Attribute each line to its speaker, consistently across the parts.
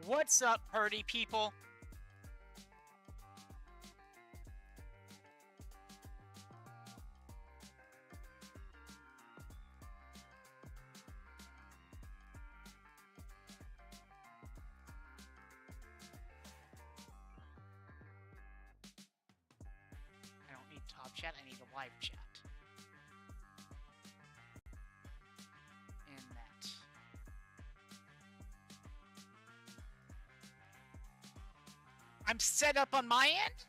Speaker 1: What's up, party people? I don't need top chat, I need a live chat. And that. I'm set up on my end?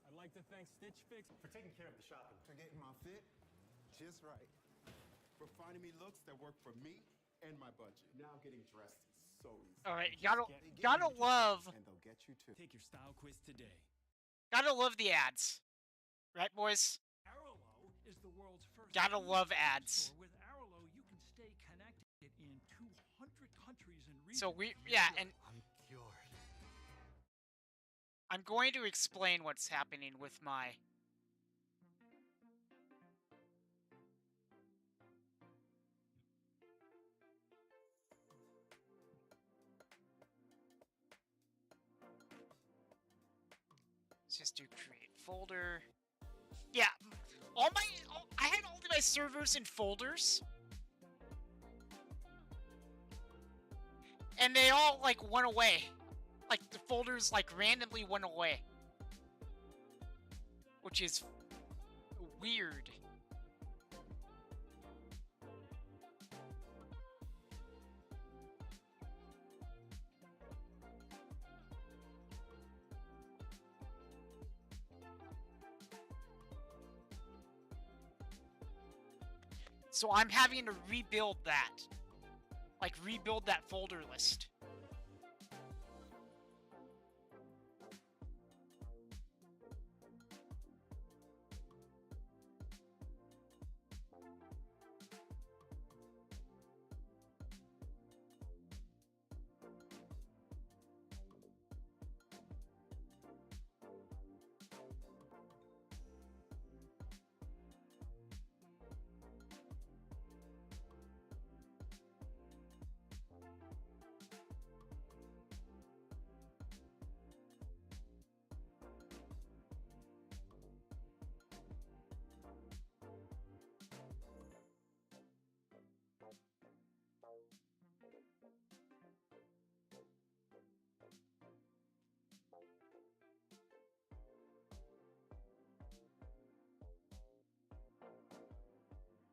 Speaker 2: I'd like to thank Stitch Fix for taking care of the shopping.
Speaker 3: For getting my fit just right. For finding me looks that work for me and my budget. Now getting dressed is so easy.
Speaker 1: All right, gotta love.
Speaker 3: And they'll get you too.
Speaker 2: Take your style quiz today.
Speaker 1: Gotta love the ads, right, boys?
Speaker 2: Arlo is the world's first.
Speaker 1: Gotta love ads.
Speaker 2: With Arlo, you can stay connected in 200 countries and regions.
Speaker 1: So and
Speaker 3: I'm cured.
Speaker 1: I'm going to explain what's happening with my. Let's just do create folder. Yeah, I had all of my servers in folders. And they all, like, went away. Like, the folders, like, randomly went away. Which is weird. So I'm having to rebuild that. Like, rebuild that folder list.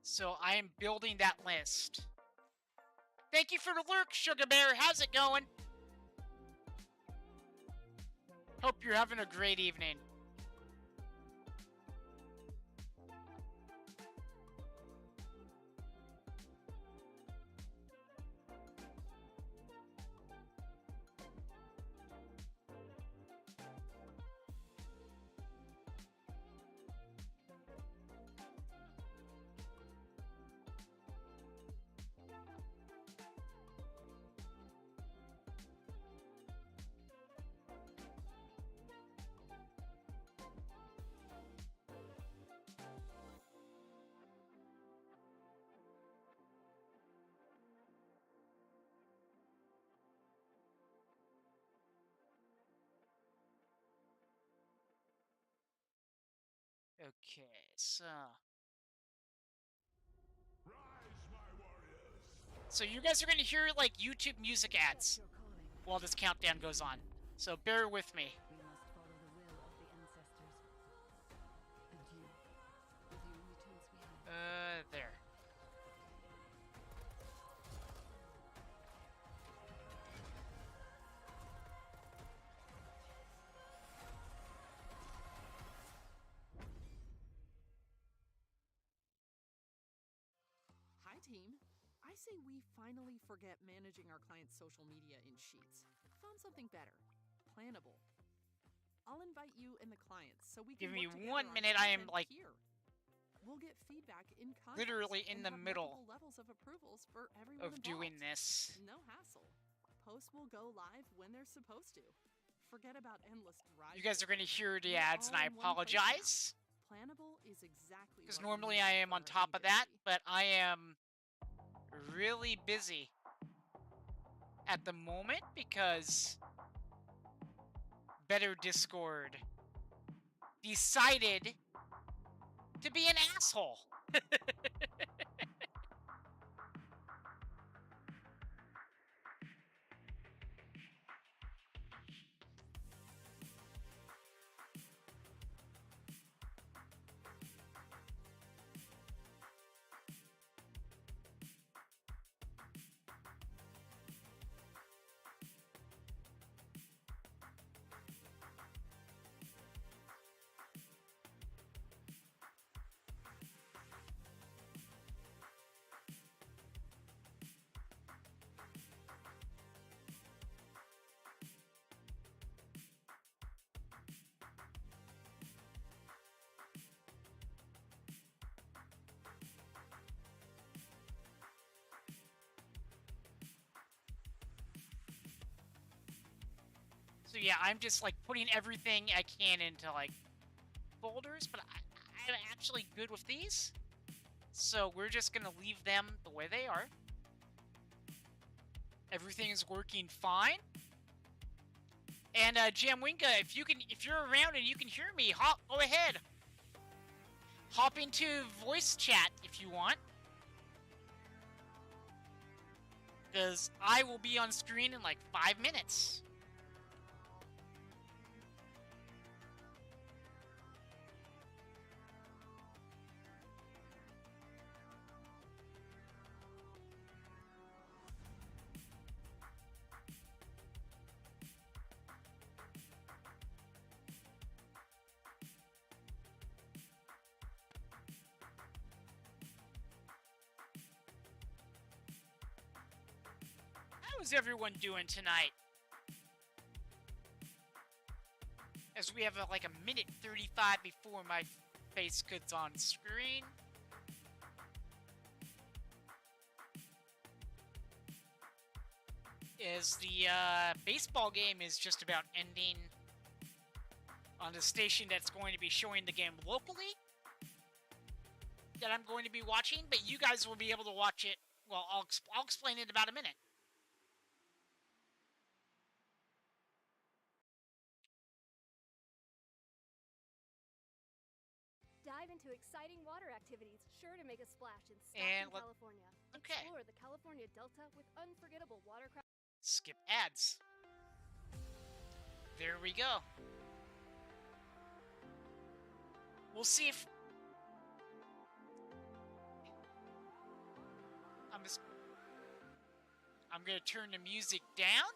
Speaker 1: So I am building that list. Thank you for the lurk, Sugar Bear. How's it going? Hope you're having a great evening. Okay, so... So you guys are going to hear, like, YouTube music ads while this countdown goes on. So bear with me.
Speaker 4: We must follow the will of the ancestors. And you, is the only chance we have.
Speaker 1: There.
Speaker 5: Hi, team. I say we finally forget managing our clients' social media in Sheets. Found something better. Plannable. I'll invite you and the clients so we can
Speaker 1: Give me
Speaker 5: work
Speaker 1: 1
Speaker 5: together on
Speaker 1: minute, I am,
Speaker 5: content
Speaker 1: like,
Speaker 5: here. We'll get feedback in context
Speaker 1: literally in
Speaker 5: and
Speaker 1: the
Speaker 5: have
Speaker 1: middle
Speaker 5: multiple levels of approvals for everyone
Speaker 1: of doing
Speaker 5: involved.
Speaker 1: this.
Speaker 5: No hassle. Posts will go live when they're supposed to. Forget about endless drive.
Speaker 1: You guys are going to hear the
Speaker 5: We're
Speaker 1: ads, and
Speaker 5: all
Speaker 1: I
Speaker 5: in one place now.
Speaker 1: apologize.
Speaker 5: Plannable is exactly
Speaker 1: Because
Speaker 5: what we
Speaker 1: normally
Speaker 5: need
Speaker 1: I am
Speaker 5: for
Speaker 1: on
Speaker 5: our
Speaker 1: top of that,
Speaker 5: agency.
Speaker 1: but I am really busy at the moment because Better Discord decided to be an asshole. So yeah, I'm just like putting everything I can into like folders, but I'm actually good with these. So we're just gonna leave them the way they are. Everything is working fine. And Jamwinka, if you're around and you can hear me, go ahead. Hop into voice chat if you want. Because I will be on screen in like 5 minutes. How's everyone doing tonight? As we have like a minute 35 before my face gets on screen. As the baseball game is just about ending on the station that's going to be showing the game locally that I'm going to be watching, but you guys will be able to watch it. Well, I'll explain it in about a minute.
Speaker 6: Dive into exciting water activities, sure to make a splash in
Speaker 1: And
Speaker 6: Stockton, California.
Speaker 1: Okay.
Speaker 6: Explore the California Delta with unforgettable watercraft.
Speaker 1: Skip ads. There we go. We'll see if... I'm gonna turn the music down.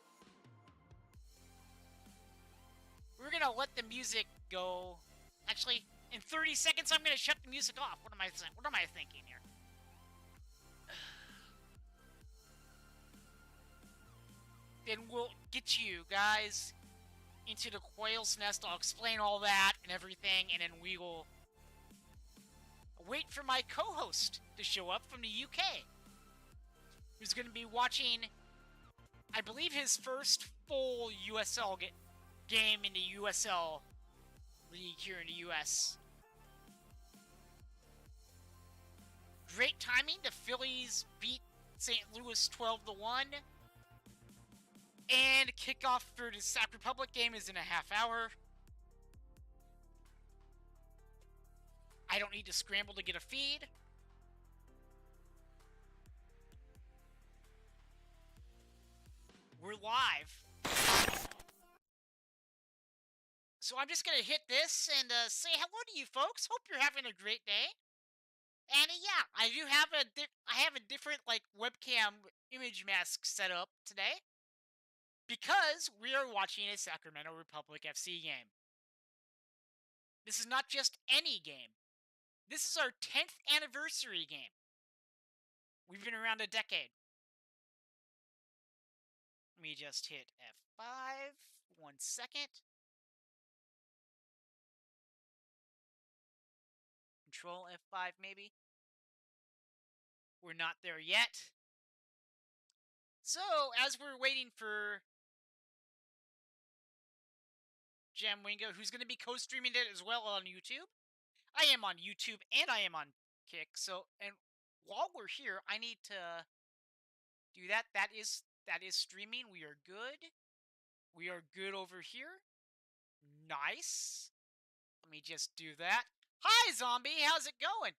Speaker 1: We're gonna let the music go. Actually, in 30 seconds, I'm gonna shut the music off. What am I thinking here? Then we'll get you guys into the quail's nest. I'll explain all that and everything, and then we will wait for my co-host to show up from the UK, who's going to be watching, I believe, his first full USL game in the USL League here in the US. Great timing. The Phillies beat St. Louis 12-1. And kickoff for the Sac Republic game is in a half hour. I don't need to scramble to get a feed. We're live. So I'm just going to hit this and say hello to you folks. Hope you're having a great day. And yeah, I do have a different like webcam image mask set up today because we are watching a Sacramento Republic FC game. This is not just any game. This is our 10th anniversary game. We've been around a decade. Let me just hit F5. 1 second. Control F5 maybe. We're not there yet. So, as we're waiting for Jamwingo, who's going to be co-streaming it as well on YouTube. I am on YouTube and I am on Kick. So, and while we're here, I need to do that. That is streaming. We are good. We are good over here. Nice. Let me just do that. Hi, Zombie. How's it going?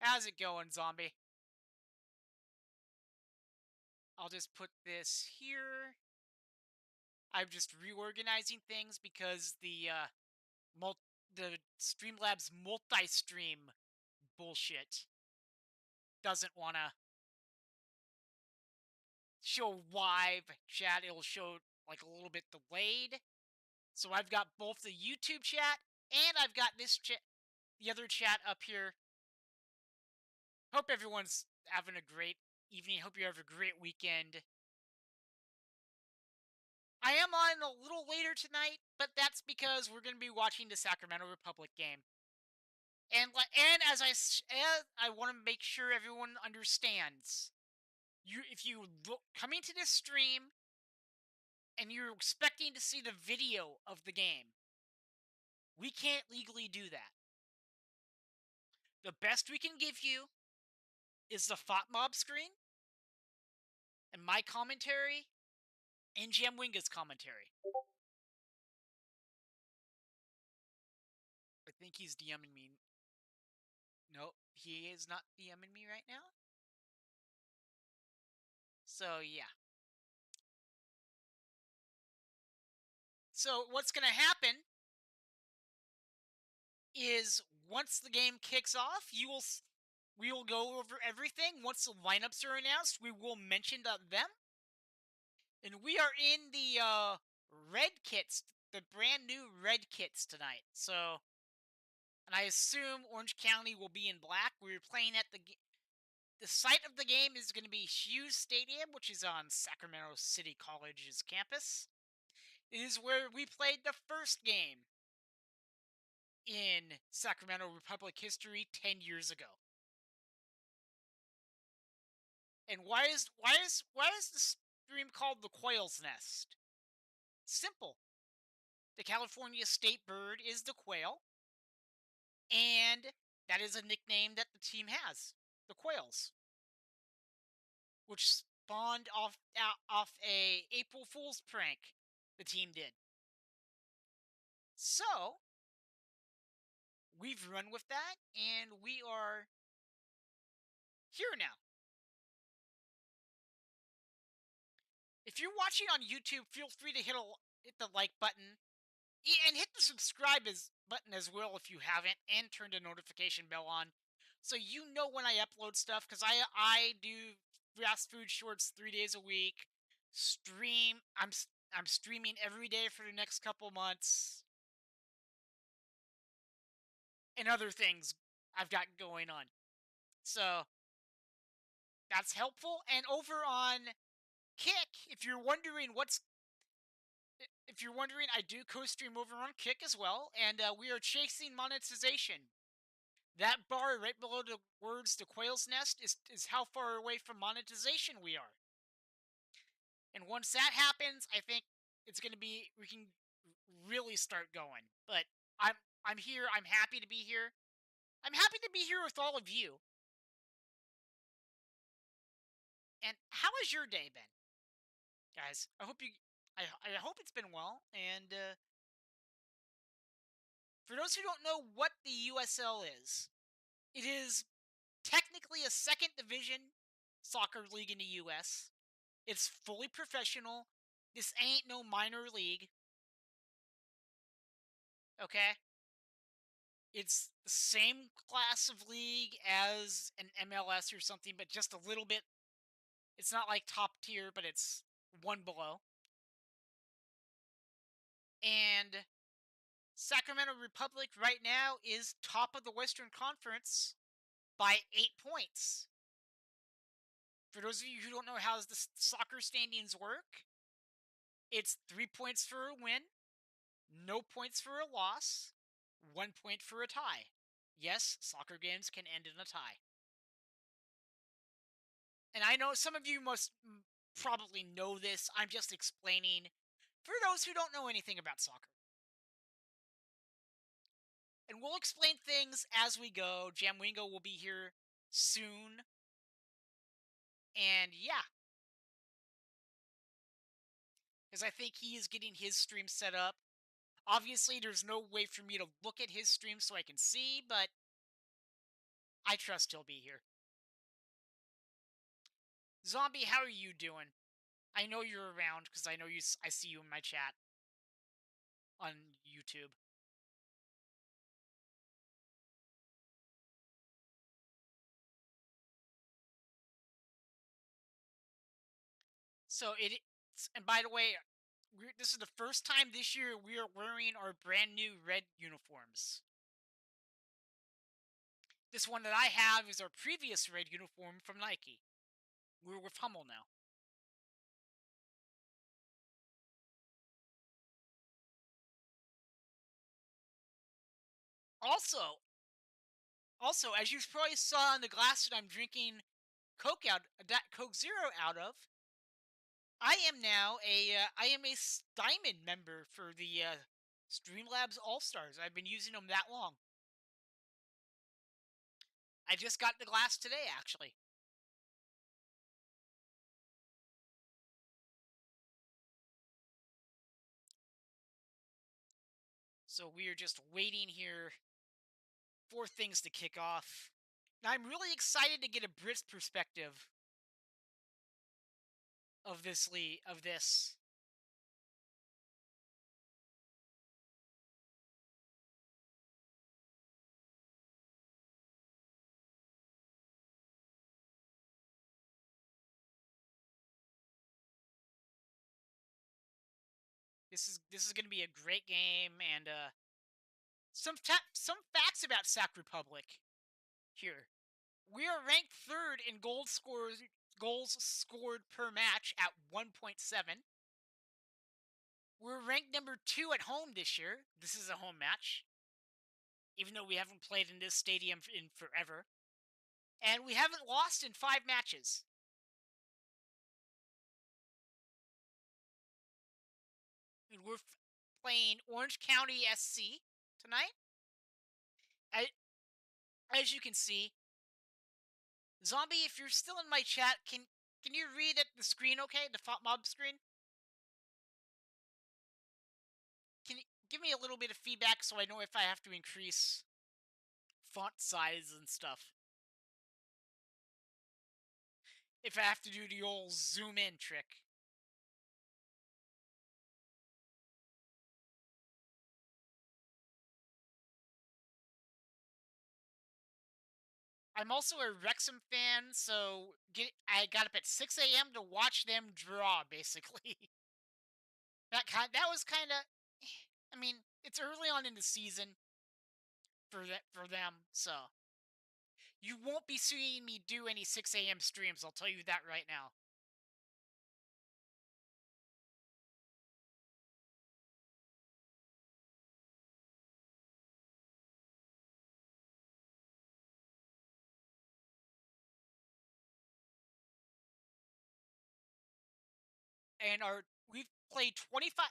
Speaker 1: How's it going, Zombie? I'll just put this here. I'm just reorganizing things because the Streamlabs multi-stream bullshit doesn't want to show live chat. It'll show like a little bit delayed. So I've got both the YouTube chat and I've got this chat, the other chat up here. Hope everyone's having a great evening. Hope you have a great weekend. I am on a little later tonight, but that's because we're going to be watching the Sacramento Republic game. And as I want to make sure everyone understands, if you coming to this stream and you're expecting to see the video of the game, we can't legally do that. The best we can give you is the FOTMob screen and my commentary and Jamwinga's commentary. I think he's DMing me. Nope, he is not DMing me right now. So, yeah. So, what's going to happen is once the game kicks off, we will go over everything. Once the lineups are announced, we will mention them. And we are in the red kits, the brand new red kits tonight. So, and I assume Orange County will be in black. We're playing at the site of the game is going to be Hughes Stadium, which is on Sacramento City College's campus. It is where we played the first game in Sacramento Republic history 10 years ago. And why is the stream called the Quail's Nest? Simple. The California state bird is the quail, and that is a nickname that the team has, the Quails, which spawned off a April Fool's prank the team did. So we've run with that, and we are here now. If you're watching on YouTube, feel free to hit the like button and hit the subscribe button as well if you haven't, and turn the notification bell on so you know when I upload stuff, because I do fast food shorts 3 days a week. I'm streaming every day for the next couple months, and other things I've got going on. So that's helpful. And over on Kick, if you're wondering, I do co-stream over on Kick as well, and we are chasing monetization. That bar right below the words "the Quail's Nest" is how far away from monetization we are. And once that happens, I think it's going to be, we can really start going. But I'm here. I'm happy to be here. I'm happy to be here with all of you. And how has your day been, guys? I hope I hope it's been well. And for those who don't know what the USL is, it is technically a second division soccer league in the US. It's fully professional. This ain't no minor league. Okay? It's the same class of league as an MLS or something, but just a little bit. It's not like top tier, but it's one below. And Sacramento Republic right now is top of the Western Conference by 8 points. For those of you who don't know how the soccer standings work, it's 3 points for a win, no points for a loss, 1 point for a tie. Yes, soccer games can end in a tie. And I know some of you must probably know this. I'm just explaining for those who don't know anything about soccer. And we'll explain things as we go. Jamwingo will be here soon. And yeah. Because I think he is getting his stream set up. Obviously, there's no way for me to look at his stream so I can see, but I trust he'll be here. Zombie, how are you doing? I know you're around because I know you. I see you in my chat on YouTube. So and by the way, this is the first time this year we are wearing our brand new red uniforms. This one that I have is our previous red uniform from Nike. We're with Hummel now. Also, as you probably saw in the glass that I'm drinking Coke Zero out of, I am now I am a Diamond member for the Streamlabs All Stars. I've been using them that long. I just got the glass today, actually. So we are just waiting here for things to kick off. Now, I'm really excited to get a Brit's perspective of this This is going to be a great game, and some facts about Sac Republic here. We are ranked third in goals scored per match at 1.7. We're ranked number 2 at home this year. This is a home match, even though we haven't played in this stadium in forever. And we haven't lost in 5 matches. And we're playing Orange County SC tonight. As you can see, Zombie, if you're still in my chat, can you read at the screen okay? The mob screen? Can you give me a little bit of feedback so I know if I have to increase font size and stuff? If I have to do the old zoom in trick. I'm also a Wrexham fan, so I got up at 6 a.m. to watch them draw, basically. that was kind of, I mean, it's early on in the season for them, so you won't be seeing me do any 6 a.m. streams. I'll tell you that right now. And we've played 25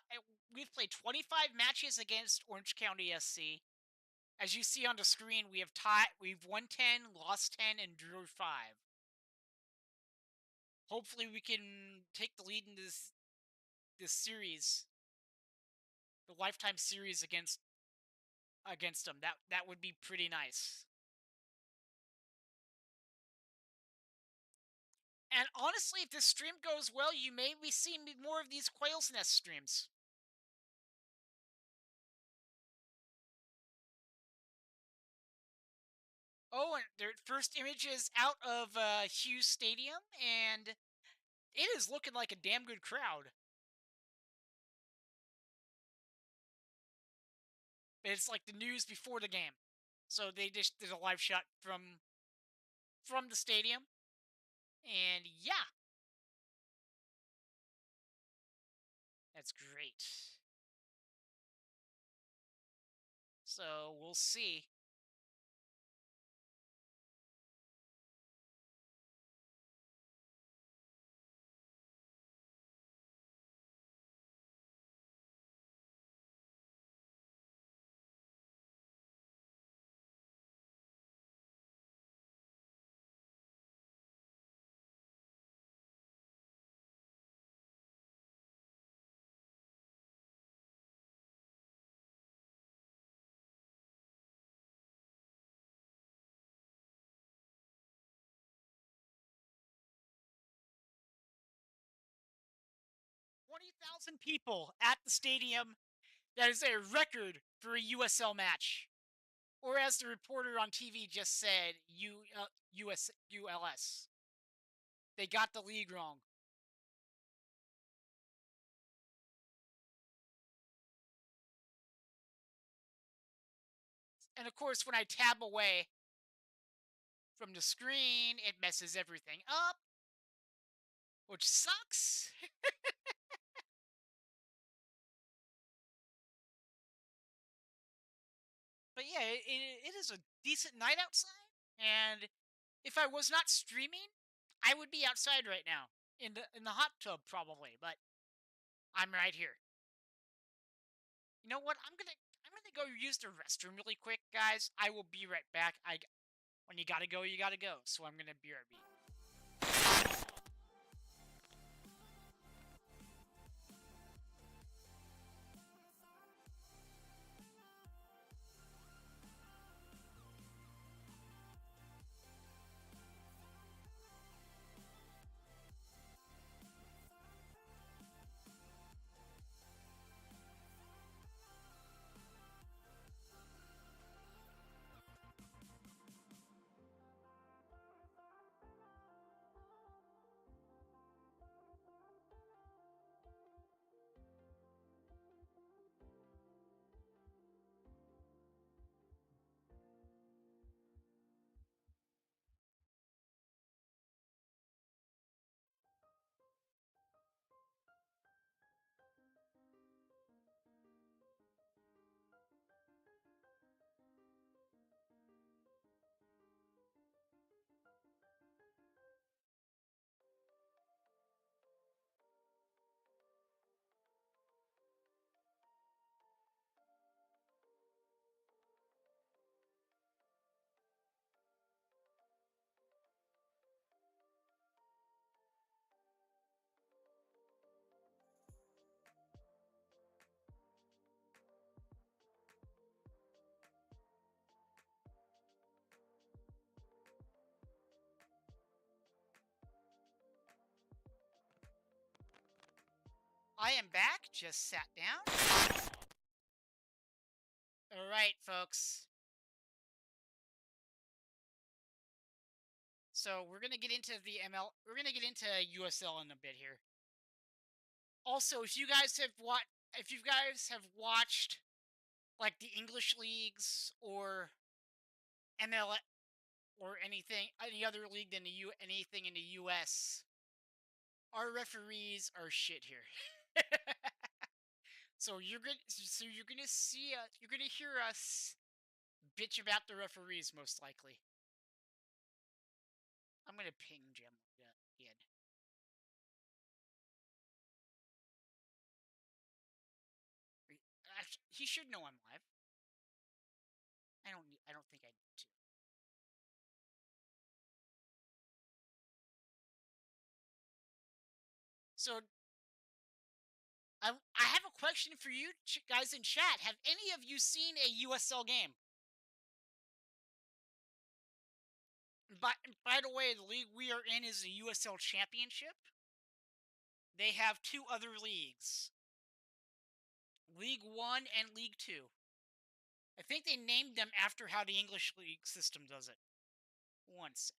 Speaker 1: matches against Orange County SC. As you see on the screen, we've won 10, lost 10, and drew 5. Hopefully we can take the lead in this this series, the Lifetime series against them. That would be pretty nice. And honestly, if this stream goes well, you may be seeing more of these Quail's Nest streams. Oh, and their first image is out of Hughes Stadium, and it is looking like a damn good crowd. It's like the news before the game. So they just did a live shot from the stadium. And yeah. That's great. So we'll see. $20,000 people at the stadium. That is a record for a USL match. Or as the reporter on TV just said, ULS. They got the league wrong. And of course, when I tab away from the screen, it messes everything up, which sucks. But yeah, it is a decent night outside, and if I was not streaming, I would be outside right now in the hot tub probably, but I'm right here. You know what? I'm gonna go use the restroom really quick, guys. I will be right back. When you gotta go, you gotta go. So I'm gonna BRB. I am back. Just sat down. All right, folks. So we're gonna get into the ML. We're gonna get into USL in a bit here. Also, if you guys have watched like the English leagues or ML or any other league than anything in the US, our referees are shit here. So you're gonna hear us bitch about the referees most likely. I'm gonna ping Jim again. Actually, he should know I'm live. I don't think I need to. So I have a question for you guys in chat. Have any of you seen a USL game? By the way, the league we are in is the USL Championship. They have two other leagues, League One and League Two. I think they named them after how the English league system does it. Once.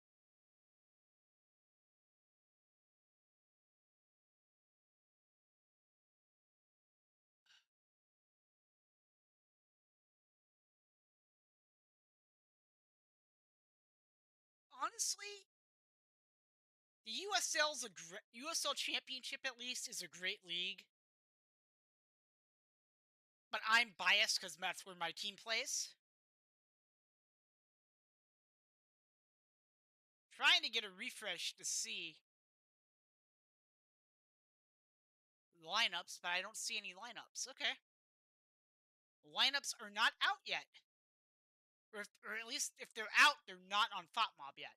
Speaker 1: Honestly, the USL Championship at least is a great league. But I'm biased because that's where my team plays. Trying to get a refresh to see lineups, but I don't see any lineups. Okay. Lineups are not out yet. Or at least if they're out, they're not on FOTMob yet.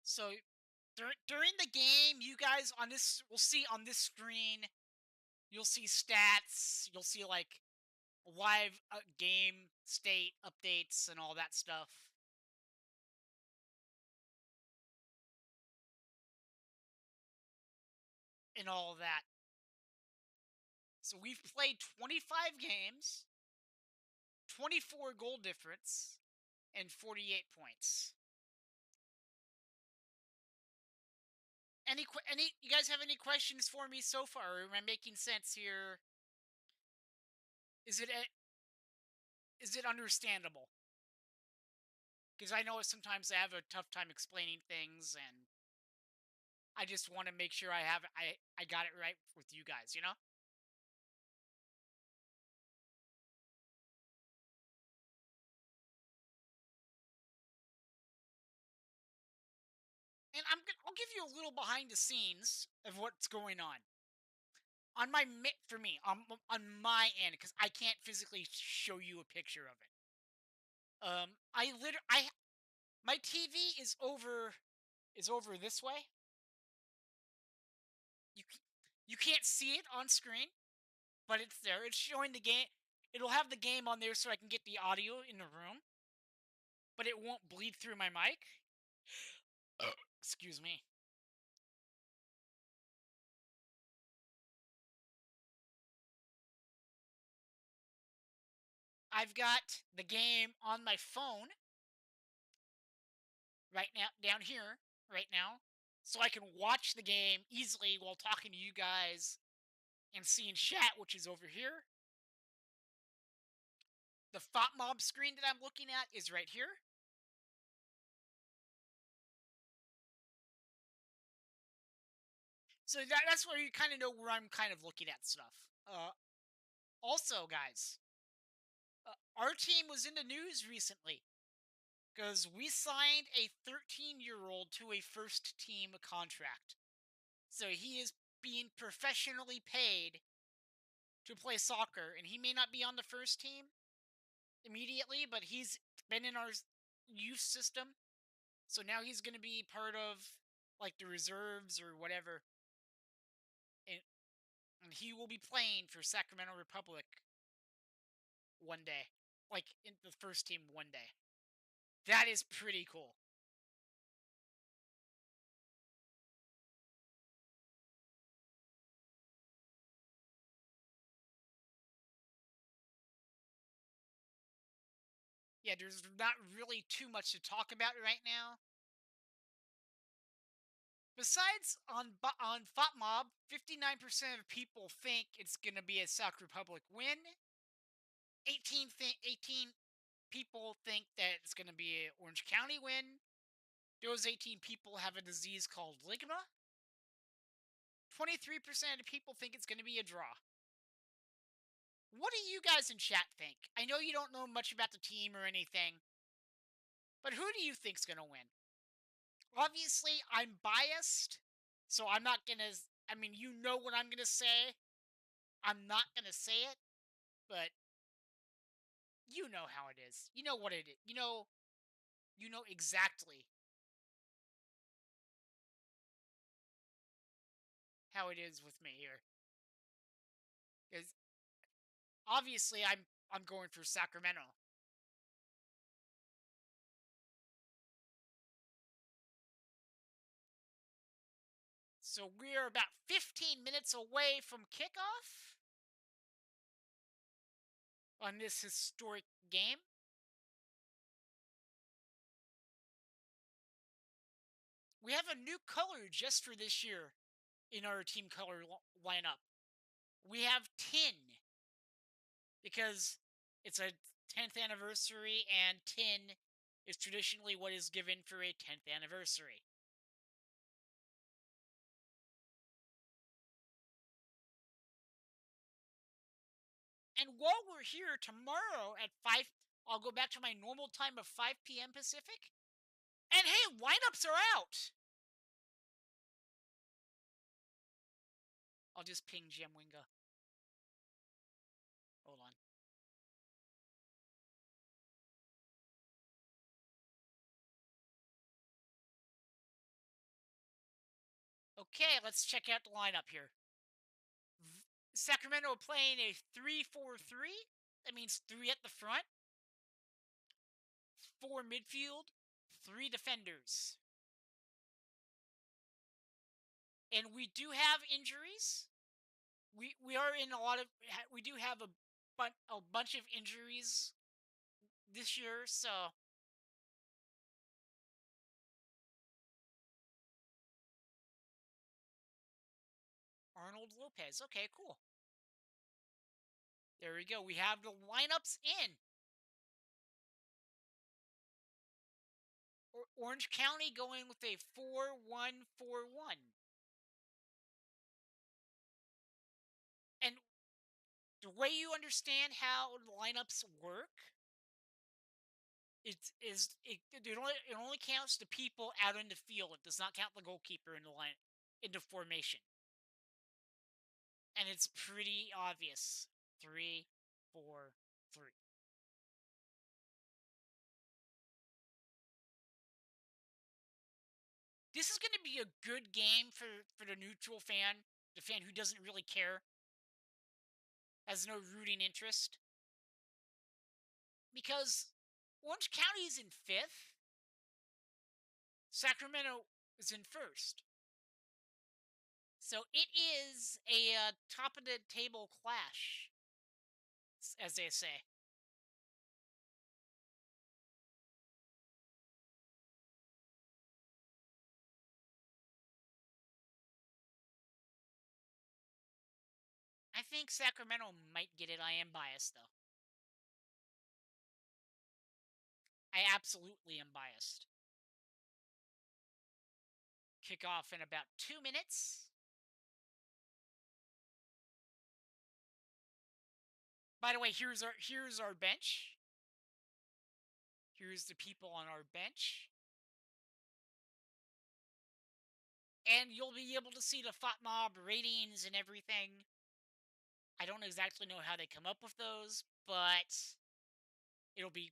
Speaker 1: So during the game, you guys will see on this screen, you'll see stats, you'll see like live game state updates and all that stuff. And all of that. So we've played 25 games, 24 goal difference, and 48 points. You guys have any questions for me so far? Am I making sense here? Is it understandable? Because I know sometimes I have a tough time explaining things, and I just want to make sure I got it right with you guys, you know? And I'll give you a little behind the scenes of what's going on. On my on my end, because I can't physically show you a picture of it. My TV is over this way. You can't see it on screen, but it's there. It's showing the game. It'll have the game on there so I can get the audio in the room, but it won't bleed through my mic. Excuse me. I've got the game on my phone right now, down here, right now, so I can watch the game easily while talking to you guys and seeing chat, which is over here. The FOTMob screen that I'm looking at is right here. So that's where you kind of know where I'm kind of looking at stuff. Also, guys, our team was in the news recently because we signed a 13-year-old to a first-team contract. So he is being professionally paid to play soccer, and he may not be on the first team immediately, but he's been in our youth system. So now he's going to be part of like the reserves or whatever. And he will be playing for Sacramento Republic one day. Like in the first team one day. That is pretty cool. Yeah, there's not really too much to talk about right now. Besides, on FOTMob, 59% of people think it's going to be a Sac Republic win. 18 people think that it's going to be an Orange County win. Those 18 people have a disease called ligma. 23% of people think it's going to be a draw. What do you guys in chat think? I know you don't know much about the team or anything, but who do you think's going to win? Obviously, I'm biased, so I'm not going to... I mean, you know what I'm going to say. I'm not going to say it, but you know how it is. You know what it is. You know exactly how it is with me here. Because obviously I'm going for Sacramento. So we are about 15 minutes away from kickoff on this historic game. We have a new color just for this year in our team color lineup. We have tin because it's a 10th anniversary, and tin is traditionally what is given for a 10th anniversary. And while we're here tomorrow at 5, I'll go back to my normal time of 5 p.m. Pacific. And hey, lineups are out! I'll just ping Jim Winga. Hold on. Okay, let's check out the lineup here. Sacramento playing a 3-4-3. That means 3 at the front, 4 midfield, 3 defenders. And we do have injuries. We are in a lot of, we do have a bunch of injuries this year, so Arnold Lopez. Okay, cool. There we go. We have the lineups in. Orange County going with a 4-1-4-1. And the way you understand how the lineups work, it only counts the people out in the field. It does not count the goalkeeper in the line into formation. And it's pretty obvious. 3-4-3. This is going to be a good game for the neutral fan, the fan who doesn't really care, has no rooting interest. Because Orange County is in 5th, Sacramento is in 1st. So it is a top of the table clash, as they say. I think Sacramento might get it. I am biased, though. I absolutely am biased. Kickoff in about 2 minutes. By the way, here's our bench. Here's the people on our bench. And you'll be able to see the FOTMob ratings and everything. I don't exactly know how they come up with those, but it'll be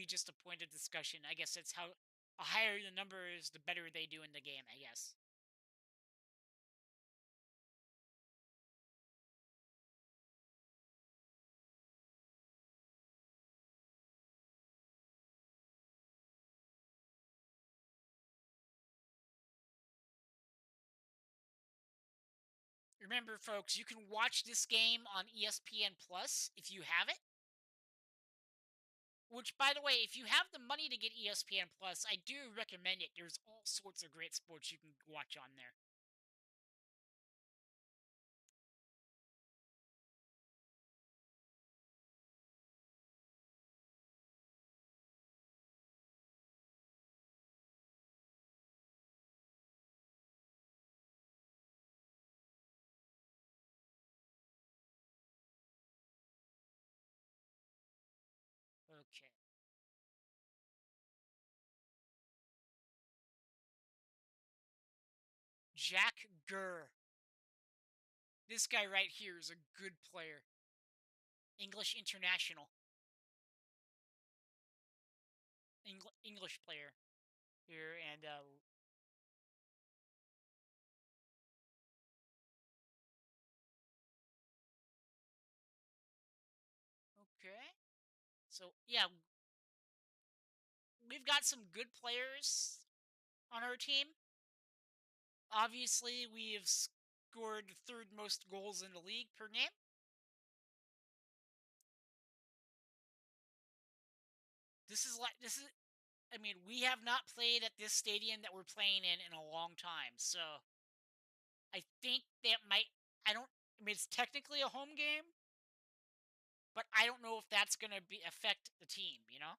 Speaker 1: just a point of discussion. I guess it's how the higher the number is, the better they do in the game, I guess. Remember, folks, you can watch this game on ESPN Plus if you have it. Which, by the way, if you have the money to get ESPN Plus, I do recommend it. There's all sorts of great sports you can watch on there. Okay. Jack Gurr. This guy right here is a good player. English international. English player here, and So, yeah, we've got some good players on our team. Obviously, we have scored the third most goals in the league per game. I mean, we have not played at this stadium that we're playing in a long time. So, I think that might, I don't, I mean, it's technically a home game, but I don't know if that's going to be affect the team, you know?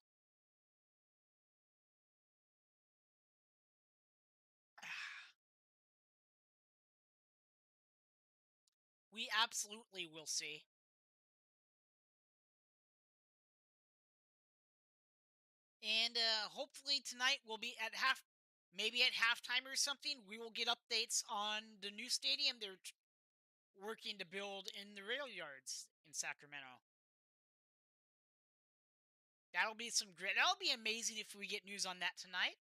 Speaker 1: We absolutely will see. And hopefully tonight we'll be at maybe at halftime or something. We will get updates on the new stadium they're working to build in the rail yards in Sacramento. That'll be some great. That'll be amazing if we get news on that tonight.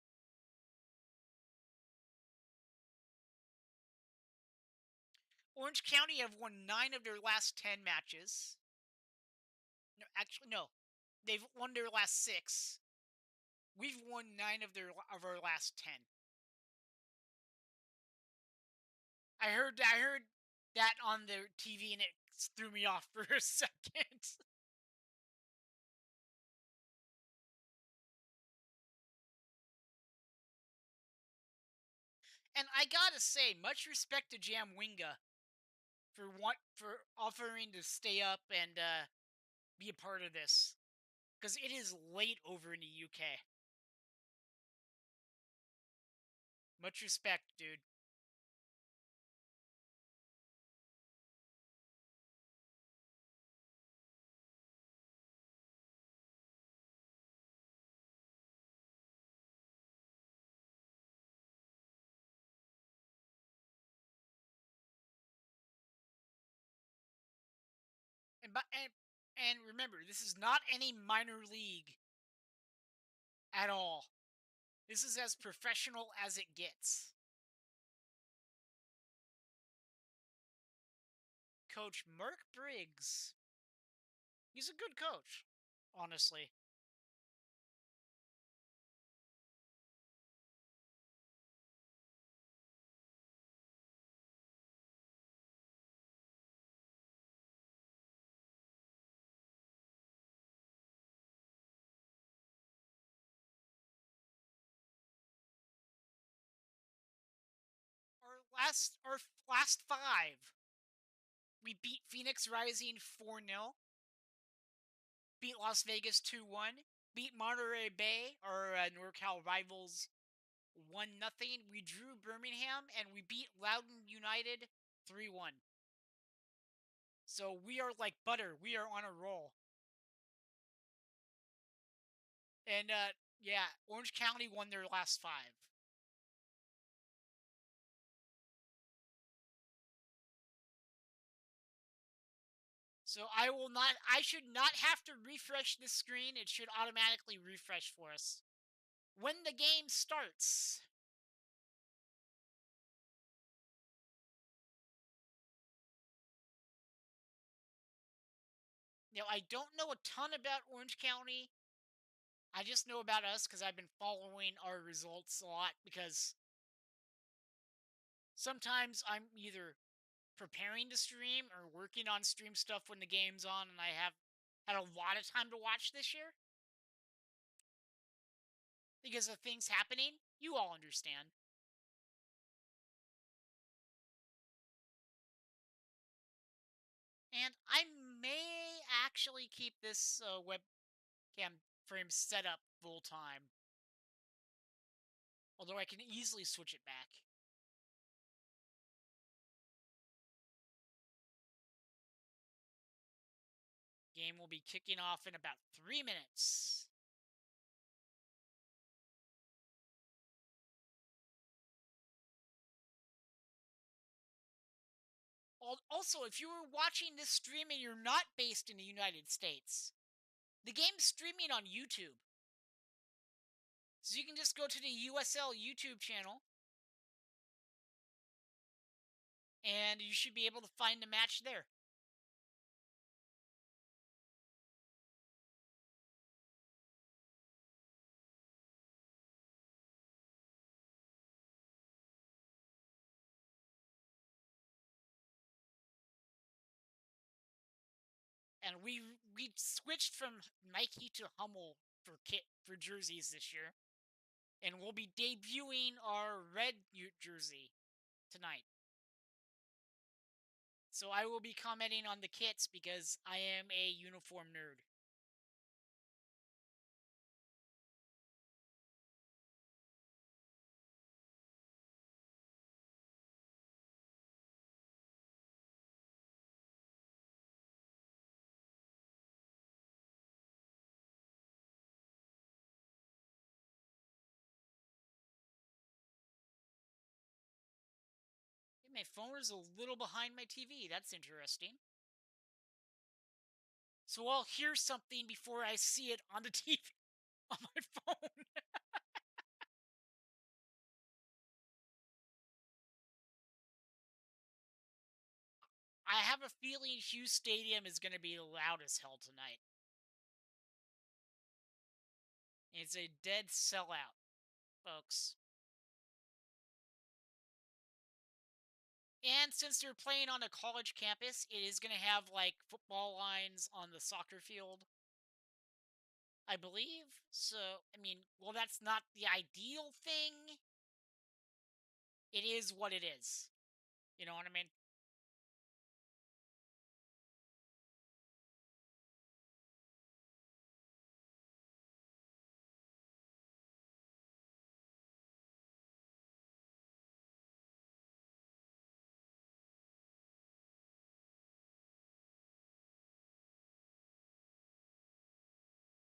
Speaker 1: Orange County have won 9 of their last 10 matches. No, actually, no, they've won their last 6. We've won 9 of our last 10. I heard that on the TV and it threw me off for a second. And I gotta say, much respect to Jam Winga for offering to stay up and be a part of this, because it is late over in the UK. Much respect, dude. And but and remember, this is not any minor league at all. This is as professional as it gets. Coach Mark Briggs. He's a good coach, honestly. Our last 5, we beat Phoenix Rising 4-0, beat Las Vegas 2-1, beat Monterey Bay, our NorCal rivals, 1-0. We drew Birmingham, and we beat Loudoun United 3-1. So we are like butter. We are on a roll. And yeah, Orange County won their last 5. So I should not have to refresh this screen. It should automatically refresh for us when the game starts. Now, I don't know a ton about Orange County. I just know about us because I've been following our results a lot, because sometimes I'm either preparing to stream or working on stream stuff when the game's on, and I have had a lot of time to watch this year because of things happening. You all understand. And I may actually keep this webcam frame set up full time, although I can easily switch it back. Game will be kicking off in about 3 minutes. Also, if you were watching this stream and you're not based in the United States, the game's streaming on YouTube. So you can just go to the USL YouTube channel, and you should be able to find the match there. and we switched from Nike to Hummel for jerseys this year, and we'll be debuting our red jersey tonight. So I will be commenting on the kits because I am a uniform nerd. My phone is a little behind my TV. That's interesting. So I'll hear something before I see it on the TV on my phone. I have a feeling Hughes Stadium is going to be loud as hell tonight. It's a dead sellout, folks. And since they're playing on a college campus, it is going to have like football lines on the soccer field, I believe. So, I mean, well, that's not the ideal thing. It is what it is. You know what I mean?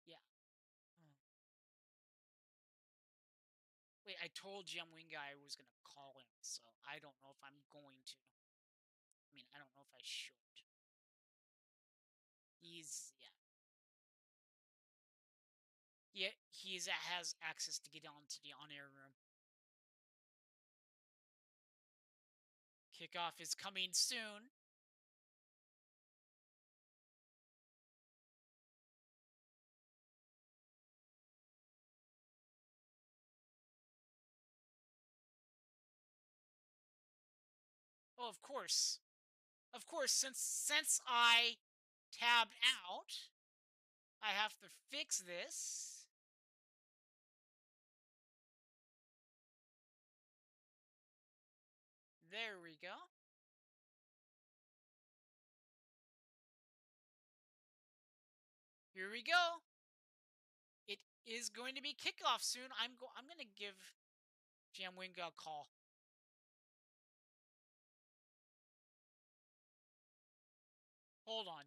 Speaker 1: Yeah. Wait, I told Jim Winga I was going to call him, so I don't know if I'm going to. I mean, I don't know if I should. Yeah. Yeah, has access to get onto the on-air room. Kickoff is coming soon. Oh, of course. Of course, since I tabbed out, I have to fix this. There we go. Here we go. It is going to be kickoff soon. I'm going to give Jamwinga a call. Hold on.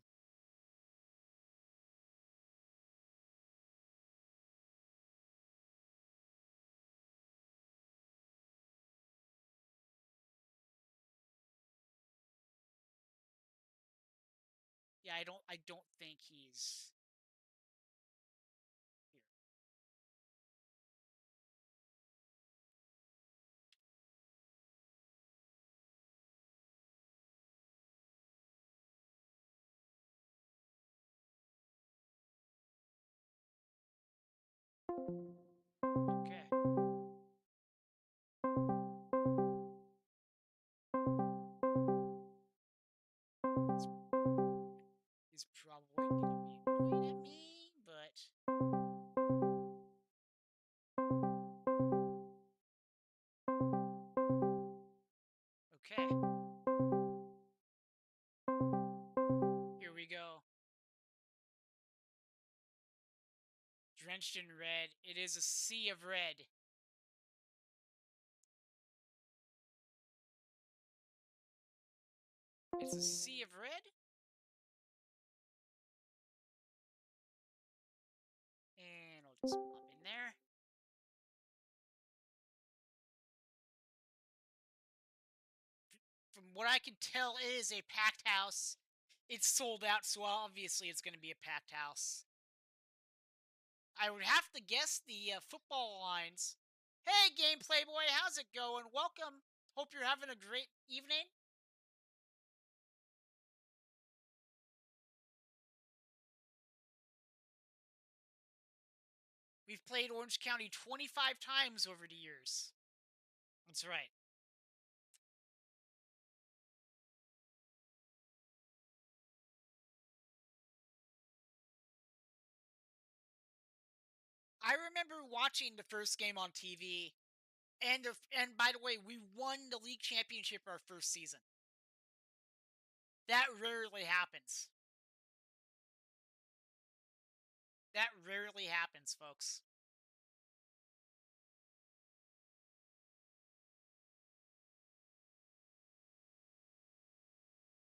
Speaker 1: Yeah, I don't think he's here. Okay. He's probably going to be annoyed at me, but okay. Here we go. Drenched in red. It is a sea of red. It's a sea of red? And I'll just pop in there. From what I can tell, it is a packed house. It's sold out, so obviously it's going to be a packed house. I would have to guess the football lines. Hey, Gameplay Boy, how's it going? Welcome. Hope you're having a great evening. We've played Orange County 25 times over the years. That's right. I remember watching the first game on TV, and by the way, we won the league championship our first season. That rarely happens. That rarely happens, folks.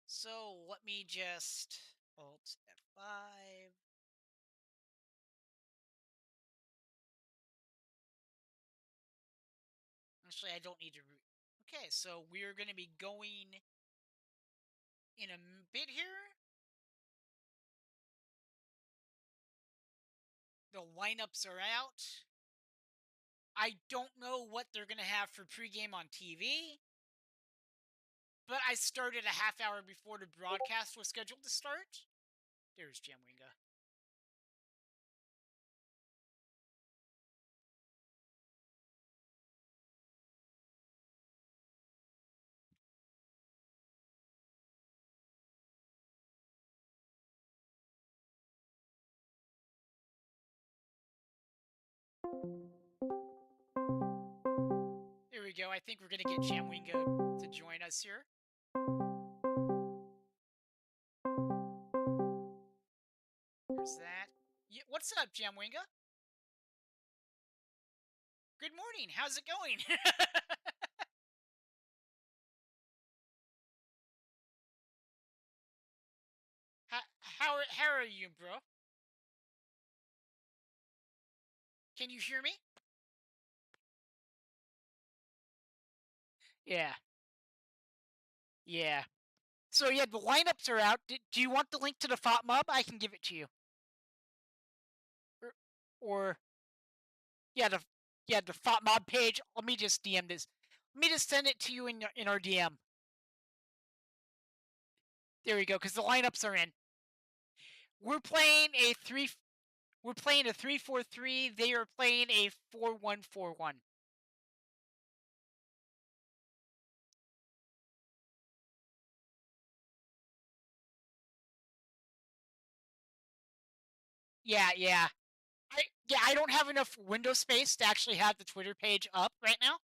Speaker 1: So let me just Alt F5. Actually, I don't need to. Okay, so we're going to be going in a bit here. The lineups are out. I don't know what they're going to have for pregame on TV, but I started a half hour before the broadcast was scheduled to start. There's Jamwinga. There we go. I think we're going to get Jamwinga to join us here. There's that. Yeah, what's up, Jamwinga? Good morning. How's it going? how are you, bro? Can you hear me? Yeah. Yeah. So yeah, the lineups are out. Do you want the link to the FOT mob? I can give it to you. Or yeah, the FOT mob page. Let me just DM this. Let me just send it to you in our DM. There we go, because the lineups are in. We're playing a 3-4-3. They are playing a 4-1-4-1. Yeah. I don't have enough window space to actually have the Twitter page up right now.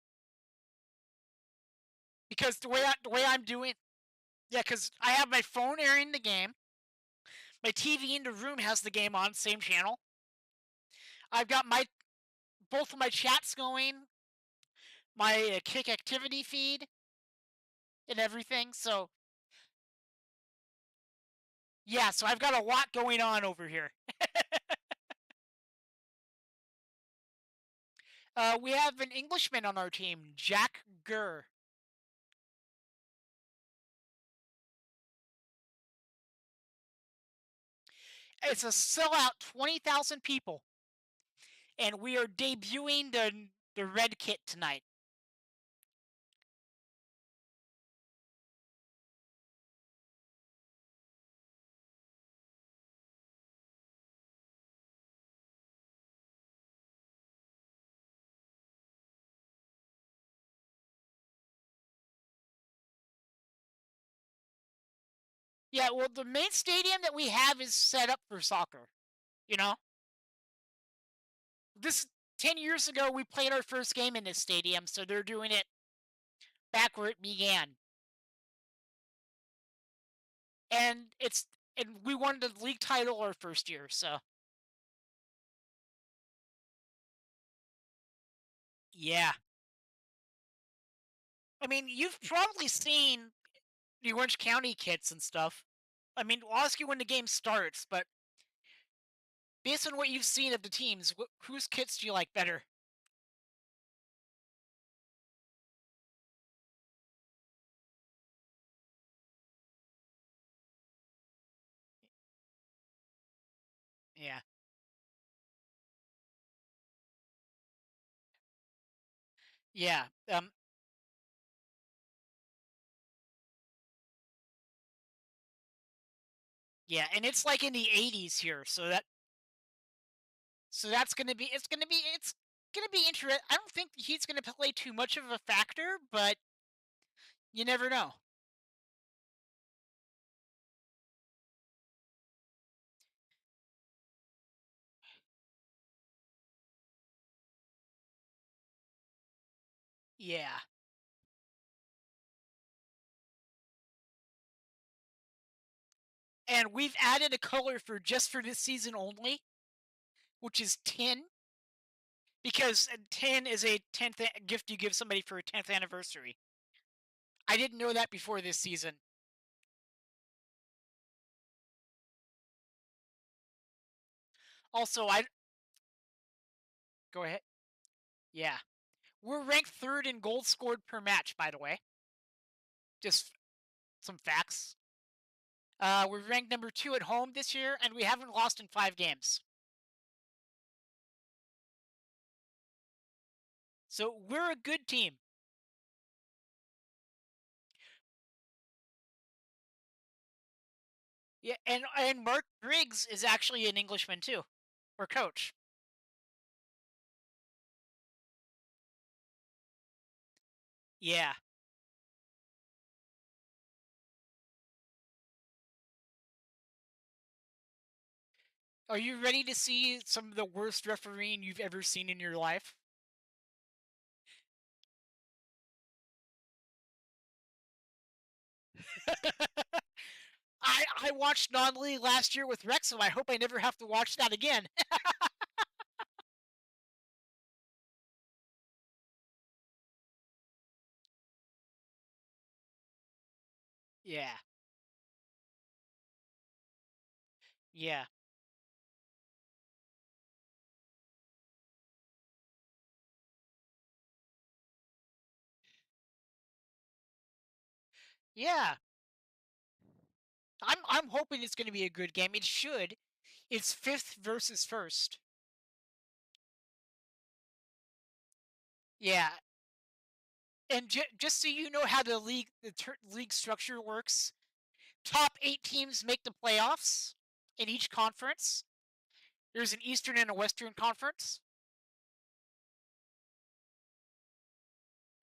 Speaker 1: Because the way I'm doing, yeah, because I have my phone airing the game. My TV in the room has the game on, same channel. I've got both of my chats going, my kick activity feed, and everything. So yeah, so I've got a lot going on over here. We have an Englishman on our team, Jack Gurr. It's a sellout, 20,000 people. And we are debuting the red kit tonight. Yeah, well, the main stadium that we have is set up for soccer, you know? This 10 years ago, we played our first game in this stadium, so they're doing it back where it began. And we won the league title our first year, so. Yeah. I mean, you've probably seen the Orange County kits and stuff. I mean, I'll ask you when the game starts, but based on what you've seen of the teams, whose kits do you like better? Yeah. Yeah. Yeah, and it's like in the 80s here, so that's gonna be it's gonna be interesting. I don't think the Heat's gonna play too much of a factor, but you never know. Yeah. And we've added a color for just for this season only, which is tin, because tin is a 10th gift you give somebody for a 10th anniversary. I didn't know that before this season. Also, I go ahead. Yeah. We're ranked third in goals scored per match, by the way. Just some facts. We're ranked number 2 at home this year, and we haven't lost in 5 games. So we're a good team. Yeah, and Mark Briggs is actually an Englishman too, or coach. Yeah. Are you ready to see some of the worst refereeing you've ever seen in your life? I watched non-league last year with Wrexham. I hope I never have to watch that again. Yeah. Yeah. Yeah. I'm hoping it's going to be a good game. It should. It's 5th versus 1st. Yeah. And just so you know how the league structure works, top 8 teams make the playoffs in each conference. There's an Eastern and a Western conference.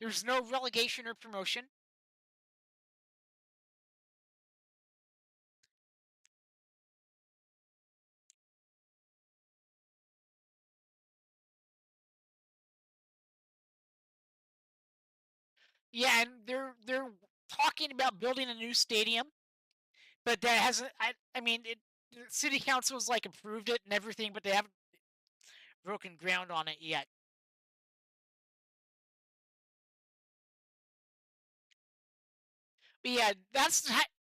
Speaker 1: There's no relegation or promotion. Yeah, and they're talking about building a new stadium, but that hasn't. I mean, the city council's like approved it and everything, but they haven't broken ground on it yet. But yeah, that's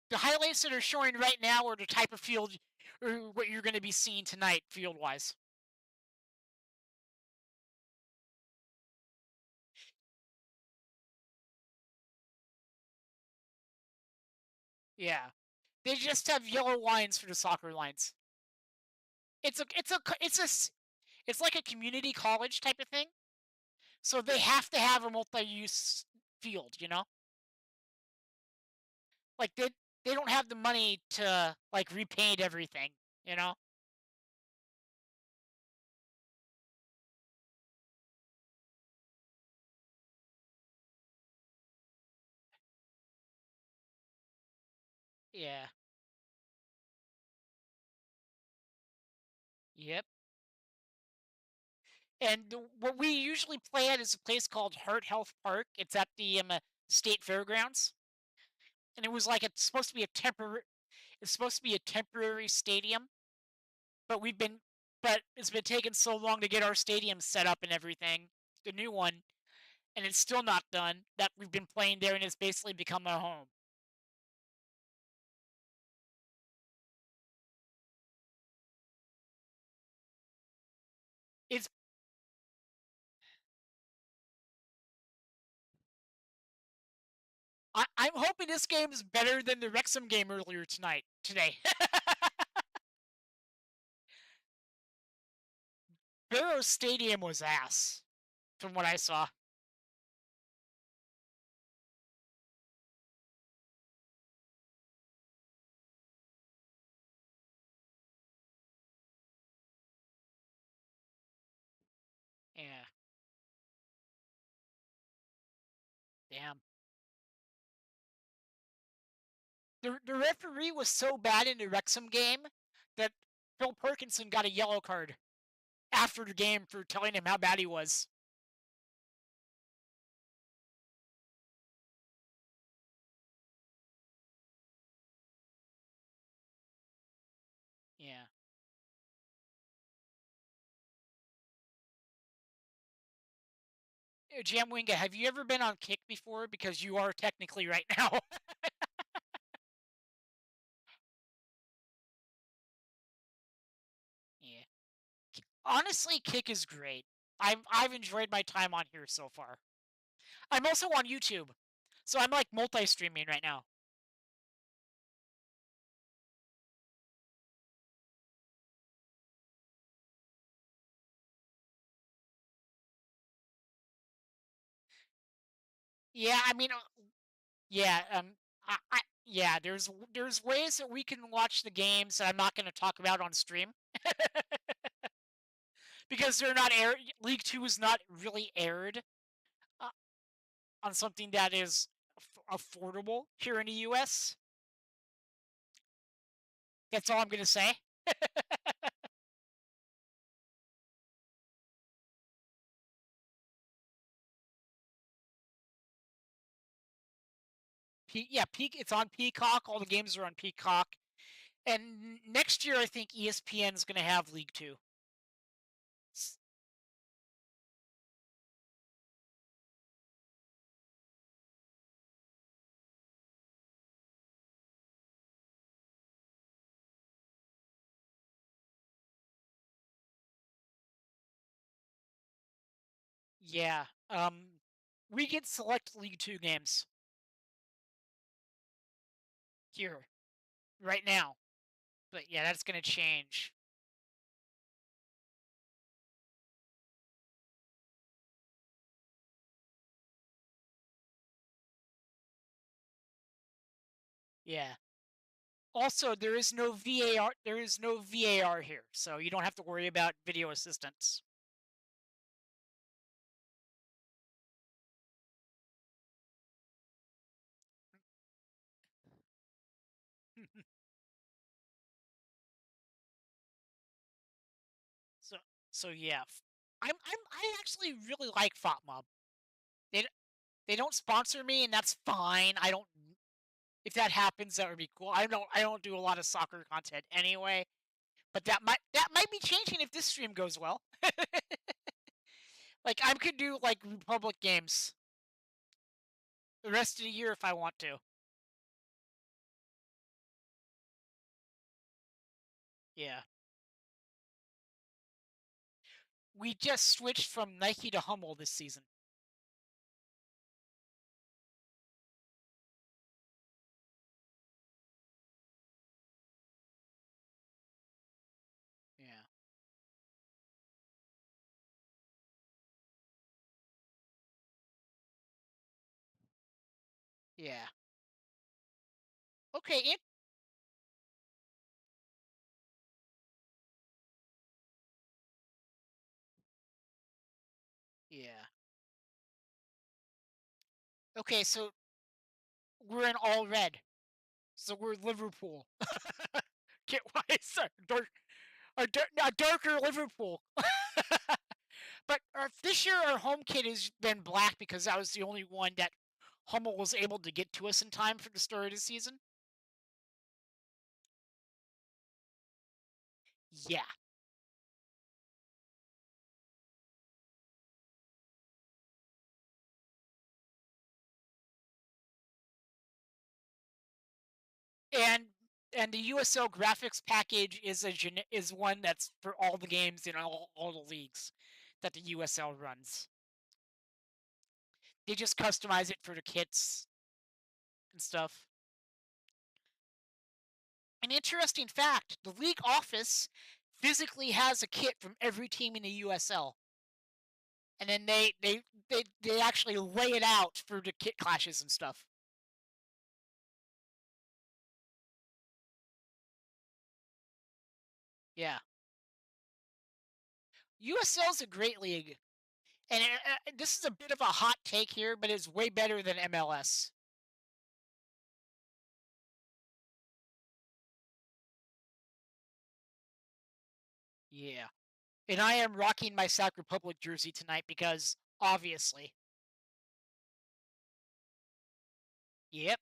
Speaker 1: the highlights that are showing right now are the type of field or what you're going to be seeing tonight, field wise. Yeah, they just have yellow lines for the soccer lines. It's like a community college type of thing. So they have to have a multi-use field, you know? Like they don't have the money to like repaint everything, you know? Yeah. Yep. And what we usually play at is a place called Heart Health Park. It's at the state fairgrounds, and it was like it's supposed to be a temporary stadium, but it's been taking so long to get our stadium set up and everything, the new one, and it's still not done. That we've been playing there, and it's basically become a home. It's I'm hoping this game is better than the Wrexham game earlier today. Barrow Stadium was ass, from what I saw. Yeah, damn. The referee was so bad in the Wrexham game that Phil Perkinson got a yellow card after the game for telling him how bad he was. Jamwinga, have you ever been on Kick before? Because you are technically right now. Yeah. Honestly, Kick is great. I've enjoyed my time on here so far. I'm also on YouTube, so I'm like multi-streaming right now. Yeah, I mean, yeah, yeah. There's ways that we can watch the games that I'm not going to talk about on stream because they're not aired. League Two is not really aired uh, on something that is affordable here in the U.S. That's all I'm going to say. Yeah, Peak. It's on Peacock. All the games are on Peacock. And next year, I think ESPN is going to have League Two. Yeah. We get select League Two games here right now, but yeah, that's going to change. Yeah. Also, there is no VAR. There is no VAR here, so you don't have to worry about video assistance. so so yeah, I actually really like FotMob. They they don't sponsor me, and that's fine. I don't. If that happens, that would be cool. I don't do a lot of soccer content anyway, but that might be changing if this stream goes well. Like I could do like Republic games the rest of the year if I want to. Yeah. We just switched from Nike to Hummel this season. Yeah. Yeah. Okay. Yeah. Okay. So we're in all red. So we're Liverpool. Get why is a darker Liverpool. But this year our home kit has been black because that was the only one that Hummel was able to get to us in time for the start of the season. Yeah. and and the USL graphics package is one that's for all the games in all the leagues that the USL runs. They just customize it for the kits and stuff. An interesting fact: the league office physically has a kit from every team in the USL, and then they actually lay it out for the kit clashes and stuff. Yeah, USL is a great league. And this is a bit of a hot take here, but it's way better than MLS. Yeah. And I am rocking my Sac Republic jersey tonight because, obviously. Yep.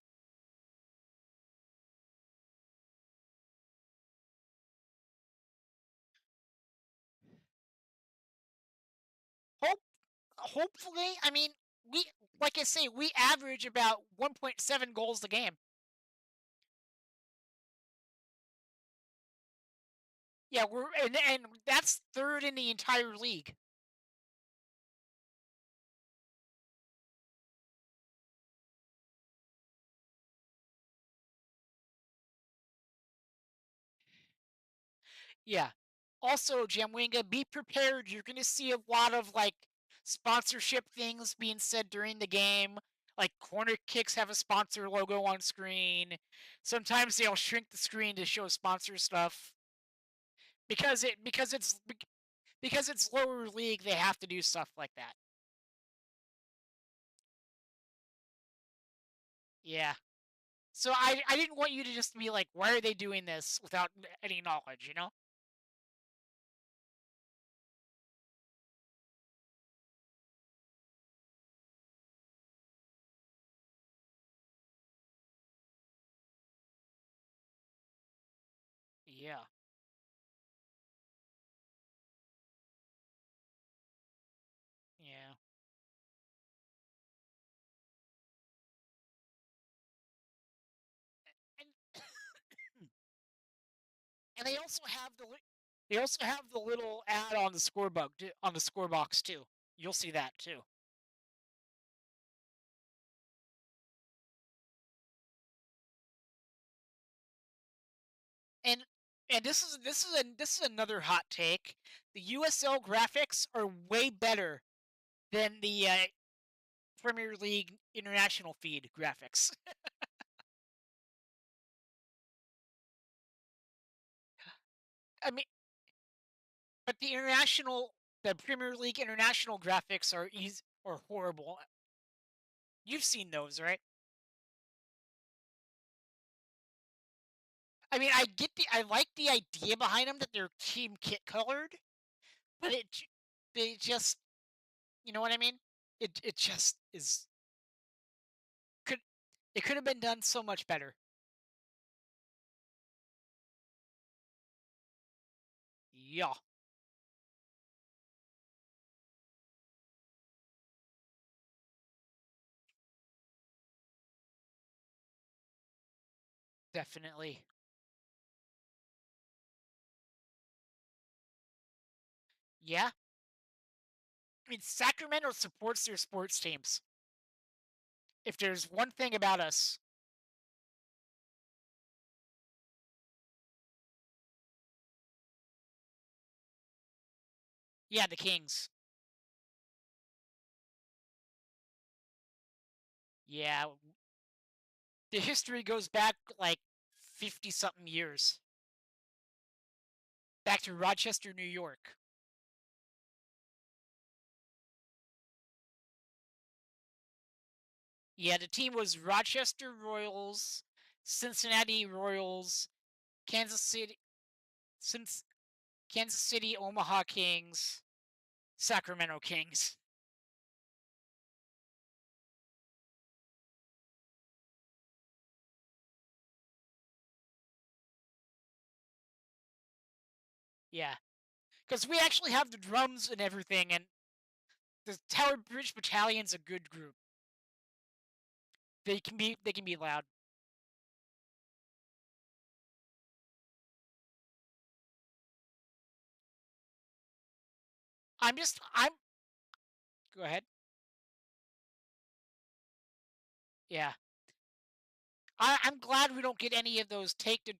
Speaker 1: Hope hopefully, I mean, like I say, we average about 1.7 goals a game. Yeah, and that's third in the entire league. Yeah. Also, Jamwinga, be prepared. You're going to see a lot of like sponsorship things being said during the game. Like corner kicks have a sponsor logo on screen. Sometimes they'll shrink the screen to show sponsor stuff because it's lower league. They have to do stuff like that. Yeah. So I didn't want you to just be like, why are they doing this without any knowledge, you know? Yeah. Yeah. And and they also have the little ad on the on the score box too. You'll see that too. And this is another hot take. The USL graphics are way better than the Premier League international feed graphics. I mean, but the Premier League international graphics are horrible. You've seen those, right? I mean, I like the idea behind them that they're team kit colored, but they just, you know what I mean? It just is could it could have been done so much better. Yeah, definitely. Yeah, I mean Sacramento supports their sports teams. If there's one thing about us, yeah, the Kings. Yeah, the history goes back like 50 something years. Back to Rochester, New York. Yeah, the team was Rochester Royals, Cincinnati Royals, Kansas City, since Kansas City, Omaha Kings, Sacramento Kings. Yeah, because we actually have the drums and everything, and the Tower Bridge Battalion's a good group. They can be loud. I'm go ahead. Yeah, I'm glad we don't get any of those take your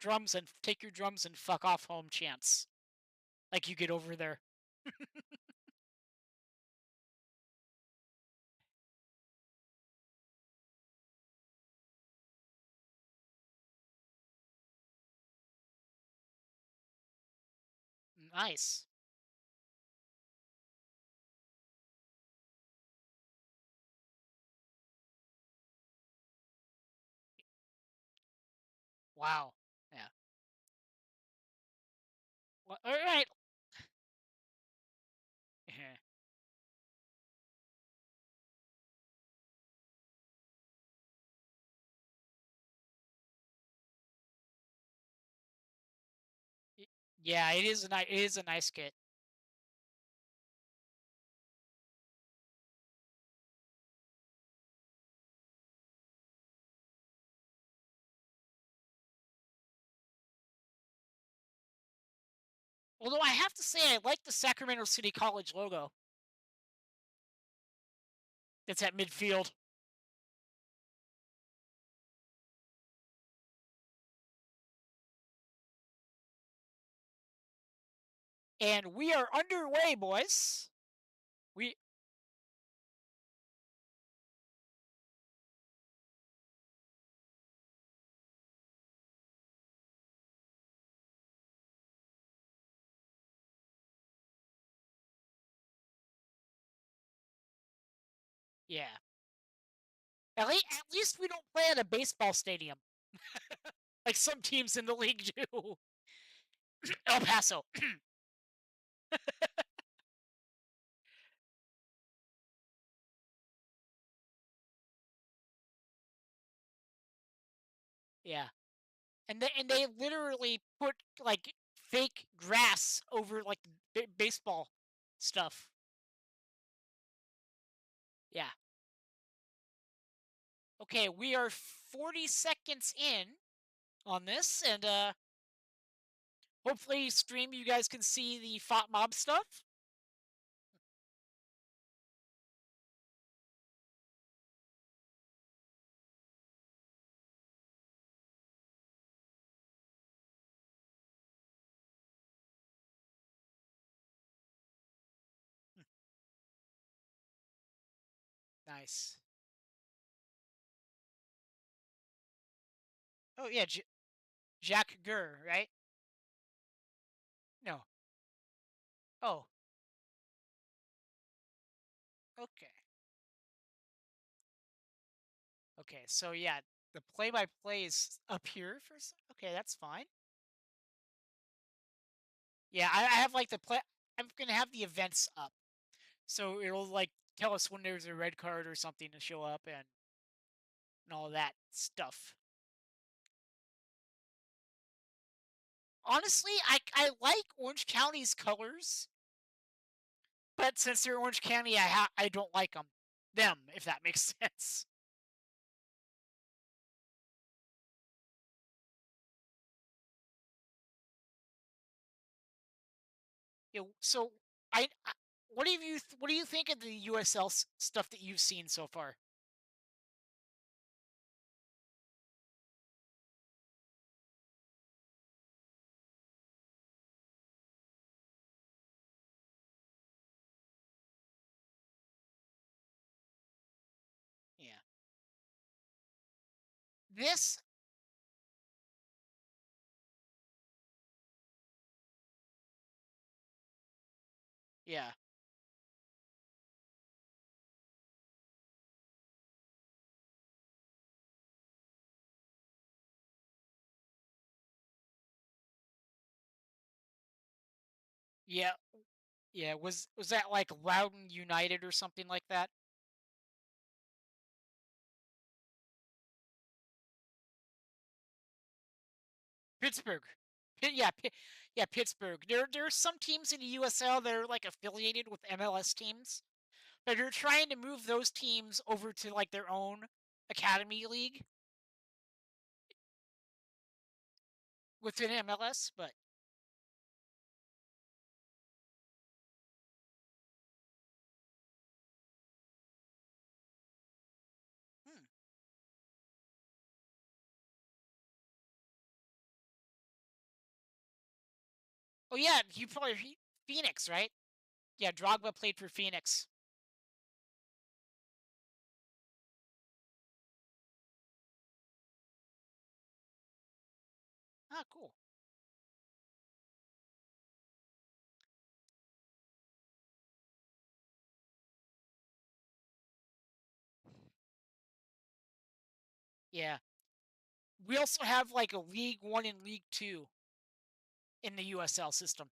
Speaker 1: drums and fuck off home chants like you get over there. Nice. Wow. Yeah. Well, all right. Yeah, it is a nice kit. Although I have to say, I like the Sacramento City College logo that's at midfield. And we are underway, boys. We yeah. At least we don't play at a baseball stadium like some teams in the league do. El Paso. Yeah. And they literally put like fake grass over like baseball stuff. Yeah. Okay, we are 40 seconds in on this, and hopefully stream you guys can see the Fought Mob stuff. Nice. Oh yeah, Jacques Gurr, right? No. Oh, okay. Okay, so yeah, the play-by-play is up here for okay, that's fine. Yeah, I have like the play. I'm gonna have the events up, so it'll like tell us when there's a red card or something to show up and all that stuff. Honestly, I like Orange County's colors, but since they're Orange County, I don't like them if that makes sense. So I what do you think of the USL stuff that you've seen so far? Yeah. This yeah. Yeah. Yeah, was that like Loudon United or something like that? Pittsburgh. Yeah, Pittsburgh. There are some teams in the USL that are like affiliated with MLS teams, but they're trying to move those teams over to like their own academy league within MLS. But hmm. Oh yeah, you probably Phoenix, right? Yeah, Drogba played for Phoenix. Ah, cool. Yeah. We also have like a League One and League Two in the USL system.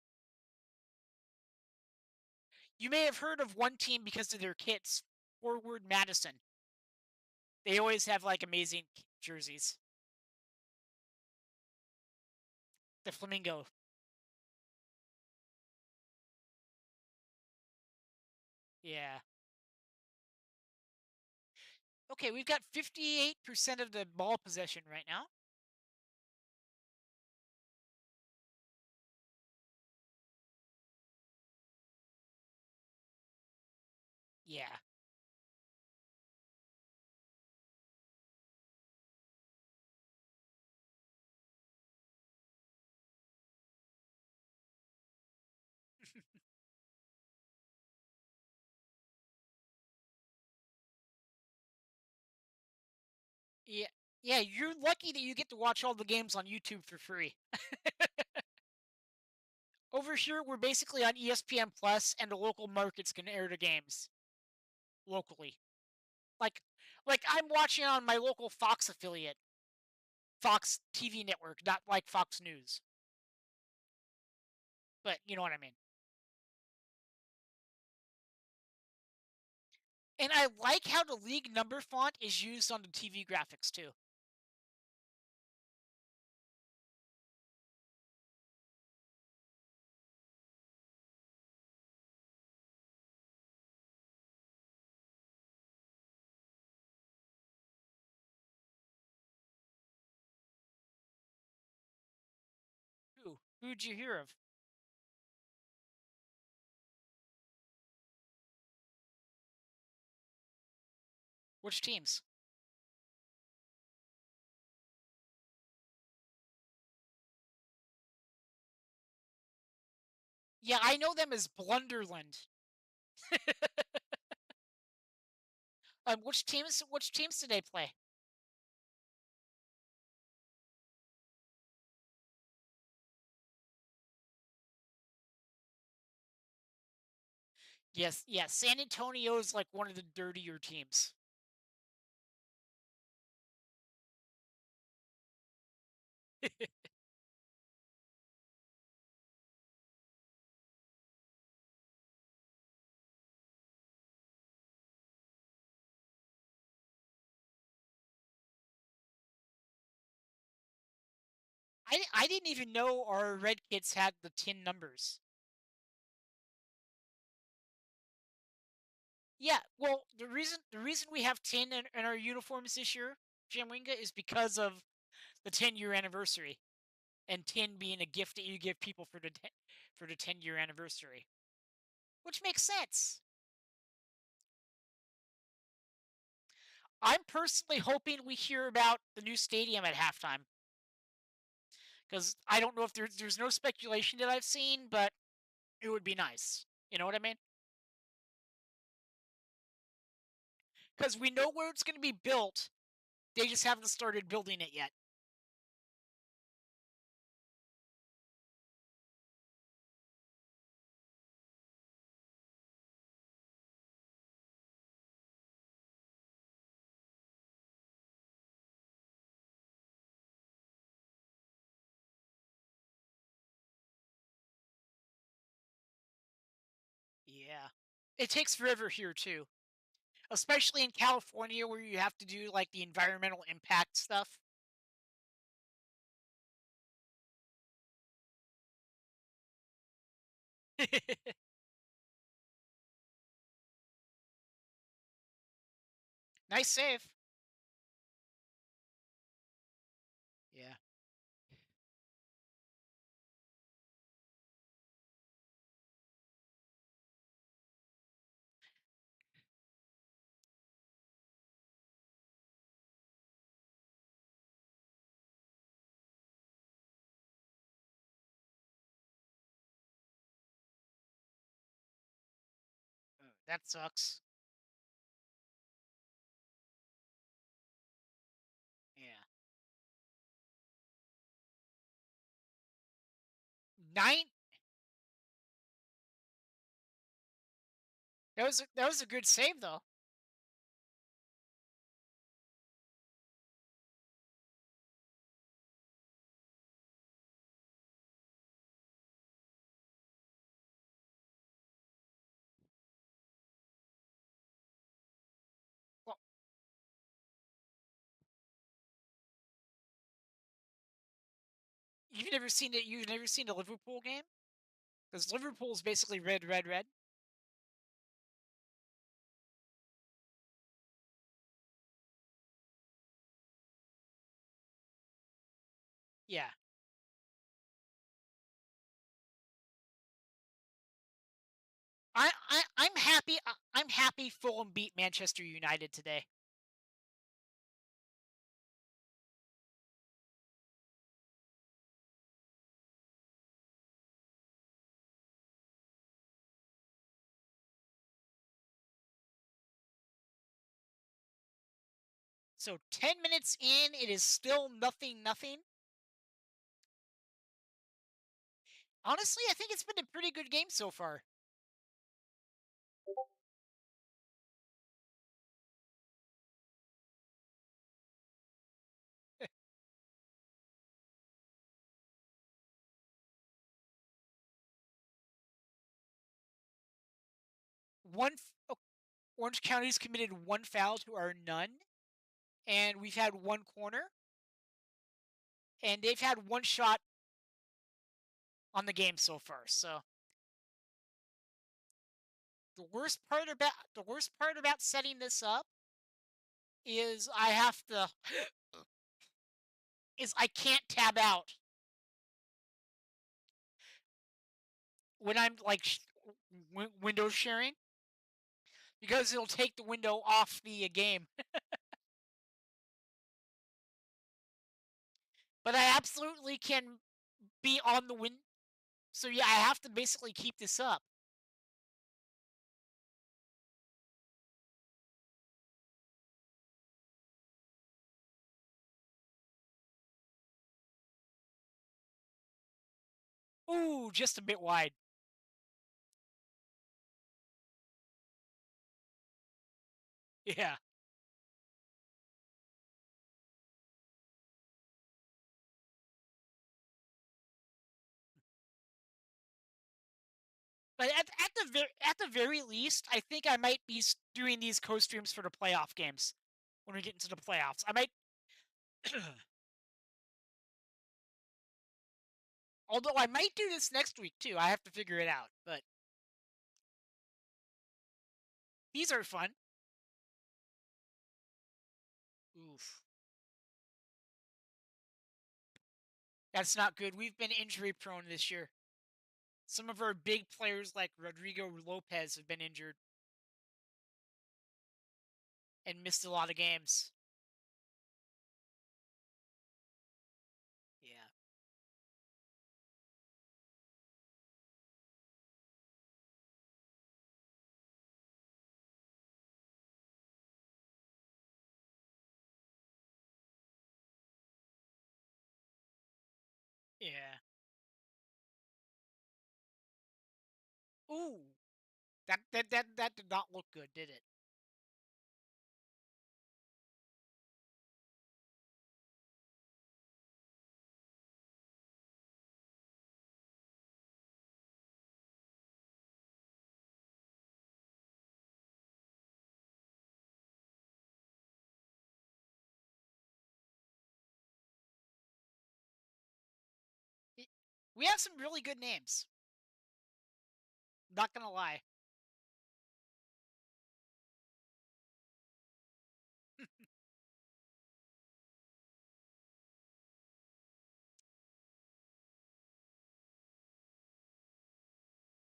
Speaker 1: You may have heard of one team because of their kits, Forward Madison. They always have like amazing jerseys. The Flamingo. Yeah. Okay, we've got 58% of the ball possession right now. Yeah. Yeah. Yeah, you're lucky that you get to watch all the games on YouTube for free. Over here, we're basically on ESPN Plus, and the local markets can air the games locally. Like, like I'm watching on my local Fox affiliate, Fox TV network, not like Fox News. But you know what I mean. And I like how the league number font is used on the TV graphics too. Who'd you hear of? Which teams? Yeah, I know them as Blunderland. Which teams did they play? Yes, yes. San Antonio is like one of the dirtier teams. I didn't even know our red kids had the tin numbers. Yeah, well, the reason we have tin in our uniforms this year, Jamwinga, is because of the 10-year anniversary, and tin being a gift that you give people for the 10-year anniversary, which makes sense. I'm personally hoping we hear about the new stadium at halftime, because I don't know if there's no speculation that I've seen, but it would be nice. You know what I mean? Because we know where it's going to be built. They just haven't started building it yet. Yeah. It takes forever here too, especially in California where you have to do like the environmental impact stuff. Nice save. Yeah. That sucks. Yeah. Nine. That was a good save though. Well, you've never seen it. You've never seen the Liverpool game, because Liverpool's basically red, red, red. Yeah. I'm happy. I'm happy Fulham beat Manchester United today. So 10 minutes in, it is still nothing. Honestly, I think it's been a pretty good game so far. One Orange County's committed one foul to our none, and we've had one corner, and they've had one shot on the game so far. So the worst part about setting this up is I can't tab out when I'm like window sharing because it'll take the window off the game. But I absolutely can be on the win. So yeah, I have to basically keep this up. Ooh, just a bit wide. Yeah. But at the very least, I think I might be doing these co-streams for the playoff games when we get into the playoffs. I might, although I might do this next week too. I have to figure it out. But these are fun. Oof, that's not good. We've been injury prone this year. Some of our big players like Rodrigo Lopez have been injured and missed a lot of games. Yeah. Yeah. Ooh, that did not look good, did it? it we have some really good names. Not gonna lie.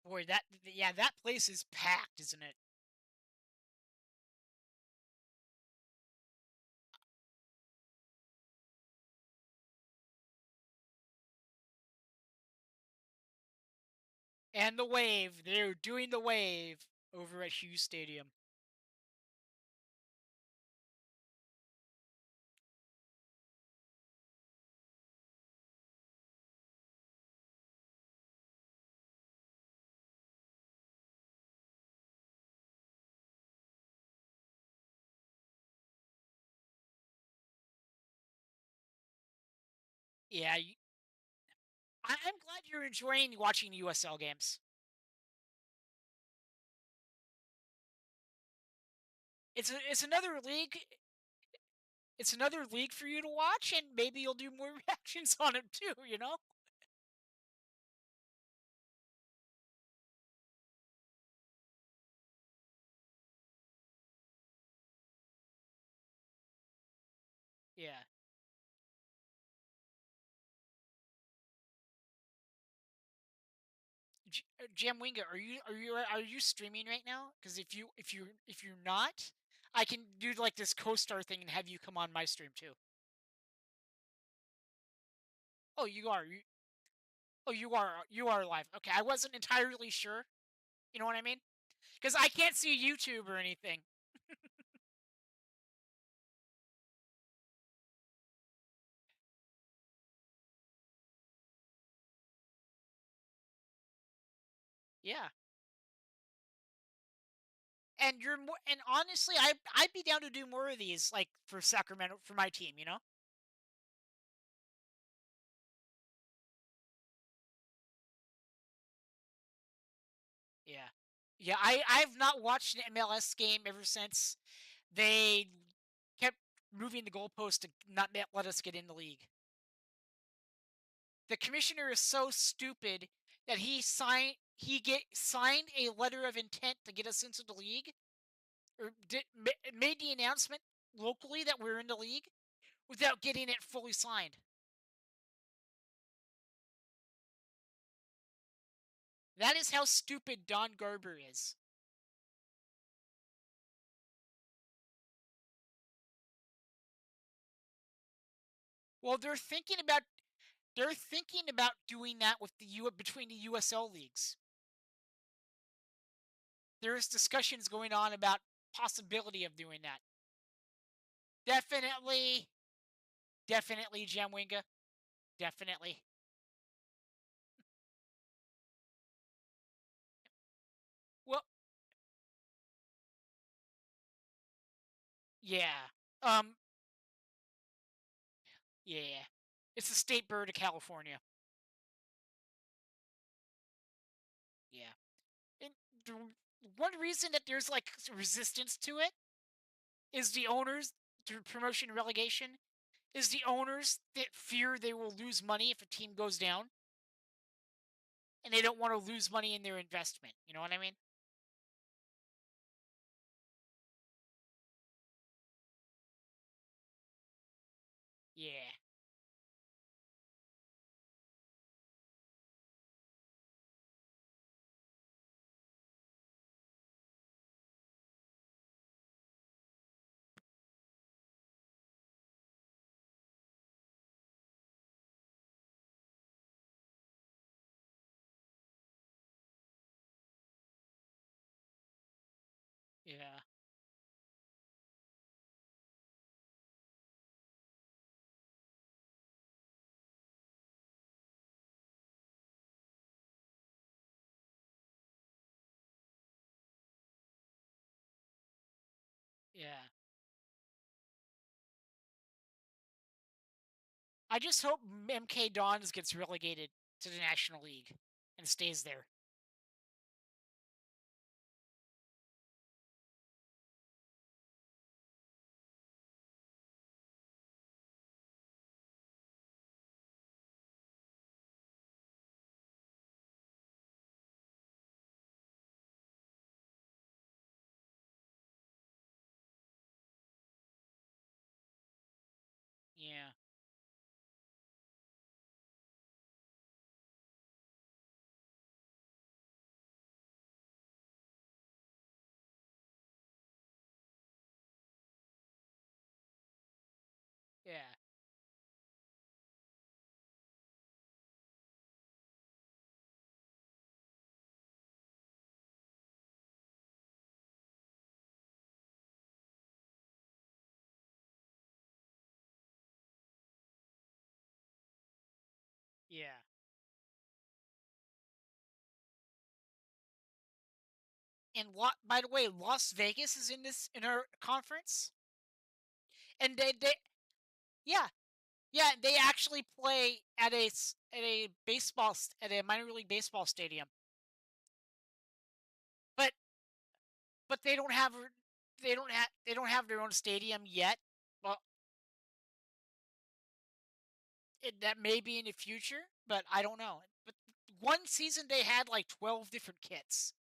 Speaker 1: Boy, that place is packed, isn't it? And the wave, they're doing the wave over at Hughes Stadium. Yeah, I'm glad you're enjoying watching USL games. It's another league. It's another league for you to watch, and maybe you'll do more reactions on it too. You know? Yeah. Jamwinga, are you streaming right now? Because if you're not, I can do like this co-star thing and have you come on my stream too. Oh, you are. You are live. Okay, I wasn't entirely sure. You know what I mean? Because I can't see YouTube or anything. Yeah. And you're more, and honestly, I'd be down to do more of these, like for Sacramento for my team. You know? Yeah. Yeah. I've not watched an MLS game ever since they kept moving the goalpost to not let us get in the league. The commissioner is so stupid that signed a letter of intent to get us into the league, or made the announcement locally that we're in the league without getting it fully signed. That is how stupid Don Garber is. Well, they're thinking about doing that with between the USL leagues. There's discussions going on about possibility of doing that. Definitely, definitely, Jamwinga. Definitely. Well, yeah. Um, yeah. It's the state bird of California. Yeah. And the one reason that there's like resistance to it is the owners to promotion and relegation is the owners that fear they will lose money if a team goes down, and they don't want to lose money in their investment. You know what I mean? Yeah. Yeah. Yeah. I just hope MK Dons gets relegated to the National League and stays there. Yeah. Yeah. Yeah. And by the way, Las Vegas is in our conference, and yeah, yeah, they actually play at a minor league baseball stadium. But they don't have their own stadium yet. Well, that may be in the future, but I don't know. But one season they had like 12 different kits,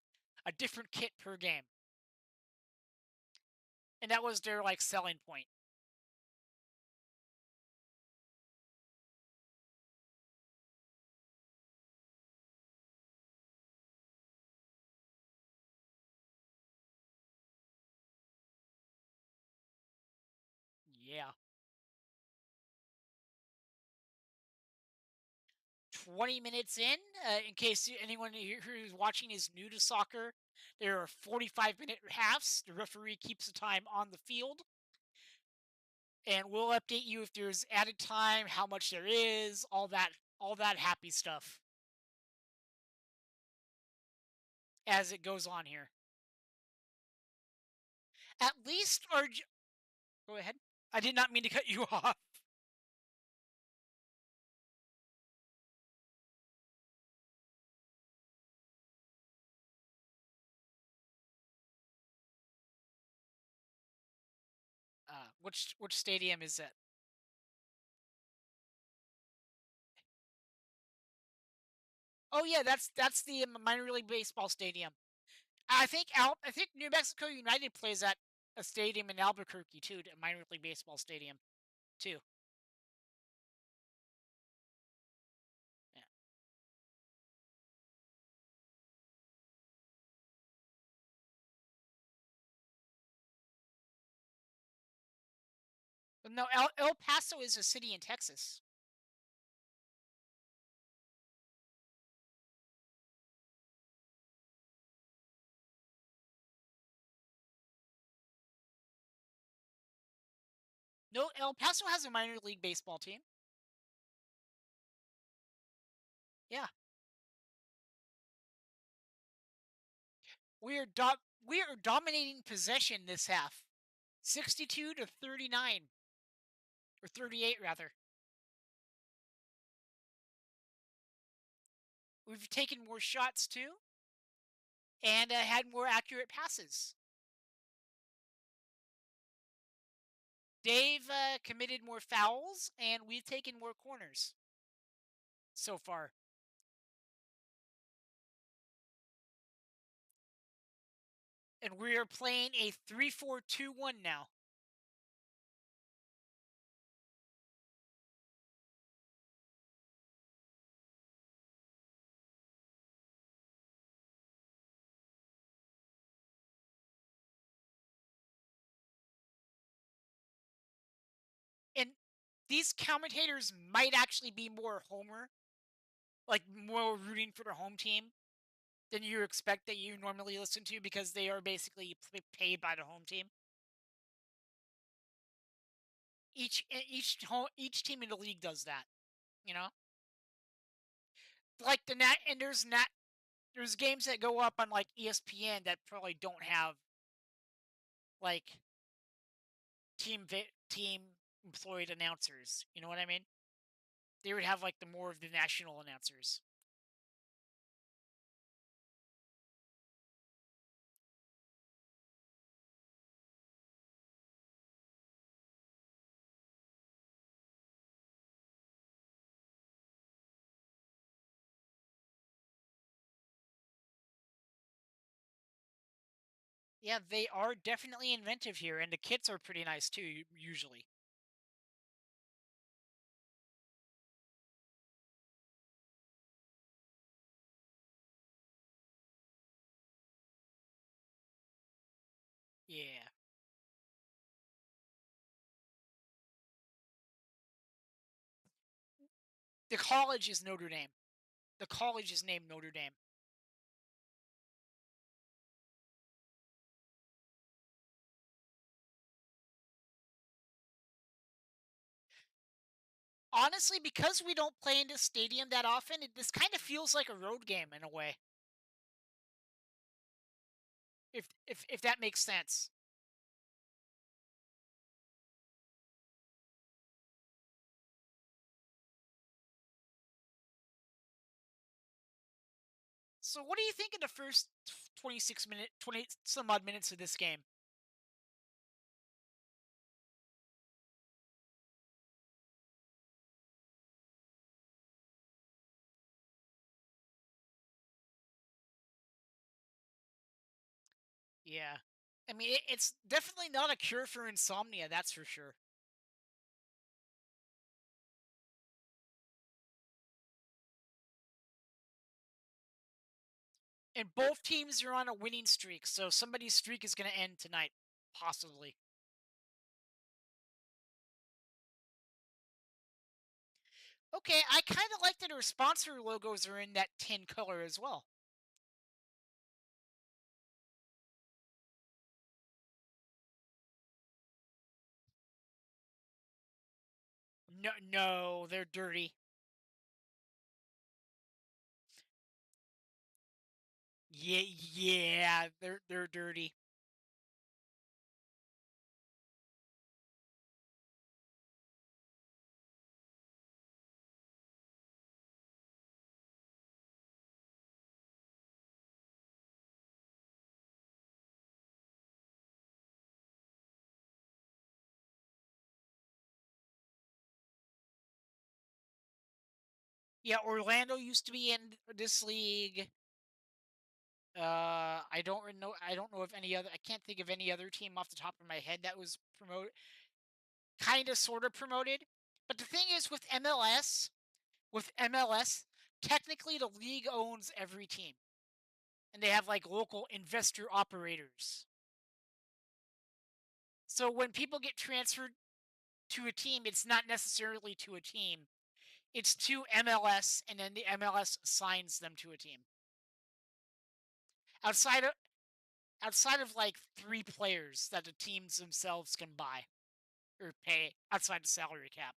Speaker 1: a different kit per game, and that was their like selling point. yeah. 20 minutes in case anyone who's watching is new to soccer, there are 45-minute halves. The referee keeps the time on the field, and we'll update you if there's added time, how much there is, all that happy stuff as it goes on here. At least go ahead. I did not mean to cut you off. Which stadium is it? Oh yeah, that's the minor league baseball stadium. I think New Mexico United plays at a stadium in Albuquerque too, a minor league baseball stadium too. Yeah. But no, El Paso is a city in Texas. No, El Paso has a minor league baseball team. Yeah, we are dominating possession this half, 62-39 or 38 rather. We've taken more shots too, and had more accurate passes. Dave committed more fouls, and we've taken more corners so far. And we are playing a 3-4-2-1 now. And these commentators might actually be more homer, like more rooting for their home team than you expect that you normally listen to because they are basically paid by the home team. Each team in the league does that, you know. Like the nat and there's games that go up on like ESPN that probably don't have like team employed announcers. You know what I mean? They would have like the more of the national announcers. Yeah, they are definitely inventive here, and the kits are pretty nice too. Usually, yeah. The college is Notre Dame. The college is named Notre Dame. Honestly, because we don't play in this stadium that often, this kind of feels like a road game in a way. If that makes sense. So, what do you think of the first 20 some odd minutes of this game? Yeah. I mean, it's definitely not a cure for insomnia, that's for sure. And both teams are on a winning streak, so somebody's streak is going to end tonight, possibly. Okay, I kind of like that our sponsor logos are in that tin color as well. No, no, they're dirty. Yeah, yeah, they're dirty. Yeah, Orlando used to be in this league. I don't know. I don't know if any other. I can't think of any other team off the top of my head that was promoted, kind of, sort of promoted. But the thing is, with MLS, technically the league owns every team, and they have like local investor operators. So when people get transferred to a team, it's not necessarily to a team. It's to MLS, and then the MLS assigns them to a team. Outside of outside of like 3 players that the teams themselves can buy or pay outside the salary cap.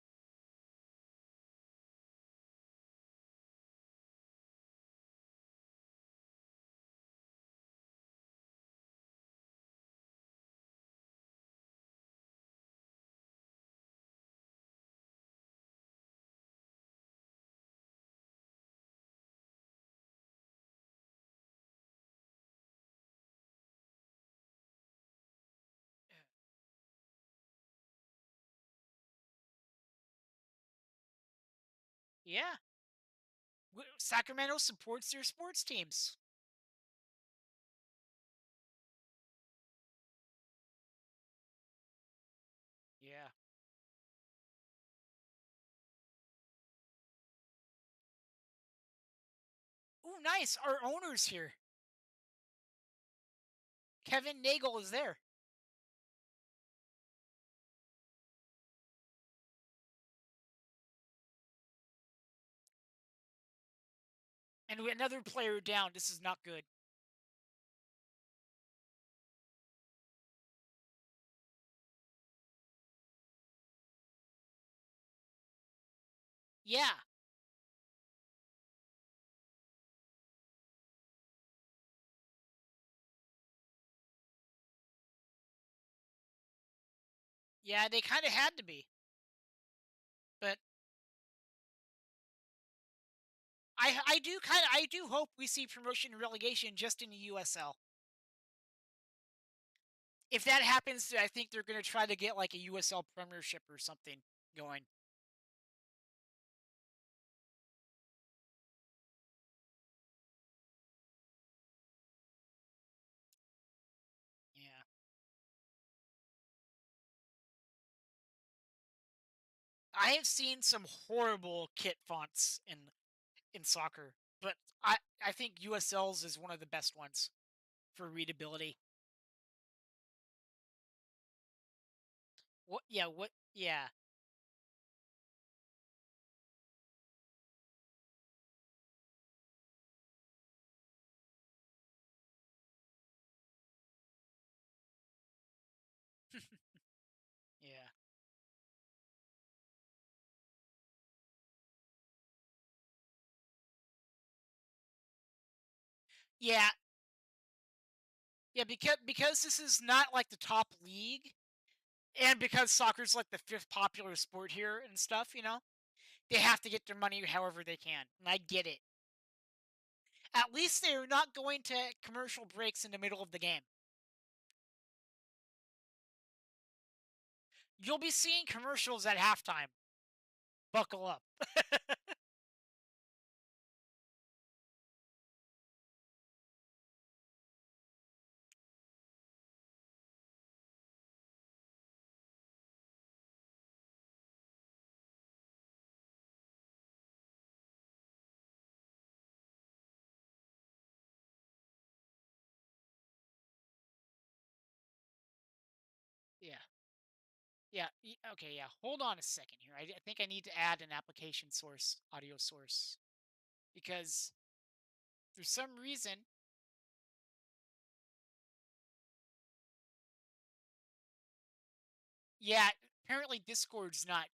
Speaker 1: Yeah, Sacramento supports their sports teams. Yeah. Ooh, nice. Our owner's here. Kevin Nagel is there. And another player down. This is not good. Yeah. Yeah, they kind of had to be. But I do hope we see promotion and relegation just in the USL. If that happens, I think they're going to try to get like a USL Premiership or something going. Yeah. I have seen some horrible kit fonts in soccer, but I think USL's is one of the best ones for readability. What? Yeah. What? Yeah. Yeah. Yeah. Yeah. Because this is not like the top league, and because soccer's like the 5th popular sport here and stuff, they have to get their money however they can, and I get it. At least they're not going to commercial breaks in the middle of the game. You'll be seeing commercials at halftime. Buckle up. Yeah. Yeah. Okay. Yeah. Hold on a second here. I think I need to add an application source, audio source, because for some reason, yeah, apparently Discord's not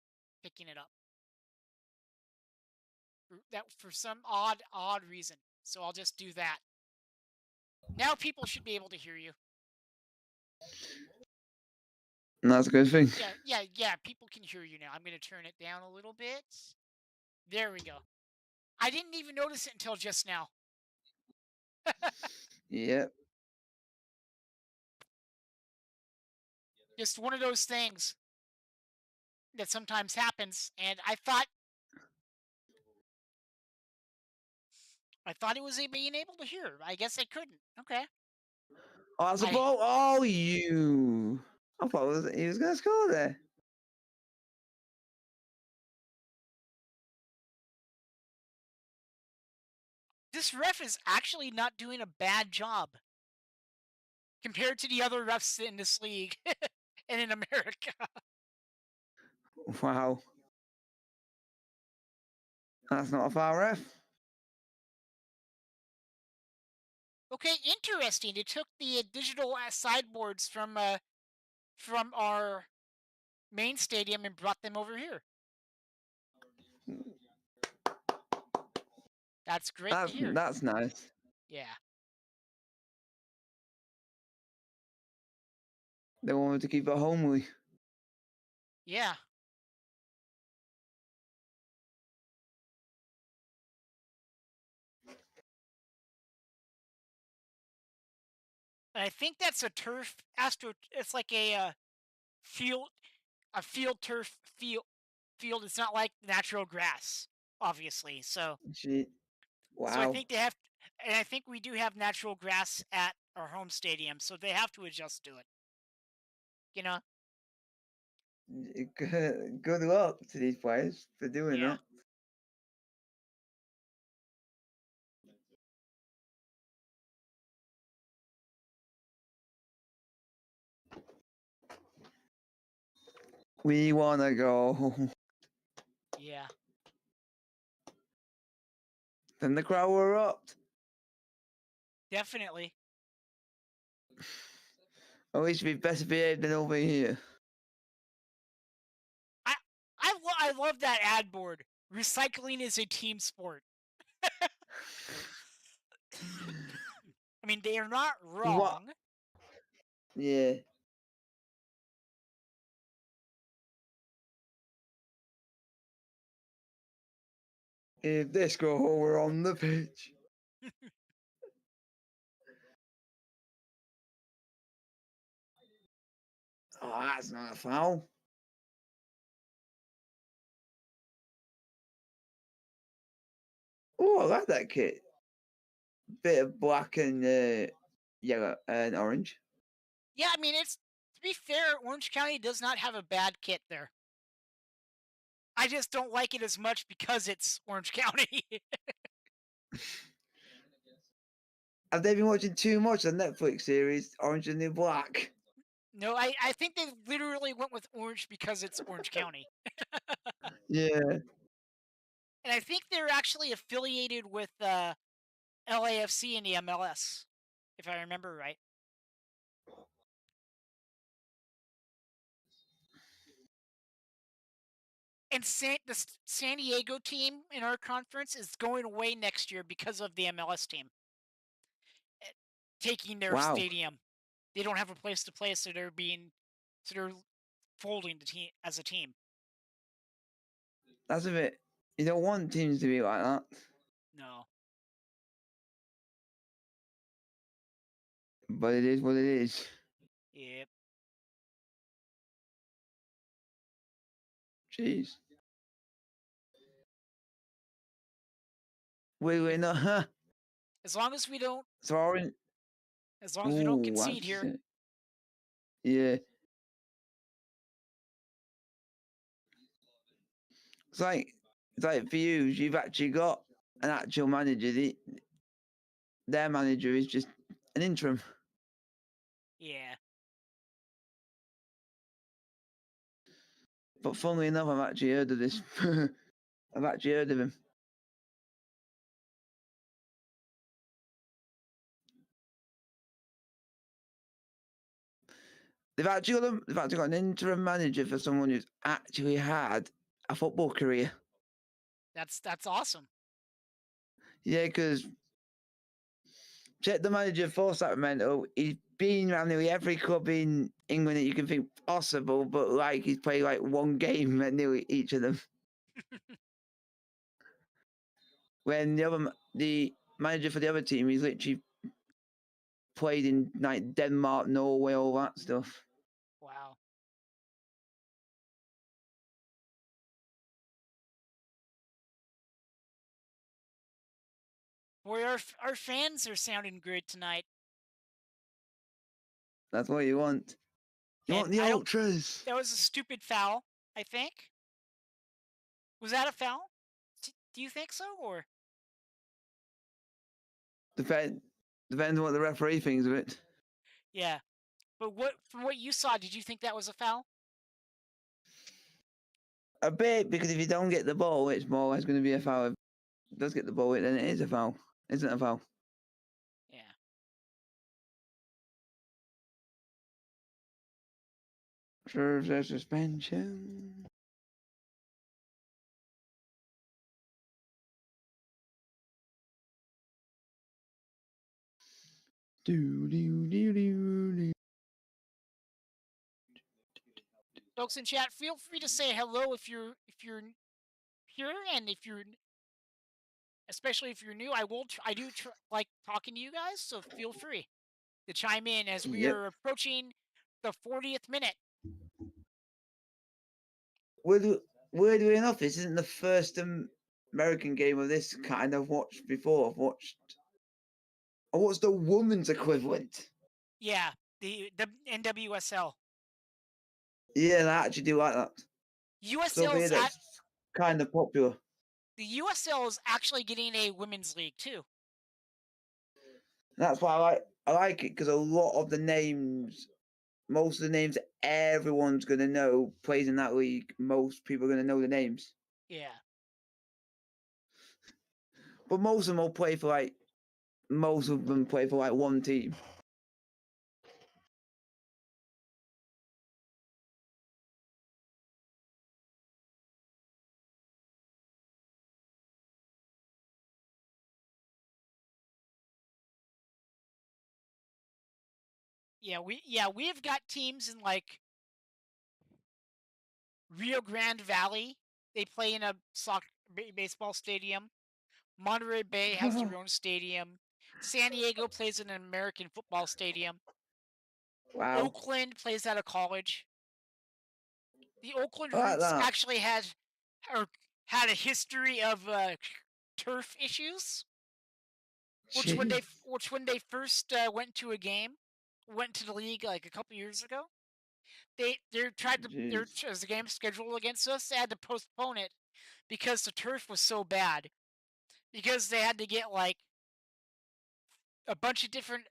Speaker 1: picking it up. For some odd reason. So I'll just do that. Now people should be able to hear you.
Speaker 7: And that's a good thing.
Speaker 1: Yeah. People can hear you now. I'm going to turn it down a little bit. There we go. I didn't even notice it until just now.
Speaker 7: Yep.
Speaker 1: Just one of those things that sometimes happens, and I thought it was being able to hear. I guess I couldn't. Okay.
Speaker 7: Oh, that's a ball. Oh, you. I thought he was going to score there.
Speaker 1: This ref is actually not doing a bad job compared to the other refs in this league and in America.
Speaker 7: Wow. That's not a foul, ref.
Speaker 1: Okay, interesting. They took the digital sideboards from our main stadium and brought them over here. That's great to hear.
Speaker 7: That's nice.
Speaker 1: Yeah.
Speaker 7: They wanted to keep it homely.
Speaker 1: Yeah. And I think that's a turf it's like a field turf field. It's not like natural grass, obviously. So
Speaker 7: Gee. Wow.
Speaker 1: So I think they have, and I think we do have natural grass at our home stadium, so they have to adjust to it. You know?
Speaker 7: Good luck to these players for doing that. We want to go.
Speaker 1: Yeah.
Speaker 7: Then the crowd were up.
Speaker 1: Definitely.
Speaker 7: At least we've better behaved than over here.
Speaker 1: I love that ad board. Recycling is a team sport. I mean, they are not wrong.
Speaker 7: What? Yeah. If this goal were on the pitch. Oh, that's not a foul. Oh, I like that kit. Bit of black and yellow and orange.
Speaker 1: Yeah, I mean, to be fair, Orange County does not have a bad kit there. I just don't like it as much because it's Orange County.
Speaker 7: Have they been watching too much of the Netflix series, Orange and the Black?
Speaker 1: No, I think they literally went with Orange because it's Orange County.
Speaker 7: Yeah.
Speaker 1: And I think they're actually affiliated with LAFC in the MLS, if I remember right. And the San Diego team in our conference is going away next year because of the MLS team taking their stadium. They don't have a place to play, so they're folding the team as a team.
Speaker 7: That's a bit. You don't want teams to be like that.
Speaker 1: No.
Speaker 7: But it is what it is.
Speaker 1: Yep.
Speaker 7: Jeez. We're not, huh?
Speaker 1: As long as we don't.
Speaker 7: Throwing.
Speaker 1: As long as we don't concede here.
Speaker 7: Yeah. It's like for you, you've actually got an actual manager. Their manager is just an interim.
Speaker 1: Yeah.
Speaker 7: But funnily enough, I've actually heard of this. I've actually heard of him. They've actually got an interim manager for someone who's actually had a football career.
Speaker 1: That's awesome.
Speaker 7: Yeah, because check the manager for Sacramento. He's been around nearly every club in England that you can think possible, but like he's played like one game at nearly each of them. When the manager for the other team, he's literally played in like Denmark, Norway, all that stuff.
Speaker 1: Wow. Boy, our fans are sounding good tonight.
Speaker 7: That's what you want. You want the ultras.
Speaker 1: That was a stupid foul, I think. Was that a foul? Do you think so, or?
Speaker 7: Depends on what the referee thinks of it.
Speaker 1: Yeah, but from what you saw, did you think that was a foul?
Speaker 7: A bit, because if you don't get the ball, it's more or less going to be a foul. If it does get the ball, then it is a foul. Isn't it a foul?
Speaker 1: Yeah.
Speaker 7: Serves as suspension.
Speaker 1: Folks in chat, feel free to say hello if you're here, and especially if you're new. I do like talking to you guys, so feel free to chime in as we are approaching the 40th minute.
Speaker 7: Weirdly enough, this isn't the first American game of this kind I've watched before. I watched the women's equivalent.
Speaker 1: Yeah, the NWSL.
Speaker 7: Yeah, I actually do like that.
Speaker 1: USL is
Speaker 7: kind of popular.
Speaker 1: The USL is actually getting a women's league too.
Speaker 7: That's why I like it, because a lot of the names, most of the names everyone's gonna know plays in that league. Most people are gonna know the names.
Speaker 1: Yeah.
Speaker 7: But most of them play for one team.
Speaker 1: We've got teams in like Rio Grande Valley. They play in a baseball stadium. Monterey Bay has their own stadium. San Diego plays in an American football stadium.
Speaker 7: Wow.
Speaker 1: Oakland plays at a college. The Oakland
Speaker 7: like
Speaker 1: Roots
Speaker 7: that.
Speaker 1: actually had a history of turf issues. Which when they first went to the league like a couple years ago, as the game scheduled against us, they had to postpone it because the turf was so bad. Because they had to get like a bunch of different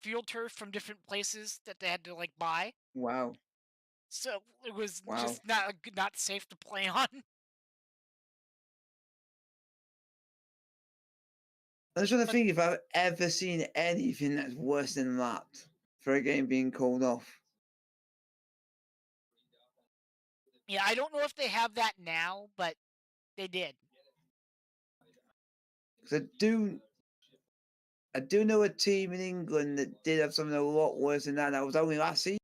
Speaker 1: field turf from different places that they had to like buy.
Speaker 7: Wow.
Speaker 1: So it was just not safe to play on.
Speaker 7: I'm trying to think if I've ever seen anything that's worse than that for a game being called off.
Speaker 1: Yeah, I don't know if they have that now, but they did.
Speaker 7: Because I do know a team in England that did have something a lot worse than that. That was only last season,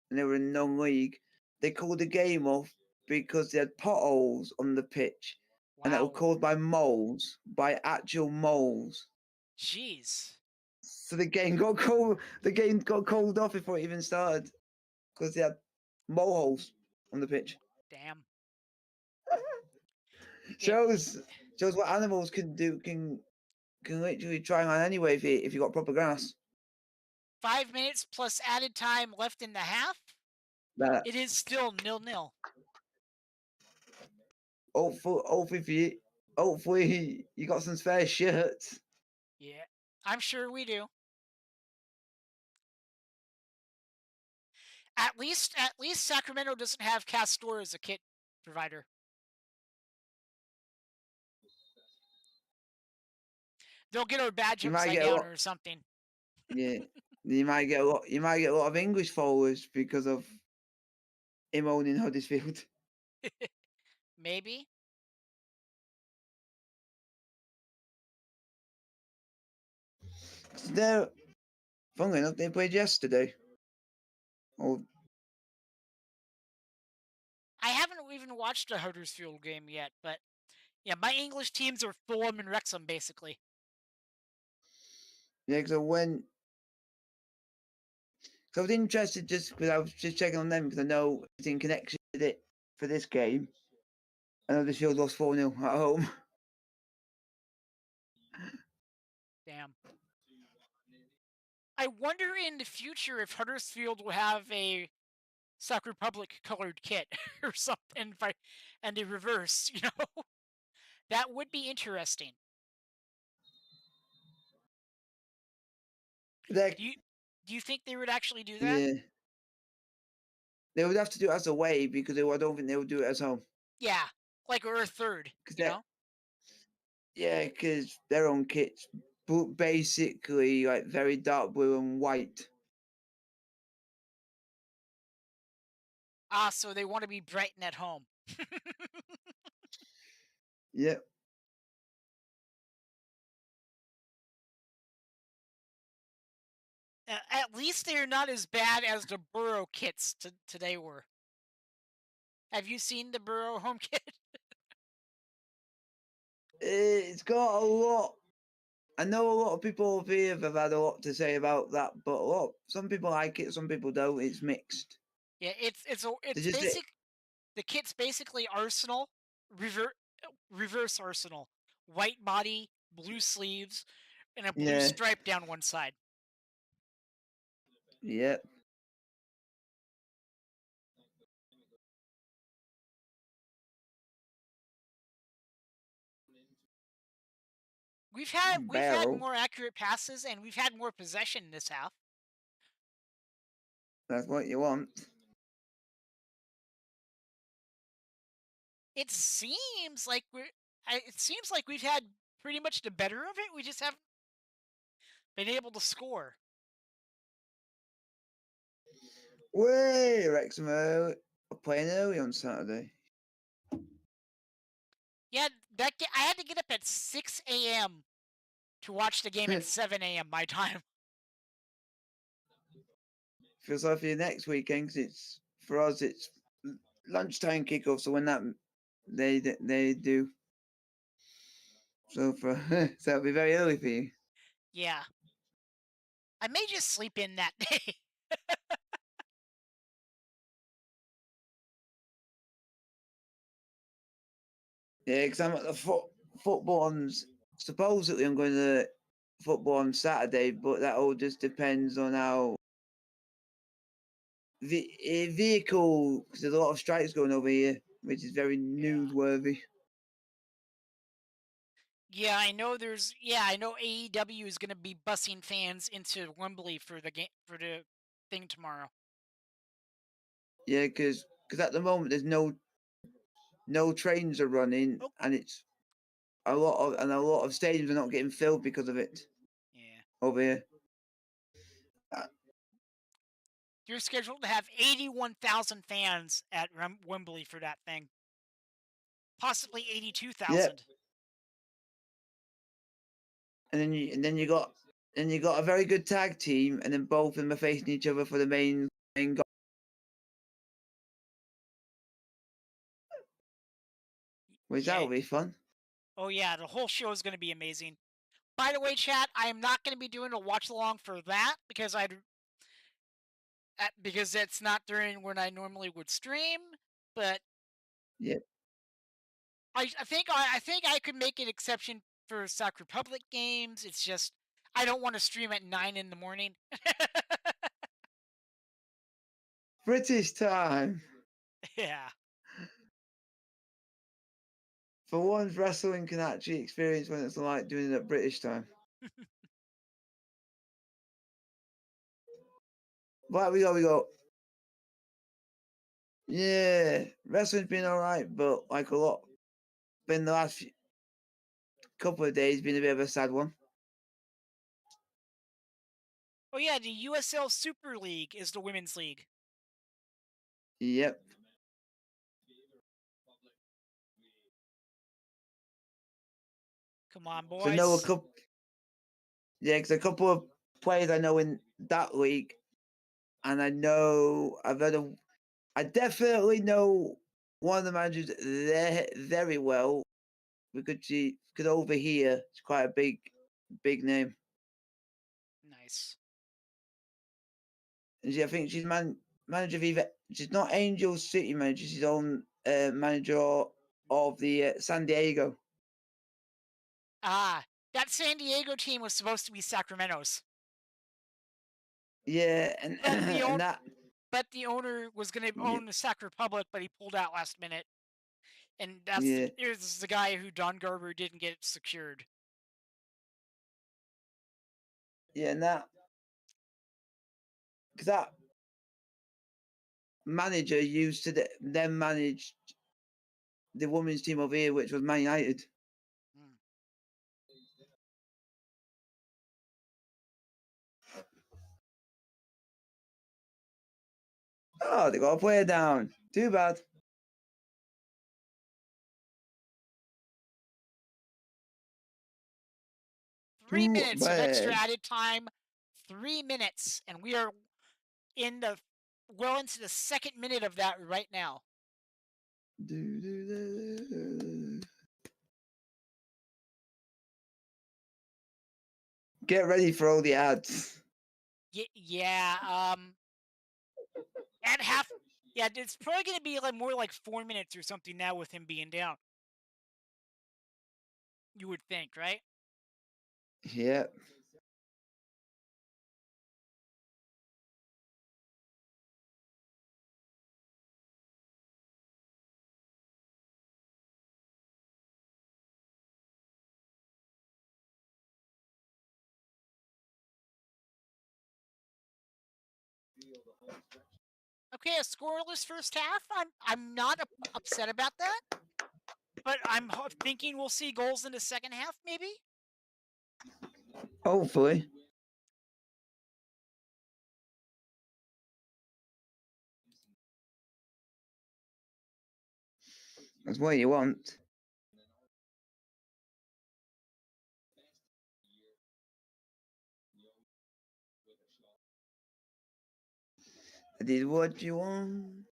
Speaker 7: and they were in non-league. They called the game off because they had potholes on the pitch, and that were caused by moles, by actual moles.
Speaker 1: Jeez.
Speaker 7: So the game got called off before it even started because they had mole holes on the pitch.
Speaker 1: Damn.
Speaker 7: Shows what animals can do. Can literally try on anyway if you got proper grass.
Speaker 1: 5 minutes plus added time left in the half. It is still 0-0.
Speaker 7: Hopefully you got some spare shirts.
Speaker 1: Yeah, I'm sure we do. At least Sacramento doesn't have Castor as a kit provider. They'll get our badge
Speaker 7: You might
Speaker 1: upside
Speaker 7: get a
Speaker 1: down
Speaker 7: lot.
Speaker 1: or something.
Speaker 7: Yeah, you might get a lot. You might get a lot of English followers because of him owning Huddersfield.
Speaker 1: Maybe.
Speaker 7: They're, funnily enough, they played yesterday. Oh,
Speaker 1: I haven't even watched a Huddersfield game yet, but yeah, my English teams are Fulham and Wrexham, basically.
Speaker 7: yeah, because I went. So I was interested just because I was just checking on them because I know it's in connection with it for this game. I know Huddersfield lost 4-0 at home.
Speaker 1: Damn. I wonder in the future if Huddersfield will have a Sac Republic colored kit or something, and the reverse, you know? That would be interesting.
Speaker 7: They're,
Speaker 1: Do you think they would actually do that?
Speaker 7: yeah. They would have to do it as away because I don't think they would do it as home.
Speaker 1: Yeah, like we're a third, you know?
Speaker 7: Yeah, because their own kits, basically like very dark blue and white.
Speaker 1: Ah, so they want to be Brighton at home.
Speaker 7: Yep.
Speaker 1: At least they're not as bad as the Borough kits today were. Have you seen the Borough home kit?
Speaker 7: It's got a lot. I know a lot of people over here have had a lot to say about that, but some people like it, some people don't. It's mixed.
Speaker 1: Yeah, it's
Speaker 7: Just
Speaker 1: basic. The kit's basically Arsenal, reverse Arsenal, white body, blue sleeves, and a blue stripe down one side.
Speaker 7: Yep.
Speaker 1: We've had more accurate passes and we've had more possession in this half.
Speaker 7: That's what you want.
Speaker 1: It seems like we've had pretty much the better of it. We just haven't been able to score.
Speaker 7: Way, Wrexham are playing early on Saturday.
Speaker 1: Yeah, I had to get up at 6 a.m. to watch the game at 7 a.m. my time.
Speaker 7: Feels like for you next weekend, because it's for us it's lunchtime kickoff. So when that they do, so for so it'll be very early for you.
Speaker 1: Yeah, I may just sleep in that day.
Speaker 7: Yeah, because I'm at the football on. Supposedly, I'm going to football on Saturday, but that all just depends on how the vehicle. Because there's a lot of strikes going over here, which is very newsworthy.
Speaker 1: Yeah, I know I know AEW is going to be bussing fans into Wembley for the thing tomorrow.
Speaker 7: Yeah, because at the moment there's no trains are running, and it's a lot of stadiums are not getting filled because of it.
Speaker 1: Yeah.
Speaker 7: Over here.
Speaker 1: You're scheduled to have 81,000 fans at Wembley for that thing. Possibly 82,000.
Speaker 7: Yep. And then you got a very good tag team, and then both of them are facing each other for the main goal. Which that'll be fun.
Speaker 1: Oh yeah, the whole show is going to be amazing. By the way, chat, I am not going to be doing a watch along for that because it's not during when I normally would stream. But
Speaker 7: yeah,
Speaker 1: I think I could make an exception for Sac Republic games. It's just I don't want to stream at 9 in the morning.
Speaker 7: British time.
Speaker 1: Yeah.
Speaker 7: For once, wrestling can actually experience when it's like doing it at British time. Right, we go. Yeah, wrestling's been alright, but like a lot, been the last couple of days been a bit of a sad one.
Speaker 1: Oh yeah, the USL Super League is the women's league.
Speaker 7: Yep.
Speaker 1: Come on, boys.
Speaker 7: So I know a couple. Yeah, because a couple of players I know in that league, and I know I definitely know one of the managers there very well because over here it's quite a big name.
Speaker 1: Nice.
Speaker 7: And I think she's manager of either. She's not Angel City manager. She's on manager of the San Diego.
Speaker 1: Ah, that San Diego team was supposed to be Sacramento's.
Speaker 7: Yeah, and, and that.
Speaker 1: But the owner was going to own the Sac Republic, but he pulled out last minute. And
Speaker 7: Yeah.
Speaker 1: this is the guy who Don Garber didn't get secured.
Speaker 7: Yeah, and that. Because that manager used to then managed the women's team over here, which was Man United. Oh, they got a player down. Too bad.
Speaker 1: Three minutes of extra added time. 3 minutes. And we are well into the second minute of that right now.
Speaker 7: Get ready for all the ads.
Speaker 1: Yeah. At half. Yeah, it's probably going to be like more like 4 minutes or something now with him being down. You would think, right?
Speaker 7: Yeah.
Speaker 1: Okay, a scoreless first half. I'm not upset about that, but I'm thinking we'll see goals in the second half, maybe.
Speaker 7: Hopefully. That's what you want. I did what you want.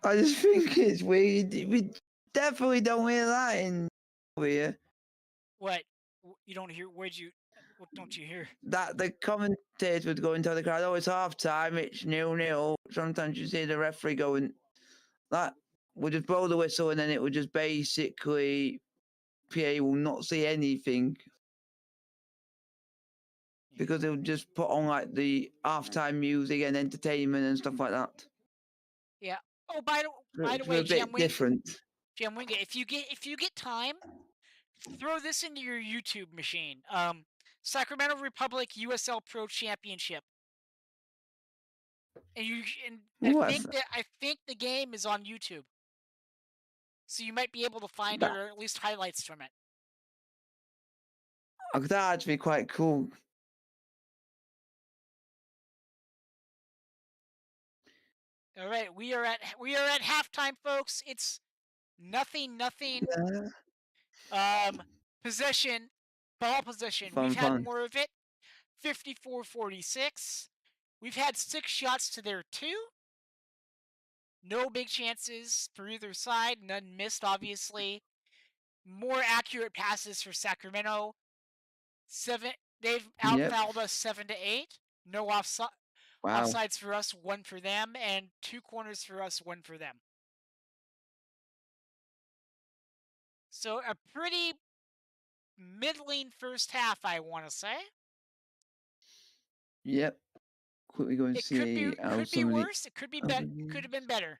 Speaker 7: I just think it's weird. We definitely don't hear that in over here.
Speaker 1: What? You don't hear? What don't you hear?
Speaker 7: That the commentators would go into the crowd. Oh, it's half time. It's 0-0. Sometimes you see the referee going, that would just blow the whistle, and then it would just basically PA will not see anything because they would just put on like the halftime music and entertainment and stuff like that.
Speaker 1: Yeah. Oh, by the way,
Speaker 7: a bit different.
Speaker 1: Jam Winga, if you get time, throw this into your YouTube machine. Sacramento Republic USL Pro Championship. And I think the game is on YouTube. So you might be able to find it, or at least highlights from it.
Speaker 7: That'd actually be quite cool.
Speaker 1: All right, we are at halftime, folks. It's 0-0.
Speaker 7: Yeah.
Speaker 1: Possession, ball possession. We've had more of it. 54-46. We've had 6 shots to their 2. No big chances for either side. None missed, obviously. More accurate passes for Sacramento. They've outfouled us 7-8. No offsides for us, 1 for them, and 2 corners for us, 1 for them. So a pretty middling first half, I want to say.
Speaker 7: Yep. Quickly go and see.
Speaker 1: Could be worse. It could be better. Could have been better.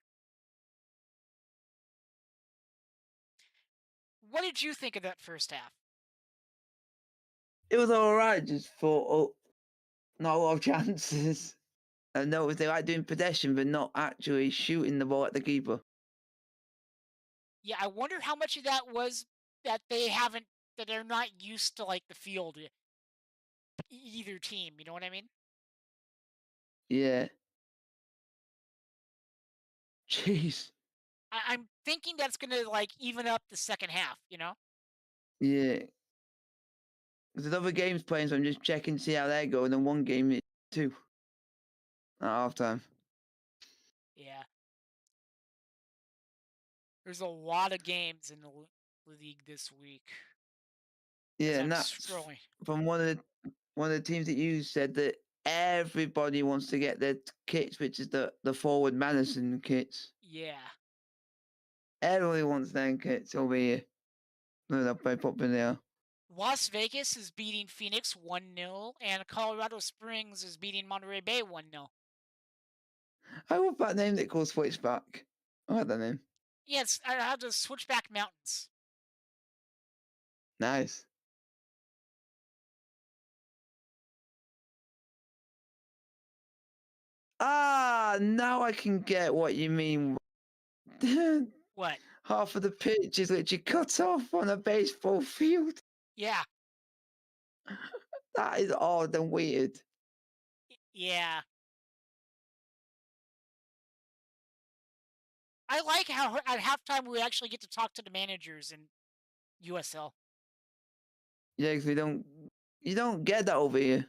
Speaker 1: What did you think of that first half?
Speaker 7: It was all right. Just thought, oh, not a lot of chances. I noticed they like doing possession, but not actually shooting the ball at the keeper.
Speaker 1: Yeah, I wonder how much of that was that that they're not used to like the field, either team. You know what I mean?
Speaker 7: Yeah. Jeez.
Speaker 1: I'm thinking that's gonna like even up the second half. You know?
Speaker 7: Yeah. There's other games playing, so I'm just checking to see how they go. And then one game, 2 at halftime.
Speaker 1: Yeah. There's a lot of games in the league this week. As
Speaker 7: Yeah,
Speaker 1: I'm
Speaker 7: and that's
Speaker 1: scrolling.
Speaker 7: from one of the teams that you said that everybody wants to get their kits, which is the forward Madison kits.
Speaker 1: Yeah.
Speaker 7: Everybody wants their kits over here. No, they're very popular they are.
Speaker 1: Las Vegas is beating Phoenix 1-0, and Colorado Springs is beating Monterey Bay 1-0.
Speaker 7: I love that name that calls Switchback. I like that name.
Speaker 1: Yes, I have the Switchback Mountains.
Speaker 7: Nice. Ah, now I can get what you mean.
Speaker 1: What?
Speaker 7: Half of the pitch is literally cut off on a baseball field.
Speaker 1: Yeah.
Speaker 7: That is odd and weird.
Speaker 1: Yeah. I like how at halftime we actually get to talk to the managers in USL.
Speaker 7: Yeah, because you don't get that over here.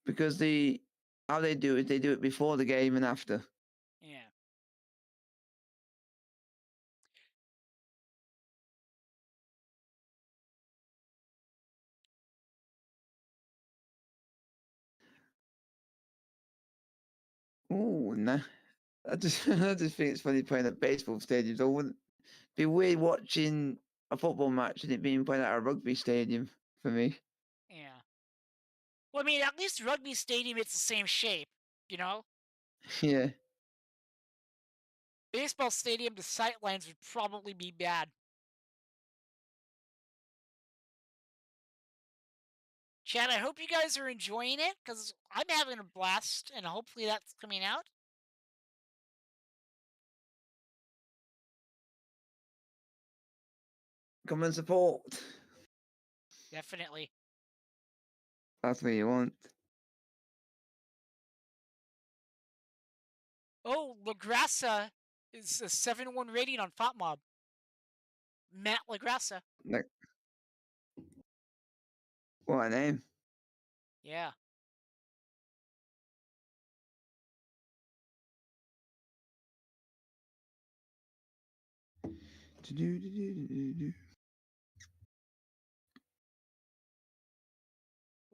Speaker 7: Because how they do it before the game and after.
Speaker 1: Yeah.
Speaker 7: Ooh, nah. I just I just think it's funny playing at baseball stadiums. I wouldn't be weird watching a football match and it being played at a rugby stadium for me.
Speaker 1: Yeah. Well, I mean, at least rugby stadium, it's the same shape, you know?
Speaker 7: Yeah.
Speaker 1: Baseball stadium, the sight lines would probably be bad. Chad, I hope you guys are enjoying it, because I'm having a blast, and hopefully that's coming out.
Speaker 7: Come and support.
Speaker 1: Definitely.
Speaker 7: That's what you want.
Speaker 1: Oh, LaGrassa is a 7-1 rating on FotMob. Matt LaGrassa.
Speaker 7: Like, what a name.
Speaker 1: Yeah.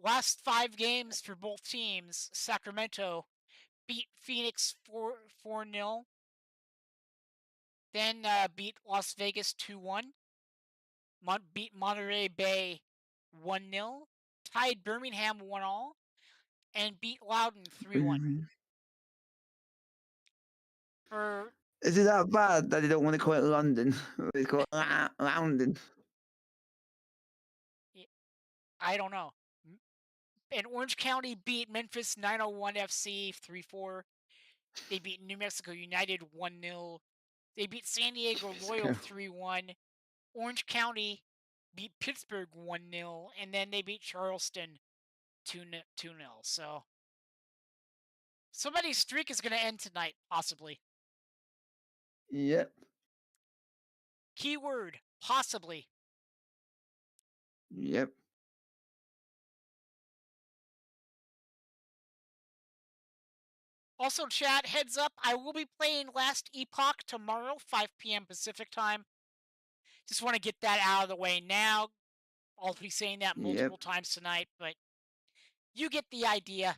Speaker 1: Last 5 games for both teams, Sacramento beat Phoenix 4-0. Then beat Las Vegas 2-1. Beat Monterey Bay 1-0. Tied Birmingham 1-all. And beat Loudoun 3-1. For
Speaker 7: Is it that bad that they don't want to call it London? They call it London.
Speaker 1: I don't know. And Orange County beat Memphis 901 FC 3-4. They beat New Mexico United 1-0. They beat San Diego Loyal 3-1. Orange County beat Pittsburgh 1-0. And then they beat Charleston 2-0. So somebody's streak is going to end tonight, possibly.
Speaker 7: Yep.
Speaker 1: Keyword, possibly.
Speaker 7: Yep.
Speaker 1: Also, chat, heads up, I will be playing Last Epoch tomorrow, 5 p.m. Pacific time. Just want to get that out of the way now. I'll be saying that multiple times tonight, but you get the idea.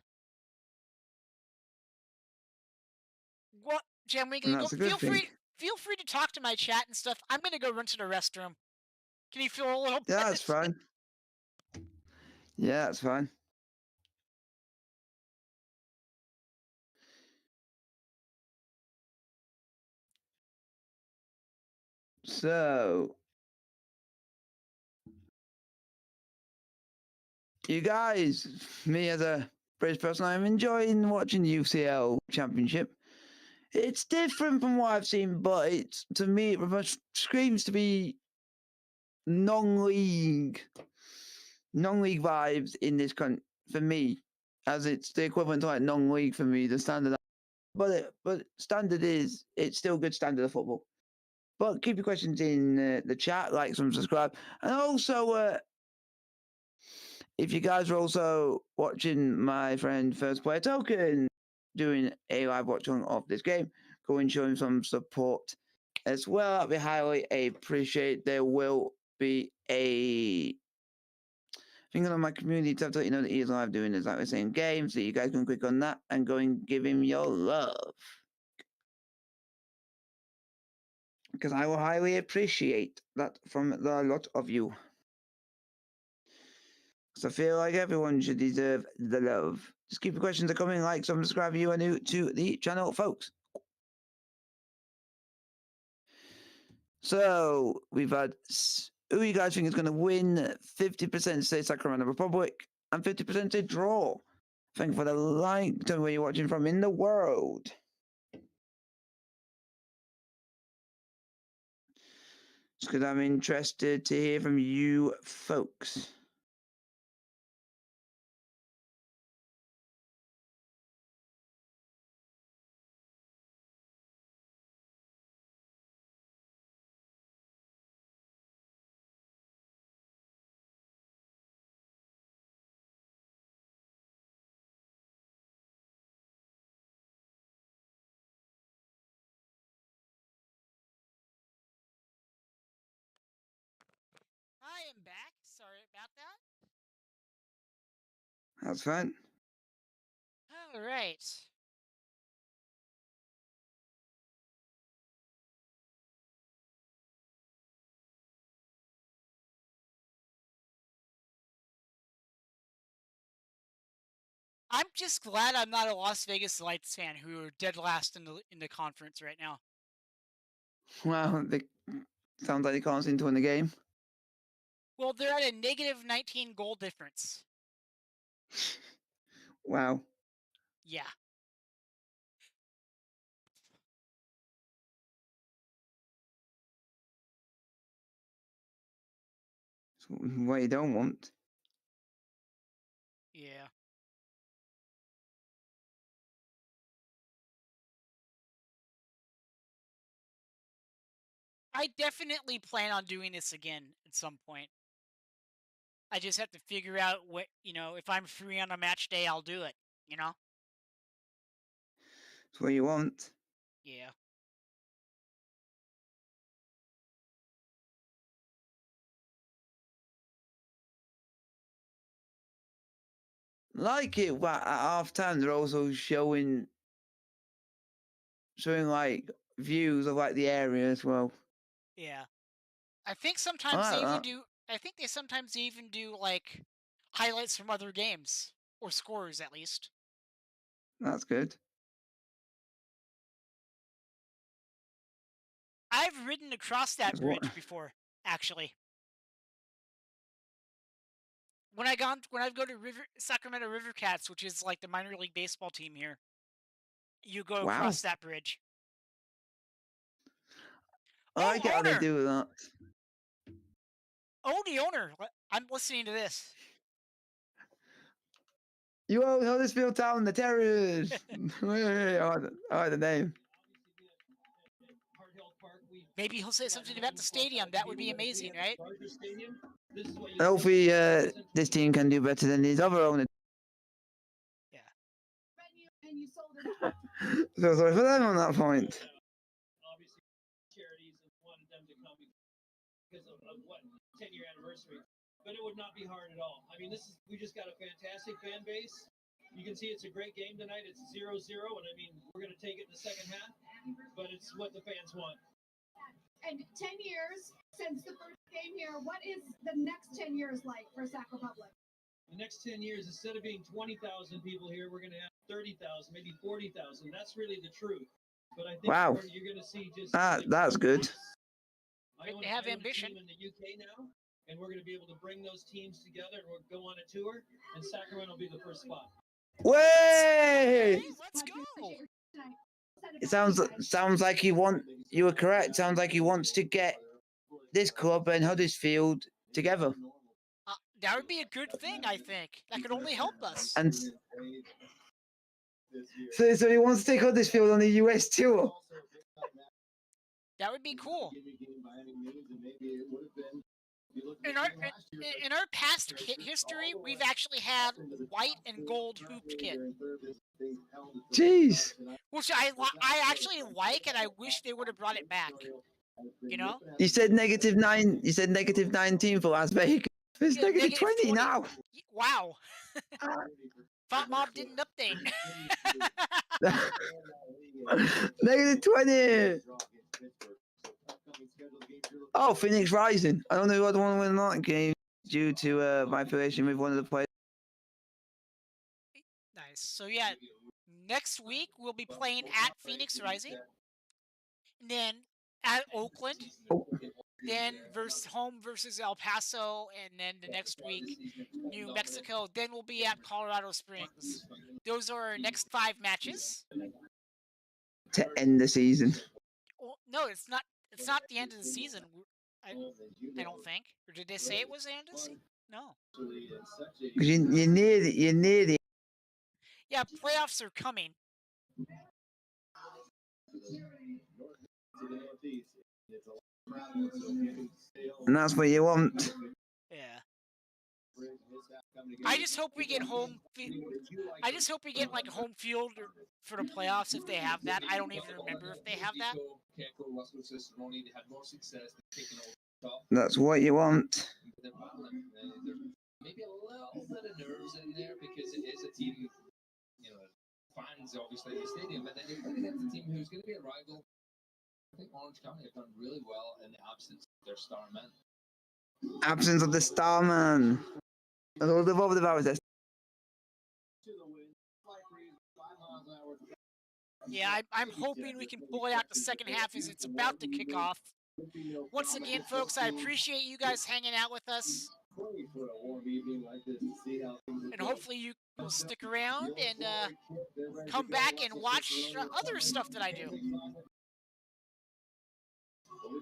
Speaker 1: What, Jim, we
Speaker 7: And that's a good thing.
Speaker 1: Feel free to talk to my chat and stuff. I'm going to go run to the restroom. Can you feel a little bit?
Speaker 7: Yeah, that's fine. Yeah, that's fine. So, you guys, me as a British person, I'm enjoying watching the UCL Championship. It's different from what I've seen, but it's to me it screams to be non-league vibes in this country for me, as it's the equivalent to like non-league for me. The standard, but standard is it's still good standard of football. But keep your questions in the chat, like, subscribe, and also if you guys are also watching my friend First Player Token doing a live watching of this game, go and show him some support as well. That'd be highly appreciated. There will be a thing on my community tab to let you know that he is live doing exactly the same game, so you guys can click on that and go and give him your love. Because I will highly appreciate that from a lot of you. Because I feel like everyone should deserve the love. Just keep the questions coming, like, subscribe if you are new to the channel, folks. So, we've had who you guys think is going to win? 50% say Sacramento Republic and 50% say draw. Thank you for the like. Tell me where you're watching from in the world. Just because I'm interested to hear from you folks.
Speaker 1: I am back. Sorry about that.
Speaker 7: That's fine.
Speaker 1: All right. I'm just glad I'm not a Las Vegas Lights fan who are dead last in the conference right now.
Speaker 7: Well, sounds like they can't seem to win the game.
Speaker 1: Well, they're at a negative 19 goal difference.
Speaker 7: Wow.
Speaker 1: Yeah.
Speaker 7: What you don't want.
Speaker 1: Yeah. I definitely plan on doing this again at some point. I just have to figure out what, if I'm free on a match day, I'll do it,
Speaker 7: That's what you want.
Speaker 1: Yeah.
Speaker 7: Like it, but at half time they're also showing like views of like the area as well.
Speaker 1: Yeah. I think sometimes
Speaker 7: like
Speaker 1: they even
Speaker 7: that.
Speaker 1: do. I think they sometimes even do like highlights from other games or scores at least.
Speaker 7: That's good.
Speaker 1: I've ridden across that bridge before, actually. When I go to Sacramento River Cats, which is like the minor league baseball team here, you go across that bridge.
Speaker 7: I like how they do that.
Speaker 1: Oh, the owner! I'm listening to this.
Speaker 7: You own Huddersfield Town, the Terriers. I like the name.
Speaker 1: Maybe he'll say something about the stadium. That would be amazing, right?
Speaker 7: Hopefully, this team can do better than these other owners.
Speaker 1: Yeah.
Speaker 7: So sorry for them on that point.
Speaker 8: Obviously, charities and wanted them to come because of what 10-year anniversary. But it would not be hard at all. I mean, we just got a fantastic fan base. You can see it's a great game tonight. It's 0-0, and I mean, we're going to take it in the second half, but it's what the fans want.
Speaker 9: And 10 years since the first game here, what is the next 10 years like for Sac Republic?
Speaker 8: The next 10 years, instead of being 20,000 people here, we're going to have 30,000, maybe 40,000. That's really the truth. But I think you're going to see just...
Speaker 7: that's good.
Speaker 8: I own,
Speaker 1: have
Speaker 8: I own a
Speaker 1: ambition.
Speaker 8: team in the UK now, and we're going to be able to bring those teams together and we'll go on a tour, and Sacramento will be the first spot.
Speaker 7: Way!
Speaker 1: Let's go.
Speaker 7: It sounds like you were correct. Sounds like he wants to get this club and Huddersfield together.
Speaker 1: That would be a good thing, I think. That could only help us.
Speaker 7: And so he wants to take Huddersfield on the US tour.
Speaker 1: That would be cool. In our past kit history, we've actually had white and gold hooped kit.
Speaker 7: Jeez.
Speaker 1: Which I actually like, and I wish they would have brought it back. You know?
Speaker 7: You said -9. You said -19 for Las Vegas. It's
Speaker 1: Yeah,
Speaker 7: -20 now.
Speaker 1: Wow. Thought Mob didn't update.
Speaker 7: -20. Oh, Phoenix Rising. I don't know who I'd want to win that game due to my affiliation with one of the players.
Speaker 1: Nice. So yeah, next week we'll be playing at Phoenix Rising, and then at Oakland, then home versus El Paso, and then the next week New Mexico. Then we'll be at Colorado Springs. Those are our next 5 matches
Speaker 7: To end the season.
Speaker 1: Well, no, it's not. It's not the end of the season. I don't think. Or did they say it was the end of the season? No.
Speaker 7: Because you're near the.
Speaker 1: Yeah, playoffs are coming.
Speaker 7: And that's what you want.
Speaker 1: Yeah. I just hope we get home. I just hope we get like home field for the playoffs if they have that. I don't even remember if they have that.
Speaker 7: That's what you want.
Speaker 8: Maybe a little bit of nerves in there because it is a team, you know, fans obviously in the stadium, but then you're playing against a team who's going to be a rival. I think Orange County have done really well in the absence of their star man.
Speaker 7: Absence of the star man. A little bit over the hours.
Speaker 1: Yeah, I'm hoping we can pull it out the second half as it's about to kick off. Once again, folks, I appreciate you guys hanging out with us. And hopefully you will stick around and come back and watch other stuff that I do.
Speaker 3: We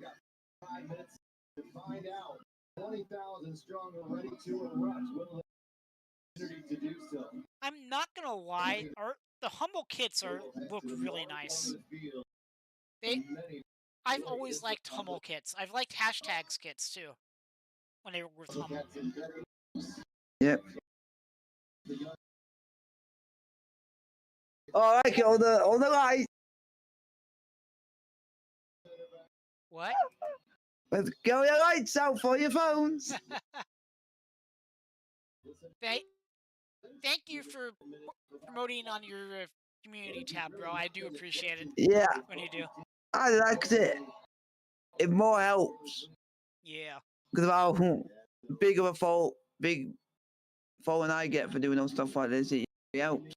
Speaker 3: got 5 minutes to find out. 20,000 strong and ready to erupt. To do so.
Speaker 1: I'm not gonna lie, the humble kits look really nice. I've always liked humble kits. I've liked hashtags kits too when they were with humble.
Speaker 7: Yep. All right, all the lights.
Speaker 1: What?
Speaker 7: Let's go your lights out for your phones.
Speaker 1: Thank you for promoting on your community tab, bro. I do appreciate it.
Speaker 7: Yeah.
Speaker 1: When you do.
Speaker 7: I liked it. It more helps.
Speaker 1: Yeah.
Speaker 7: Because of how big of a big following I get for doing all stuff like this, it helps.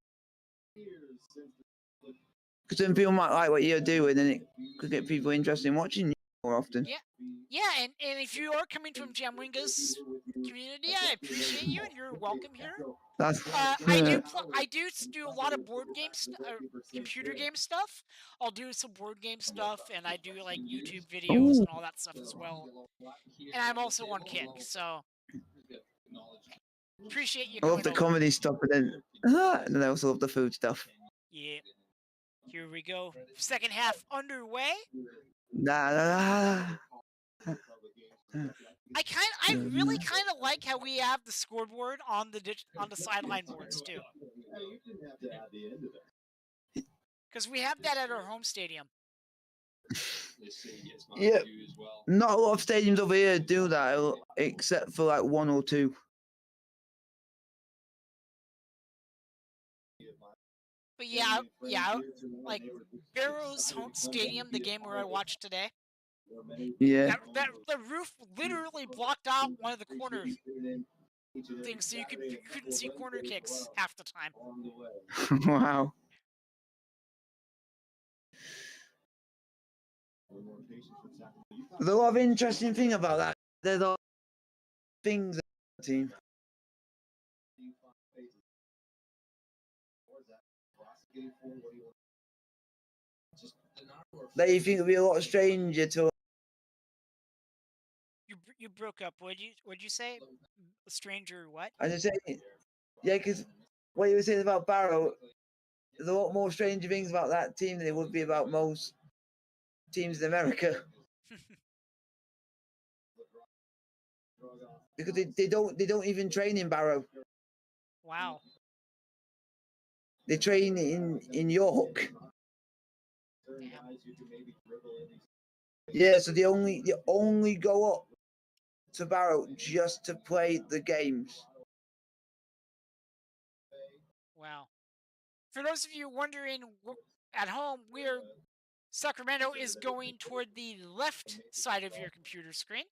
Speaker 7: Because some people might like what you're doing, and it could get people interested in watching you more often.
Speaker 1: Yeah, and if you are coming from Jamwinga's community, I appreciate you, and you're welcome here. I do a lot of board games, computer game stuff. I'll do some board game stuff, and I do like YouTube videos and all that stuff as well. And I'm also on Kick, so appreciate you.
Speaker 7: I love the comedy stuff, but then I also love the food stuff.
Speaker 1: Yeah. Here we go. Second half underway. I really kind of like how we have the scoreboard on the sideline boards too. Because we have that at our home stadium.
Speaker 7: Yeah, not a lot of stadiums over here do that, except for like 1 or 2.
Speaker 1: But yeah, like Barrow's home stadium, the game where I watched today.
Speaker 7: Yeah.
Speaker 1: The roof literally blocked out one of the corner things, so you couldn't see corner kicks half the time.
Speaker 7: Wow. There's a lot of interesting thing about that. There's a lot of things about the team. That you think would be a lot stranger to.
Speaker 1: You broke up. What'd you say? A stranger what?
Speaker 7: I just say, yeah, because what you were saying about Barrow, there's a lot more stranger things about that team than it would be about most teams in America. Because they don't even train in Barrow.
Speaker 1: Wow.
Speaker 7: They train in York.
Speaker 1: Damn.
Speaker 7: Yeah, so they only go up to Barrow just to play the games.
Speaker 1: Wow. For those of you wondering at home, Sacramento is going toward the left side of your computer screen.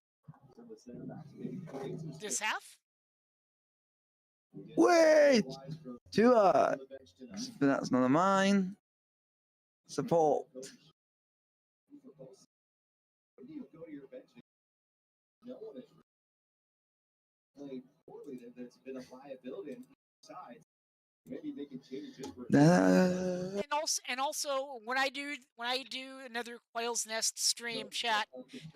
Speaker 1: This half?
Speaker 7: Wait! That's none of mine. Support.
Speaker 1: And also when I do another Quail's Nest stream chat,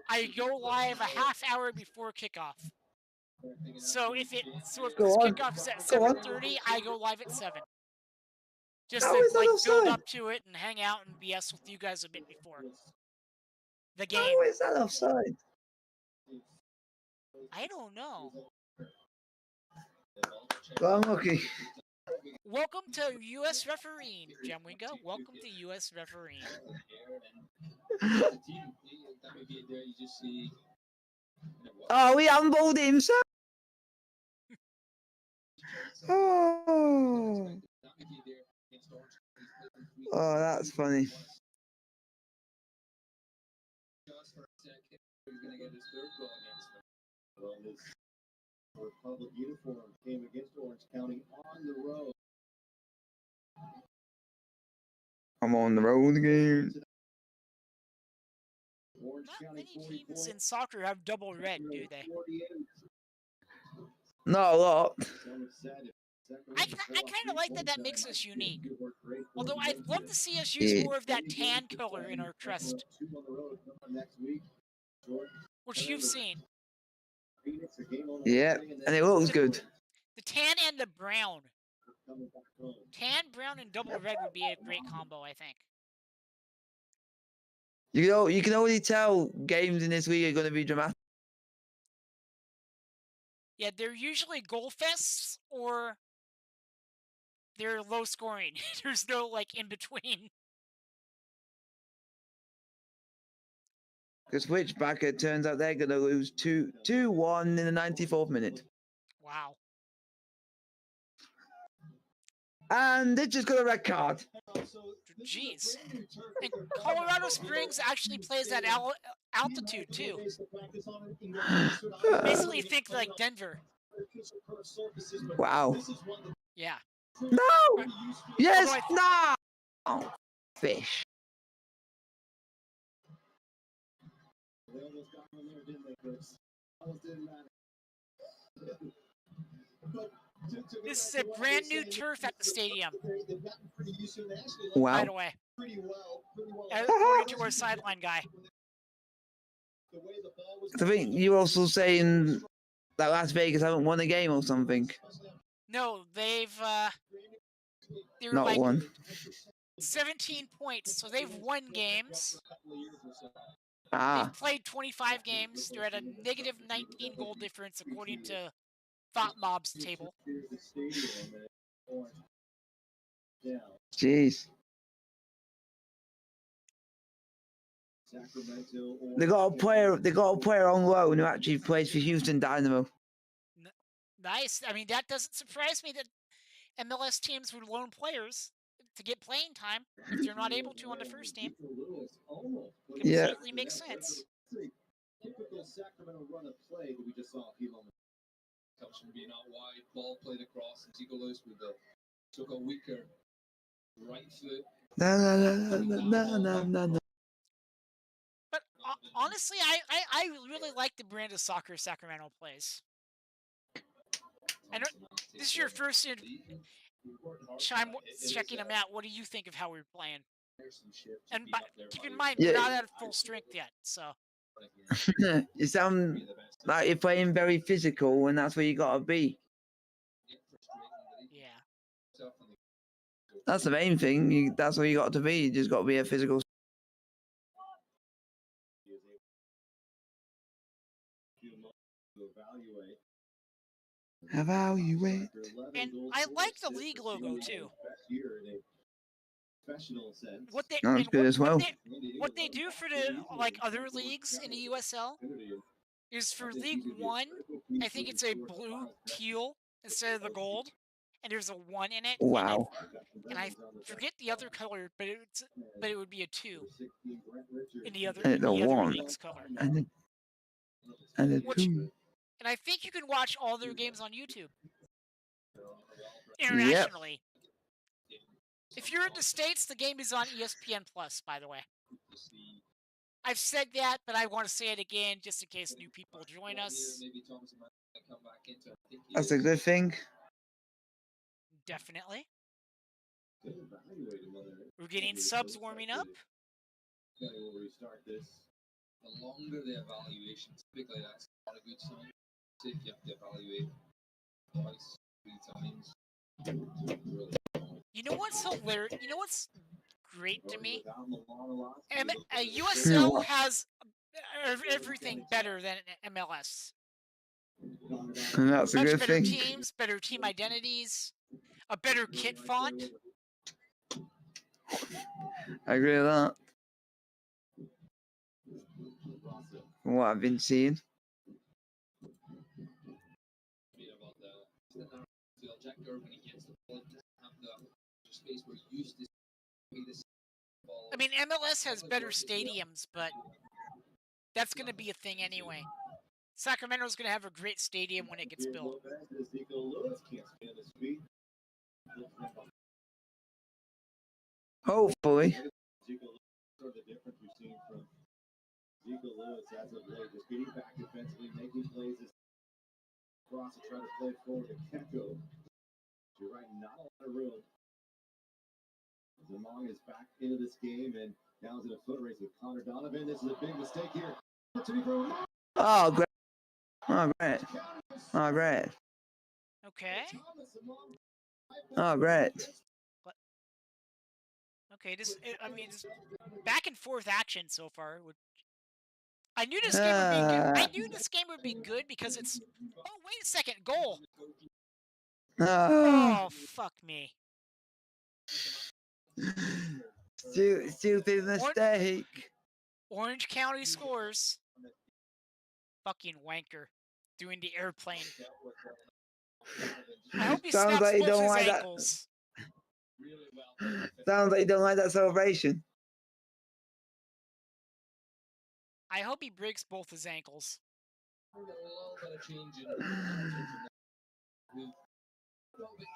Speaker 1: I go live a half hour before kickoff. So if kickoff is at 7:30, I go live at 7. Just to like build up to it and hang out and BS with you guys a bit before the game.
Speaker 7: How is that offside?
Speaker 1: I don't know.
Speaker 7: Well, I'm lucky.
Speaker 1: Welcome to U.S. refereeing, Jamwinga. Welcome to U.S. refereeing.
Speaker 7: Oh, we humbled him, sir. Oh, that's funny.
Speaker 3: Public uniform came against Orange County on the road.
Speaker 7: I'm on the road again.
Speaker 1: Not many teams in soccer have double red, do they?
Speaker 7: Not a lot.
Speaker 1: I kind of like that makes us unique. Although I'd love to see us use more of that tan color in our crest. Which you've seen.
Speaker 7: Yeah, and it looks good.
Speaker 1: The tan and the brown. Tan, brown, and double red would be a great combo, I think.
Speaker 7: You can already tell games in this league are going to be dramatic.
Speaker 1: Yeah, they're usually goal fests or they're low scoring. There's no like in between.
Speaker 7: The switchback, it turns out they're going to lose 2-1 in the 94th minute.
Speaker 1: Wow.
Speaker 7: And they just got a red card.
Speaker 1: Jeez. And Colorado Springs actually plays at altitude, too. Basically think like Denver.
Speaker 7: Wow.
Speaker 1: Yeah.
Speaker 7: No! Yes! No! Oh, fish.
Speaker 1: This is a brand new turf at the stadium.
Speaker 7: Wow.
Speaker 1: By the way. According to our sideline guy.
Speaker 7: I think you're also saying that Las Vegas haven't won a game or something.
Speaker 1: No, they're
Speaker 7: Not
Speaker 1: like
Speaker 7: one.
Speaker 1: 17 points, so they've won games.
Speaker 7: Ah.
Speaker 1: They've played 25 games. They're at a negative 19 goal difference according to Thought Mob's table.
Speaker 7: Jeez. They got a player on loan who actually plays for Houston Dynamo.
Speaker 1: Nice. I mean, that doesn't surprise me that MLS teams would loan players to get playing time if they're not able to on the first team. Completely makes sense.
Speaker 3: Typical Sacramento run of play that we just saw a few moments. Comes from being out wide, ball played across, and Zicolos with took a weaker right foot.
Speaker 7: No.
Speaker 1: But honestly, I really like the brand of soccer Sacramento plays. I don't. This is your first time checking them out. What do you think of how we're playing? And keep in mind, we're
Speaker 7: Yeah.
Speaker 1: not at full strength yet, so.
Speaker 7: You sound like you're playing very physical, and that's where you gotta be.
Speaker 1: Yeah.
Speaker 7: That's the main thing. That's where you got to be. You just got to be a physical. Evaluate.
Speaker 1: And I like the league logo too. What they
Speaker 7: That's good as well.
Speaker 1: what they do for the like other leagues in the USL is for League 1, I think it's a blue teal instead of the gold, and there's a 1 in it.
Speaker 7: Wow.
Speaker 1: And I forget the other color, but it would be a 2 in the other
Speaker 7: And the
Speaker 1: other
Speaker 7: 1
Speaker 1: league's color.
Speaker 7: and the 2.
Speaker 1: And I think you can watch all their games on YouTube
Speaker 7: Yep.
Speaker 1: internationally. If you're in the States, the game is on ESPN Plus, by the way. I've said that, but I want to say it again just in case new people join us.
Speaker 7: That's a good thing.
Speaker 1: Definitely. We're getting subs warming up.
Speaker 8: The longer the evaluation, typically that's not a good sign. If you have to evaluate twice, 3 times.
Speaker 1: You know what's hilarious? You know what's great to me? USL has everything better than MLS.
Speaker 7: And that's a
Speaker 1: Much
Speaker 7: good
Speaker 1: better
Speaker 7: thing.
Speaker 1: teams, better team identities, a better kit font.
Speaker 7: I agree with that. From what I've been seeing.
Speaker 1: I mean, MLS has better stadiums, but that's going to be a thing anyway. Sacramento's going to have a great stadium when it gets built.
Speaker 7: Hopefully.
Speaker 3: Zico Lewis as of late, just getting back defensively, making plays across to try to play forward to Keko. You're right, not a lot of room. Zamong is back into this game and now is in a foot race with Connor Donovan. This is a big mistake here.
Speaker 7: Oh, great. Oh, great. Oh, great.
Speaker 1: Okay.
Speaker 7: Oh, great.
Speaker 1: Okay, this back and forth action so far. I knew this game would be good. I knew this game would be good because it's. Oh, wait a second, goal. Oh, fuck me.
Speaker 7: Stupid mistake.
Speaker 1: Orange County scores. Fucking wanker. Doing the airplane. I hope he
Speaker 7: Sounds
Speaker 1: snaps
Speaker 7: like you
Speaker 1: both
Speaker 7: don't
Speaker 1: his
Speaker 7: like
Speaker 1: ankles.
Speaker 7: Sounds like you don't like that celebration.
Speaker 1: I hope he breaks both his ankles.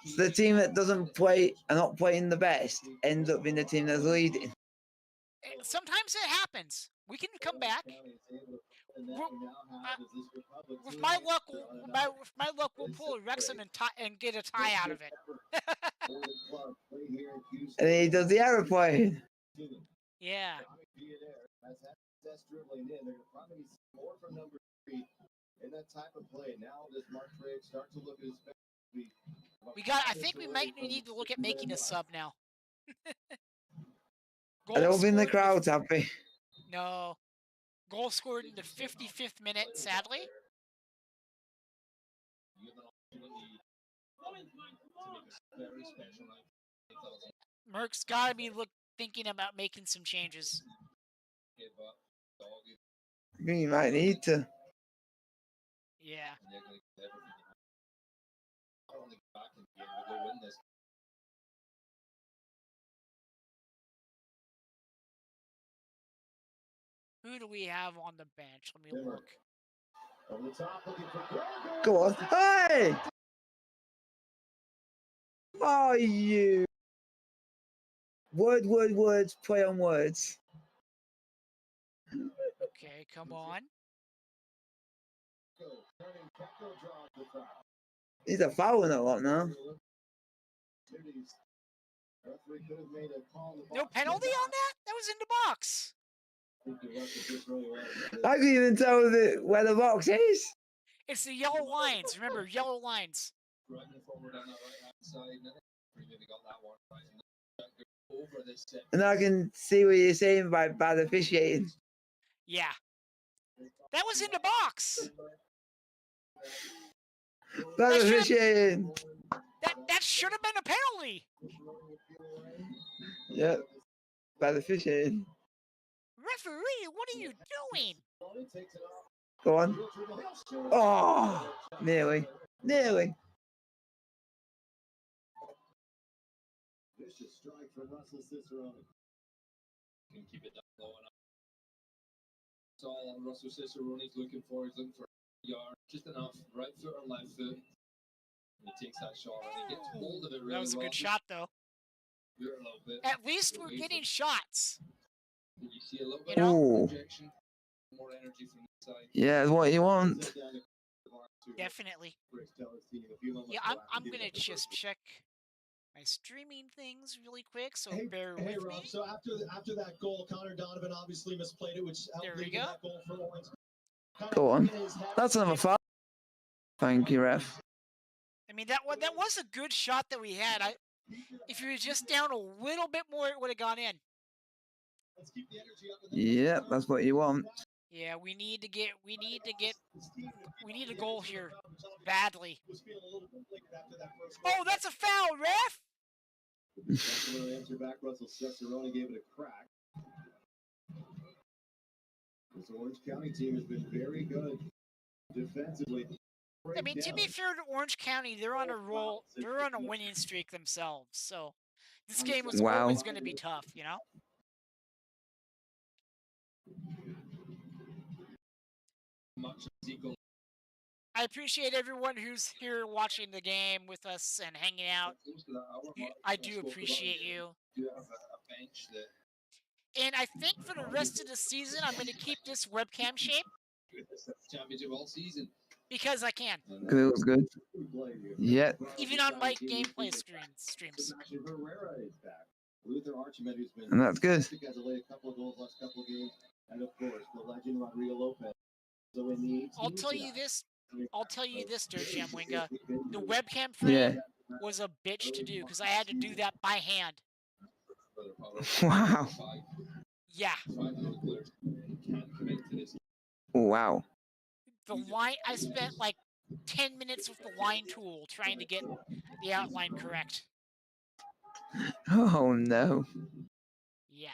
Speaker 7: So the team that doesn't play and not playing the best ends up being the team that's leading.
Speaker 1: Sometimes it happens. We can come back. With my luck, we'll pull a Wrexham and get a tie out of it.
Speaker 7: And he does the aeroplane.
Speaker 1: Yeah. I think we might need to look at making a sub now.
Speaker 7: I don't think the crowd's happy.
Speaker 1: No. Goal scored in the 55th minute, sadly. Merck's got to be thinking about making some changes.
Speaker 7: You might need to.
Speaker 1: Yeah. Who do we have on the bench? Let me look.
Speaker 7: Go on. Hey! Oh, you. Words, play on words.
Speaker 1: Okay, come on.
Speaker 7: He's a foul in a lot now.
Speaker 1: No penalty on that? That was in the box.
Speaker 7: I can even tell where the box is.
Speaker 1: It's the yellow lines. Remember, yellow lines.
Speaker 7: And I can see what you're saying by bad officiating.
Speaker 1: Yeah. That was in the box.
Speaker 7: Bad
Speaker 1: That should've-
Speaker 7: officiating.
Speaker 1: That should have been a penalty.
Speaker 7: Yep. Bad officiating.
Speaker 1: Referee, what are you doing?
Speaker 7: Go on. Oh, nearly. Nearly.
Speaker 3: Vicious strike from Russell Cicerone.
Speaker 8: Can keep it down low enough. That's all Russell Cicerone's looking for. He's looking for a yard, just enough, right foot or left foot. And he takes that shot and he gets hold of it really
Speaker 1: That was a
Speaker 8: well.
Speaker 1: good shot, though.
Speaker 8: A little bit.
Speaker 1: At least we're getting shots.
Speaker 8: You see a little bit
Speaker 1: You know?
Speaker 8: of projection, more energy from the side.
Speaker 7: Yeah, that's what you want.
Speaker 1: Definitely. Yeah, I'm gonna just check my streaming things really quick, so bear with
Speaker 10: Rob,
Speaker 1: me.
Speaker 10: so after that goal, Connor Donovan obviously misplayed it, which helped
Speaker 1: There we
Speaker 10: lead to
Speaker 1: go.
Speaker 10: that goal for Orange.
Speaker 7: Go on. That's another foul. Thank you, ref.
Speaker 1: I mean, that was a good shot that we had. If he was just down a little bit more, it would have gone in.
Speaker 10: Let's keep the energy up.
Speaker 7: Yep, that's what you want.
Speaker 1: Yeah, we need a goal here badly. Oh, that's a foul, ref!
Speaker 3: Answer back, Russell Cicerone gave it a crack. This Orange County team has been very good defensively.
Speaker 1: I mean, to be fair to Orange County, they're on a roll. They're on a winning streak themselves. So this game was
Speaker 7: Wow.
Speaker 1: always going to be tough, you know? I appreciate everyone who's here watching the game with us and hanging out. I do appreciate you. And I think for the rest of the season, I'm going to keep this webcam shape.
Speaker 8: Championship all season.
Speaker 1: Because I can.
Speaker 7: It was good. Yeah.
Speaker 1: Even on my gameplay streams.
Speaker 7: And that's good.
Speaker 1: I'll tell you this, Dirt Jam Winga. The webcam frame was a bitch to do because I had to do that by hand.
Speaker 7: Wow.
Speaker 1: Yeah.
Speaker 7: Wow.
Speaker 1: The line, I spent like 10 minutes with the line tool trying to get the outline correct.
Speaker 7: Oh no.
Speaker 1: Yeah.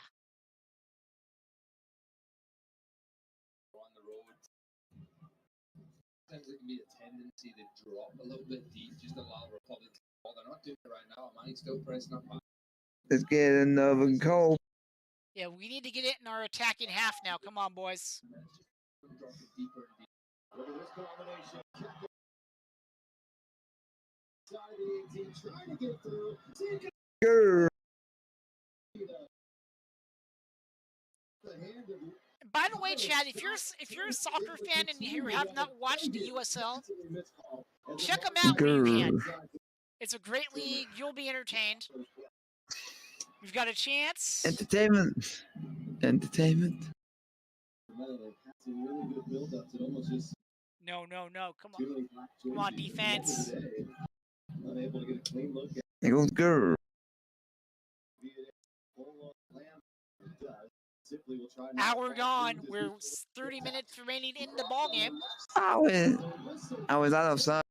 Speaker 8: Sometimes it can be a tendency to drop a little bit deep, just allow Republic to fall. They're not doing it right now. Manny's still pressing up.
Speaker 7: Let's get another goal.
Speaker 1: Yeah, we need to get it in our attacking half now. Come on, boys.
Speaker 3: Look at this combination. Side of the 18, trying to get through.
Speaker 7: Grr.
Speaker 1: By the way, Chad, if you're a soccer fan and you have not watched the USL, check them out when you can. It's a great league. You'll be entertained. We've got a chance.
Speaker 7: Entertainment. Entertainment.
Speaker 1: No. Come on. Come on, defense.
Speaker 7: It goes grr.
Speaker 1: Hour gone. We're 30 minutes remaining in the ballgame.
Speaker 7: I was out of sight.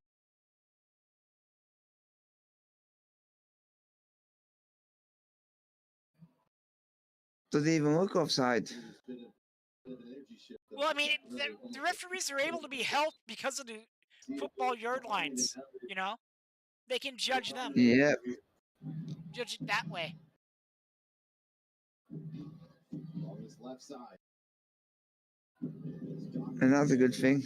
Speaker 7: Does it even look offside?
Speaker 1: Well, I mean, the referees are able to be helped because of the football yard lines, you know? They can judge them.
Speaker 7: Yep.
Speaker 1: Judge it that way.
Speaker 7: And that's a good thing.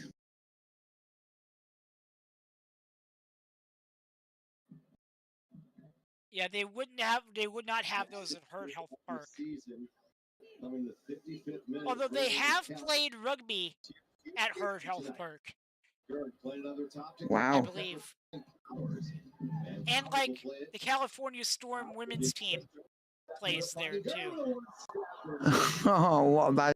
Speaker 1: Yeah, they would not have those at Hurt Health Park.
Speaker 3: Coming the 55th minute.
Speaker 1: Although they have played rugby at Herd Health Park,
Speaker 7: Wow.
Speaker 1: I believe. And like the California Storm women's team plays there too.
Speaker 7: Oh, what about?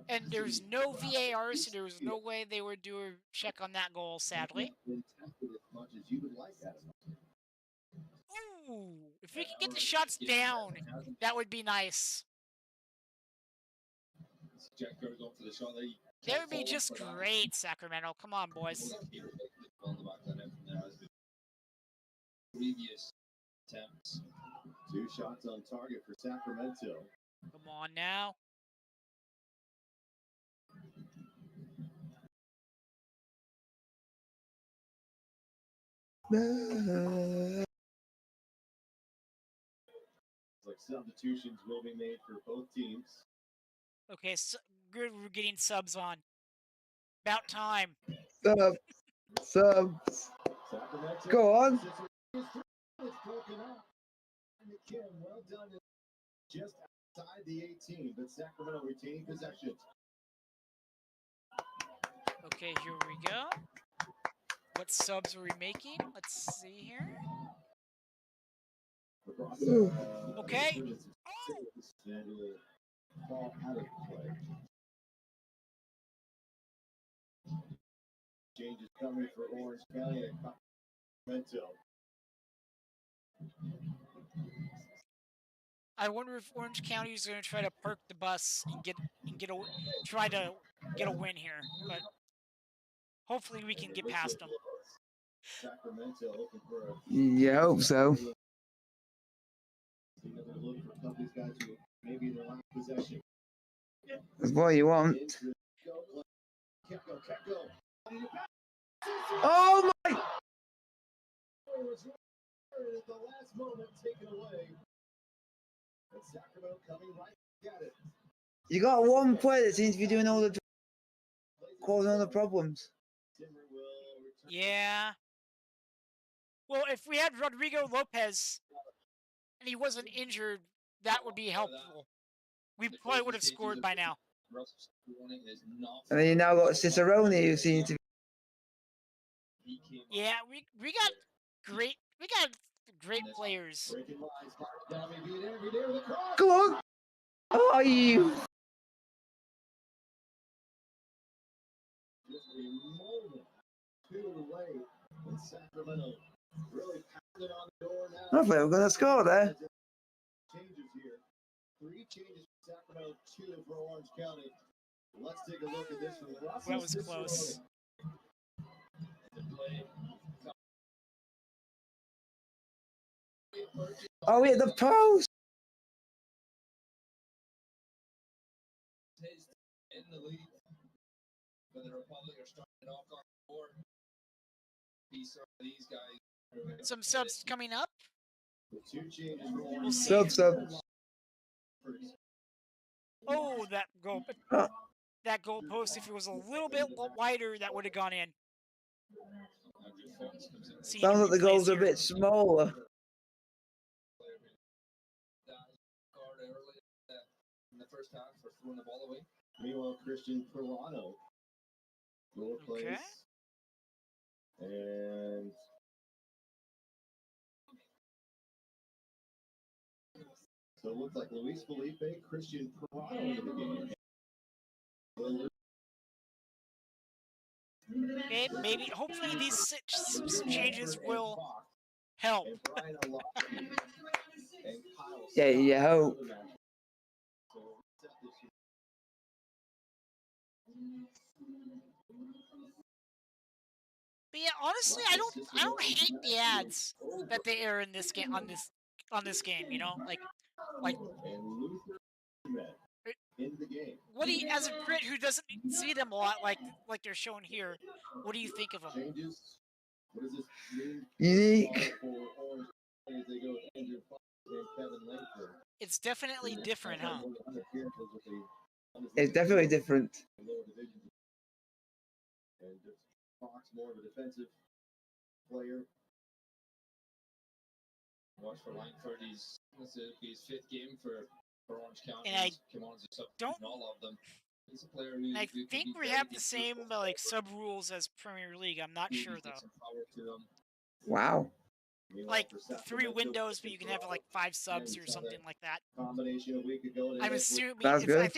Speaker 1: And there's no VAR, so there was no way they would do a check on that goal, sadly. Ooh, if we could get the shots down, that would be nice. That would be just great, Sacramento. Come on, boys.
Speaker 8: Previous attempts.
Speaker 3: 2 shots on target for Sacramento.
Speaker 1: Come on now.
Speaker 3: Like substitutions will be made for both teams.
Speaker 1: Okay, so good. We're getting subs on. About time.
Speaker 7: Subs. Go on.
Speaker 3: Well done. Just outside the 18, but Sacramento retaining possession.
Speaker 1: Okay, here we go. What subs are we making? Let's see here. Okay.
Speaker 3: Fall out of play. Changes coming for Orange County and Sacramento.
Speaker 1: I wonder if Orange County is going to try to park the bus and try to get a win here, but hopefully we can get past them.
Speaker 3: Sacramento looking for a
Speaker 7: Yeah, I hope so.
Speaker 3: these guys who maybe their last possession.
Speaker 7: That's what you want. Oh my!
Speaker 3: At the last moment, taken away. And Sacramento coming right at it.
Speaker 7: You got one player that seems to be doing all the causing all the problems.
Speaker 1: Yeah. Well, if we had Rodrigo Lopez and he wasn't injured, that would be helpful. We probably would have scored by now.
Speaker 7: And then you now got Cicerone, who seems to be.
Speaker 1: Yeah, we got great players.
Speaker 7: Go on! Oh, you!
Speaker 3: Just a moment too late. And Sacramento really pounded on the door now.
Speaker 7: I thought we were going to score there.
Speaker 3: Changes here. 3 changes for Sacramento, 2 for Orange County. Let's take a look at this one.
Speaker 1: That was close.
Speaker 7: Oh, we hit the post!
Speaker 8: In the lead, but the Republic are starting off on the board. These guys.
Speaker 1: Some subs coming up.
Speaker 3: We'll
Speaker 7: Sub.
Speaker 1: Oh, that goal! That goal post. If it was a little bit wider, that would have gone in.
Speaker 7: Sounds like the goal's a bit smaller.
Speaker 8: In the first half for throwing the ball away.
Speaker 3: Meanwhile, Christian Pirano. Goal plays.
Speaker 1: Okay.
Speaker 3: And so it looks like Luis Felipe, Christian Pirano in the game.
Speaker 1: Okay, maybe, hopefully these changes will help.
Speaker 7: Yeah, you hope.
Speaker 1: But yeah, honestly, I don't hate the ads that they air in this game on this game. You know, like what do you, as a Brit who doesn't see them a lot, like they're shown here, what do you think of them?
Speaker 7: Unique.
Speaker 1: It's definitely different, huh?
Speaker 7: It's definitely different.
Speaker 3: And Fox more of a defensive player.
Speaker 10: Watch for Langford. This is his 5th game for Orange County.
Speaker 1: And I
Speaker 10: Come on as a substitute
Speaker 1: don't-
Speaker 10: in all of them. He's a player who,
Speaker 1: I
Speaker 10: who can
Speaker 1: think
Speaker 10: be
Speaker 1: we
Speaker 10: very
Speaker 1: have the
Speaker 10: dangerous
Speaker 1: same
Speaker 10: off the
Speaker 1: like
Speaker 10: court.
Speaker 1: sub rules as Premier League. I'm not
Speaker 10: He's
Speaker 1: sure
Speaker 10: got
Speaker 1: though.
Speaker 10: some power to him.
Speaker 7: Wow.
Speaker 1: Like 3 windows, but you can have like 5 subs or something like that.
Speaker 3: Combination a week ago.
Speaker 1: I'm assuming
Speaker 7: That's
Speaker 1: it's, I
Speaker 7: good.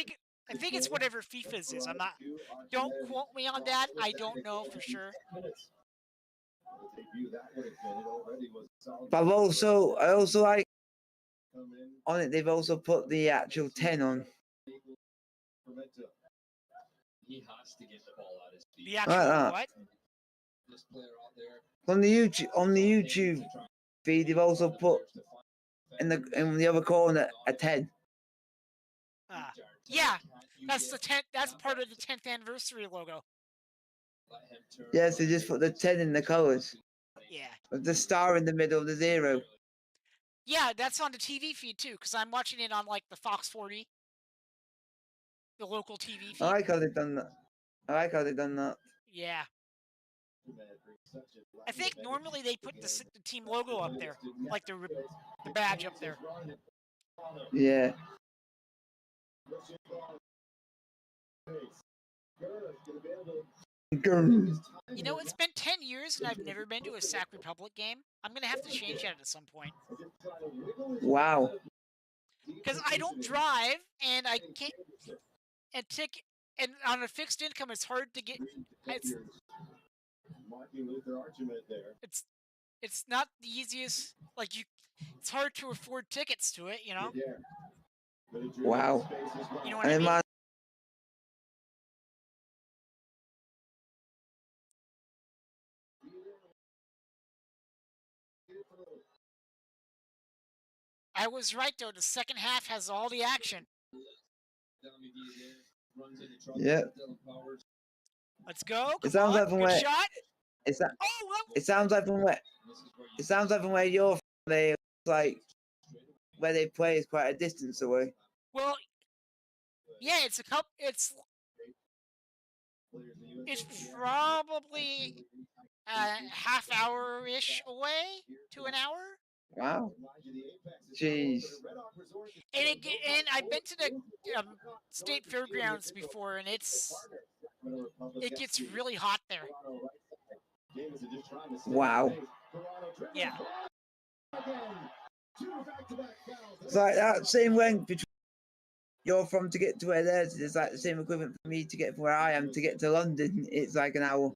Speaker 1: think it's whatever FIFA's is. I'm not. Don't quote me on that. I don't know for sure.
Speaker 7: But I also like on it. They've also put the actual 10 on.
Speaker 10: He has to get the ball out of his feet.
Speaker 1: The actual
Speaker 7: that.
Speaker 1: what?
Speaker 10: This player out there.
Speaker 7: On the YouTube feed, they've also put in the other corner a 10.
Speaker 1: Yeah, that's the 10th. That's part of the 10th anniversary logo.
Speaker 7: Yes, they just put the 10 in the colours.
Speaker 1: Yeah.
Speaker 7: With the star in the middle of the 0.
Speaker 1: Yeah, that's on the TV feed too, because I'm watching it on like the Fox 40, the local TV feed.
Speaker 7: I like how they've done that.
Speaker 1: Yeah. I think normally they put the team logo up there, like the badge up there.
Speaker 7: Yeah.
Speaker 1: You know, it's been 10 years and I've never been to a Sac Republic game. I'm going to have to change that at some point.
Speaker 7: Wow.
Speaker 1: Because I don't drive and I can't. And on a fixed income, it's hard to get. It's not the easiest. Like it's hard to afford tickets to it, you know.
Speaker 7: Wow.
Speaker 1: You know what I mean? I was right though. The second half has all the action.
Speaker 7: Yeah.
Speaker 1: Let's go.
Speaker 7: It sounds like from
Speaker 1: Good
Speaker 7: where.
Speaker 1: shot.
Speaker 7: It
Speaker 1: Oh,
Speaker 7: sounds like from where. It sounds like from where you're. They like where they play is quite a distance away.
Speaker 1: Well, yeah, it's a couple. It's probably a half hour-ish away to an hour.
Speaker 7: Wow. Jeez.
Speaker 1: And I've been to the state fairgrounds before, and it gets really hot there.
Speaker 7: Wow.
Speaker 1: Yeah.
Speaker 7: It's like that same length between you're from to get to where there's. It's like the same equivalent for me to get from where I am to get to London. It's like an hour.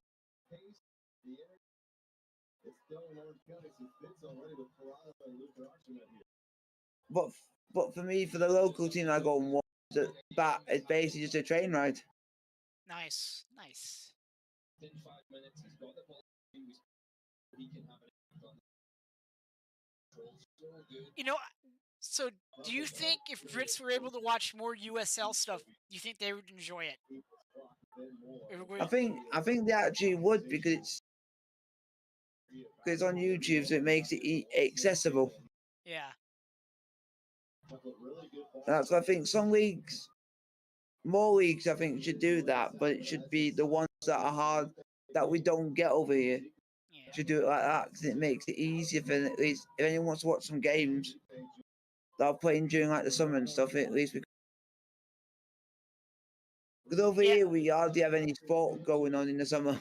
Speaker 7: But for me, for the local team, I go and watch that. It's basically just a train ride.
Speaker 1: Nice.
Speaker 10: In 5 minutes, he's got the ball. He can have it on the good.
Speaker 1: You know, so do you think if Brits were able to watch more USL stuff, do you think they would enjoy it?
Speaker 7: I think they actually would because it's on YouTube, so it makes it accessible.
Speaker 1: Yeah.
Speaker 7: That's I think more leagues I think should do that, but it should be the ones that are hard that we don't get over here.
Speaker 1: Yeah.
Speaker 7: Should do it like that because it makes it easier for at least if anyone wants to watch some games that are playing during like the summer and stuff. At least because over here we hardly have any sport going on in the summer.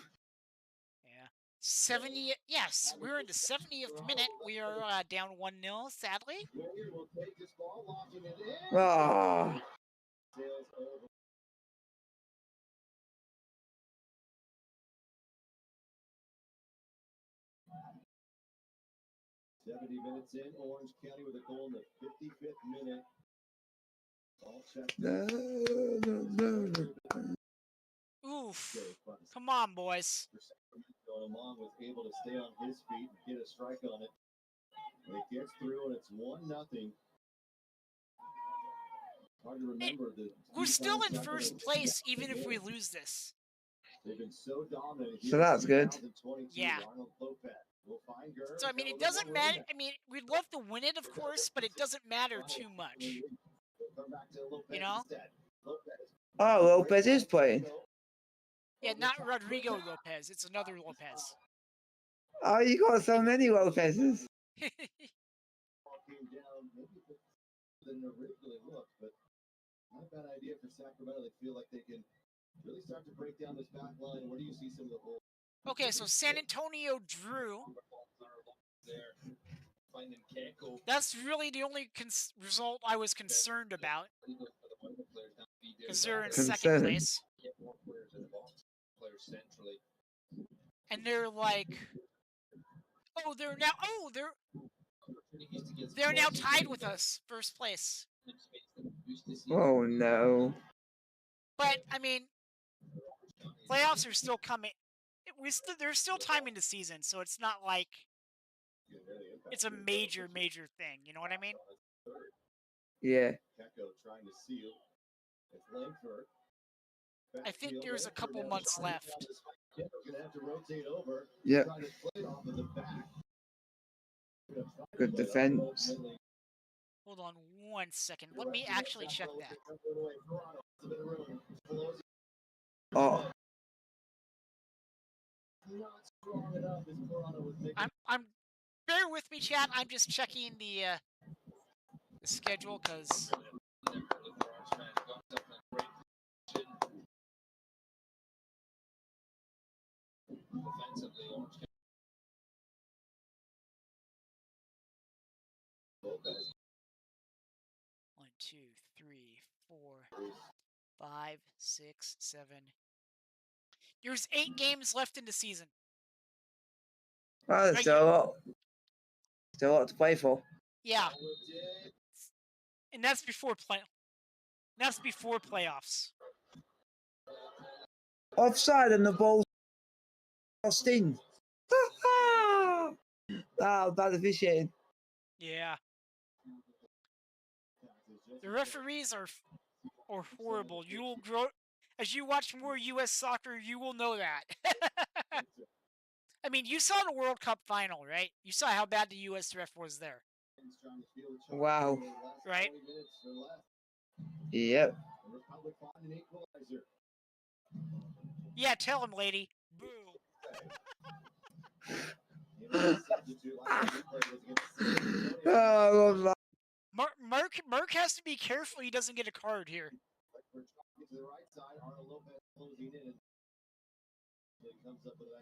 Speaker 1: Yeah. 70. Yes, we're in the 70th minute. We are down 1-0, sadly.
Speaker 7: Ah.
Speaker 3: 70 minutes in, Orange County with a goal in the 55th minute.
Speaker 1: Oof. Come on, boys.
Speaker 3: Along was able to stay on his feet and get a strike on it. And it gets through and it's 1-0. Hard to remember
Speaker 1: we're still in first place even if we lose this.
Speaker 3: They've been so dominant.
Speaker 7: So that's good.
Speaker 1: Yeah. So I mean, it doesn't matter. I mean, we'd love to win it, of course, but it doesn't matter too much. You know?
Speaker 7: Oh, Lopez is playing.
Speaker 1: Yeah, not Rodrigo Lopez. It's another Lopez.
Speaker 7: Oh, you got so many road fences.
Speaker 3: Came down maybe a bit than it originally looked, but not a bad idea for Sacramento. They feel like they can really start to break down this back line. Where do you see some of the holes?
Speaker 1: Okay, so San Antonio drew. That's really the only result I was concerned about. Because they're in second place. And they're like, they're now tied with us, first place.
Speaker 7: Oh no.
Speaker 1: But I mean, playoffs are still coming. There's still time in the season, so it's not like it's a major thing. You know what I mean?
Speaker 7: Yeah.
Speaker 1: I think there's a couple months left.
Speaker 7: Yeah. Good defense.
Speaker 1: Hold on 1 second. Let me actually check that.
Speaker 7: Oh.
Speaker 1: I'm bear with me, chat. I'm just checking the schedule because. One, two, three, 4, 5, 6, 7. There's 8 games left in the season.
Speaker 7: Oh, there's still a lot. Still a lot to play for.
Speaker 1: Yeah. And that's before playoffs.
Speaker 7: Offside and the ball lost in. Bad officiating.
Speaker 1: Yeah. The referees are horrible. You will grow as you watch more U.S. soccer. You will know that. I mean, you saw the World Cup final, right? You saw how bad the U.S. ref was there.
Speaker 7: Wow.
Speaker 1: Right?
Speaker 7: Yep.
Speaker 1: Yeah, tell him, lady. Boo.
Speaker 7: Oh,
Speaker 1: Mark has to be careful he doesn't get a card here.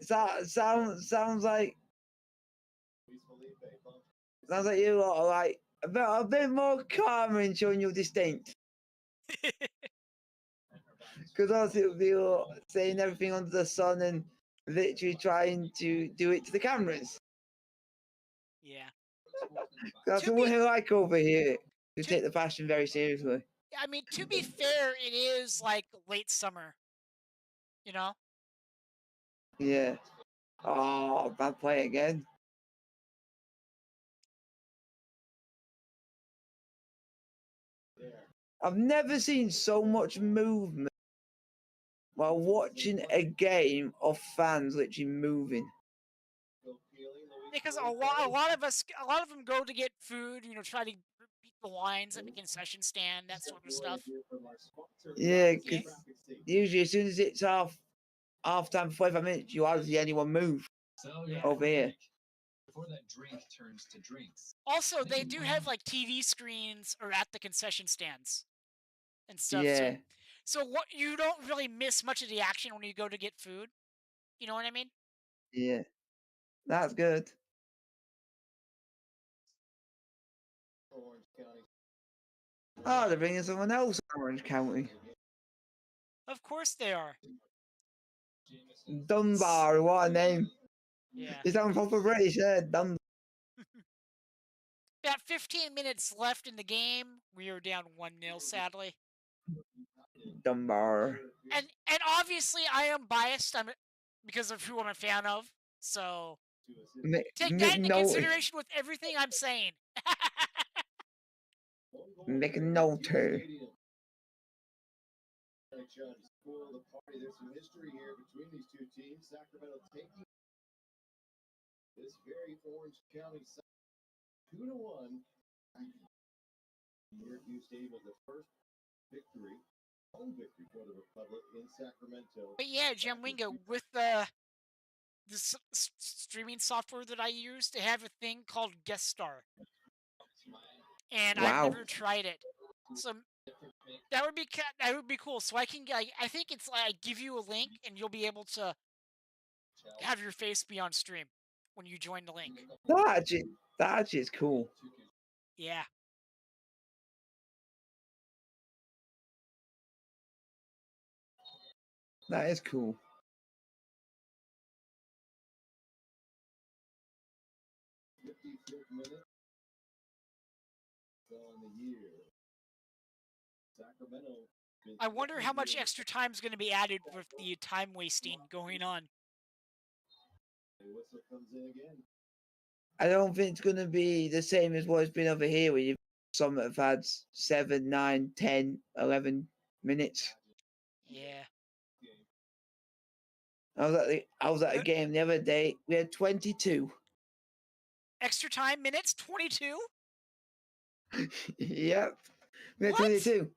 Speaker 7: Sounds like you lot are like a bit more calm and showing you're distinct. Because obviously you're saying everything under the sun and literally trying to do it to the cameras.
Speaker 1: Yeah.
Speaker 7: That's what we like over here. We take the fashion very seriously.
Speaker 1: I mean, to be fair, it is like late summer. You know?
Speaker 7: Yeah. Oh, bad play again. I've never seen so much movement while watching a game of fans literally moving.
Speaker 1: Because a lot of them go to get food, try to beat the lines at the concession stand, that sort of stuff.
Speaker 7: Yeah, because usually as soon as it's half time for 45 minutes, you hardly see anyone move over here.
Speaker 3: Before that drink turns to drinks.
Speaker 1: Also, they do have like TV screens or at the concession stands and stuff.
Speaker 7: Yeah.
Speaker 1: So what you don't really miss much of the action when you go to get food. You know what I mean?
Speaker 7: Yeah. That's good. Oh, they're bringing someone else in Orange County.
Speaker 1: Of course they are.
Speaker 7: Dunbar, what a name.
Speaker 1: Yeah.
Speaker 7: You sound proper British, yeah, Dunbar.
Speaker 1: About 15 minutes left in the game. We are down 1-0, sadly.
Speaker 7: Dunbar.
Speaker 1: And obviously I am biased because of who I'm a fan of. So take that into consideration with everything I'm saying.
Speaker 7: Make a note here.
Speaker 3: Spoil the party. There's some history here between these two teams. Sacramento taking this very Orange County side 2-1. Syracuse Stadium was the first home victory for the Republic in Sacramento.
Speaker 1: But yeah, Jim Wingo, with this streaming software that I use to have a thing called Guest Star, and I've
Speaker 7: Wow.
Speaker 1: never tried it. So that would be cool. So I can I think it's like I give you a link and you'll be able to have your face be on stream when you join the link.
Speaker 7: That actually is cool.
Speaker 1: Yeah.
Speaker 7: That is cool.
Speaker 3: Sacramento.
Speaker 1: I wonder how much extra time is going to be added with the time wasting going on.
Speaker 3: Whistle comes in again.
Speaker 7: I don't think it's going to be the same as what it's been over here, where you've some that have had 7, 9, 10, 11 minutes.
Speaker 1: Yeah.
Speaker 7: I was at a game the other day. We had 22.
Speaker 1: Extra time minutes? 22?
Speaker 7: Yep. We had
Speaker 1: What?
Speaker 7: 22.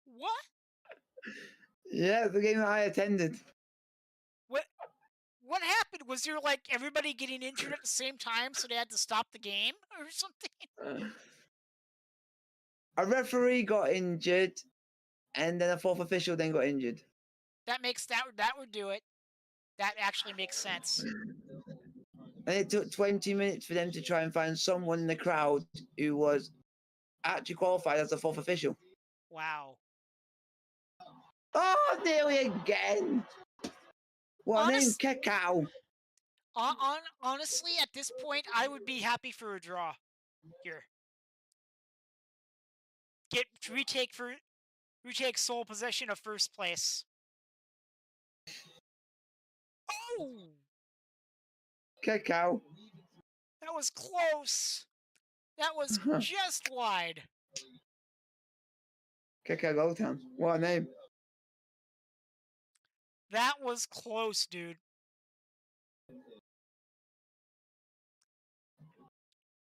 Speaker 1: What?
Speaker 7: Yeah, the game that I attended.
Speaker 1: What happened? Was there like everybody getting injured at the same time, so they had to stop the game or something?
Speaker 7: A referee got injured, and then a fourth official then got injured.
Speaker 1: That would do it. That actually makes sense.
Speaker 7: And it took 20 minutes for them to try and find someone in the crowd who was actually qualified as a fourth official.
Speaker 1: Wow.
Speaker 7: Oh, nearly again. What name? Cacao.
Speaker 1: Honestly, at this point, I would be happy for a draw here. Retake sole possession of first place. Oh!
Speaker 7: Cacao.
Speaker 1: That was close. That was just wide.
Speaker 7: Cacao Goldtown. What a name.
Speaker 1: That was close, dude.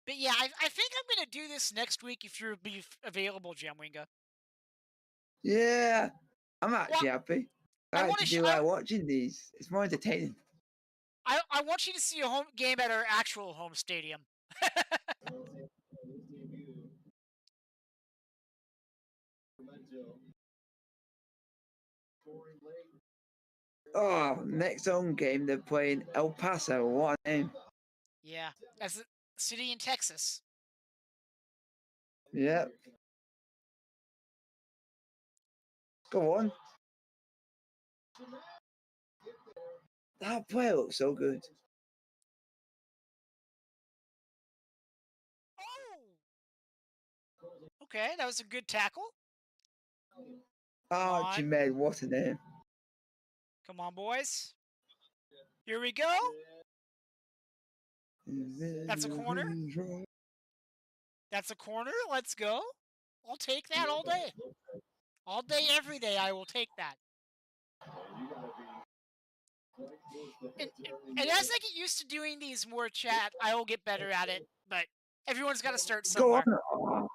Speaker 1: But yeah, I think I'm going to do this next week if you'll be available, Jamwinga.
Speaker 7: Yeah. I'm actually happy. I actually like watching these. It's more entertaining.
Speaker 1: I want you to see a home game at our actual home stadium.
Speaker 7: Oh, next home game they're playing El Paso. What a name.
Speaker 1: Yeah, as a city in Texas.
Speaker 7: Yep. Go on. That player looks so good.
Speaker 1: Oh! Okay, that was a good tackle.
Speaker 7: Oh, Jamed, what a name.
Speaker 1: Come on, boys. Here we go. That's a corner. That's a corner. Let's go. I'll take that all day. All day, every day, I will take that. And as I get used to doing these more chat, I will get better at it. But everyone's got to start somewhere.
Speaker 7: Go on.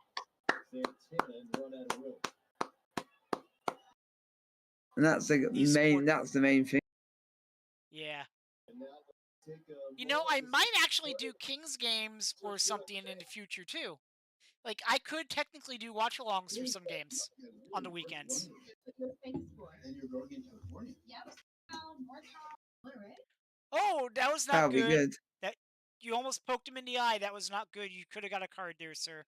Speaker 7: And that's the main thing.
Speaker 1: Yeah. You know, I might actually do Kings games or something in the future too. Like, I could technically do watch-alongs for some games on the weekends. Oh, that was not good.
Speaker 7: That'll be good.
Speaker 1: That you almost poked him in the eye. That was not good. You could have got a card there, sir.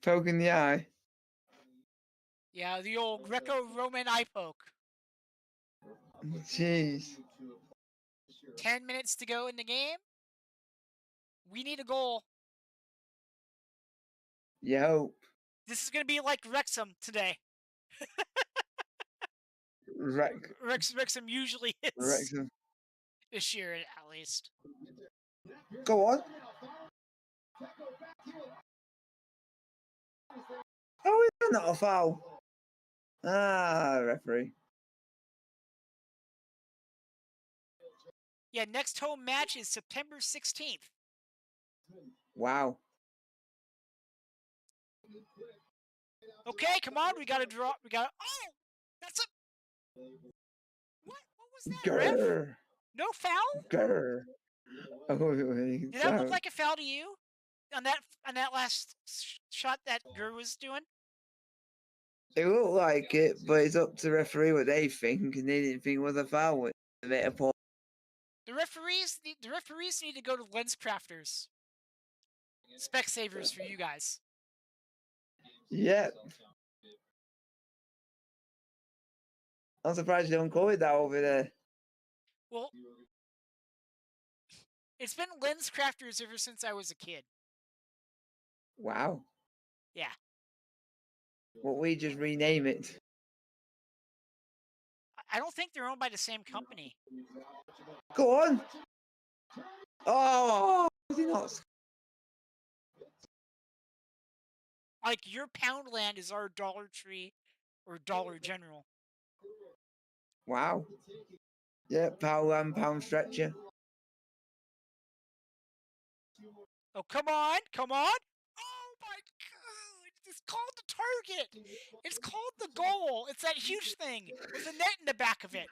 Speaker 7: Poke in the eye.
Speaker 1: Yeah, the old Greco-Roman eye poke.
Speaker 7: Jeez.
Speaker 1: 10 minutes to go in the game. We need a goal.
Speaker 7: You hope.
Speaker 1: This is going to be like Wrexham today. Wrexham usually is.
Speaker 7: Wrexham.
Speaker 1: This year, at least.
Speaker 7: Go on. Oh, is that not a foul? Ah, referee.
Speaker 1: Yeah, next home match is September 16th.
Speaker 7: Wow.
Speaker 1: Okay, come on. We got to draw. Oh! That's a... was that, ref?
Speaker 7: Grr.
Speaker 1: No foul?
Speaker 7: Grr. Oh,
Speaker 1: Did that look like a foul to you? On that last shot that Gurr was doing?
Speaker 7: It looked like it, but it's up to the referee what they think, and they didn't think it was a foul.
Speaker 1: The referees need to go to lens crafters. Spec savers for you guys.
Speaker 7: Yep. I'm surprised you don't call it that over there.
Speaker 1: Well, it's been lens crafters ever since I was a kid.
Speaker 7: Wow.
Speaker 1: Yeah.
Speaker 7: Well, we just rename it.
Speaker 1: I don't think they're owned by the same company.
Speaker 7: Go on. Oh, is he not?
Speaker 1: Like, your Poundland is our Dollar Tree or Dollar General.
Speaker 7: Wow. Yeah, power and pound stretcher.
Speaker 1: Oh, come on. Come on. Oh, my God. It's called the target. It's called the goal. It's that huge thing with a net in the back of it.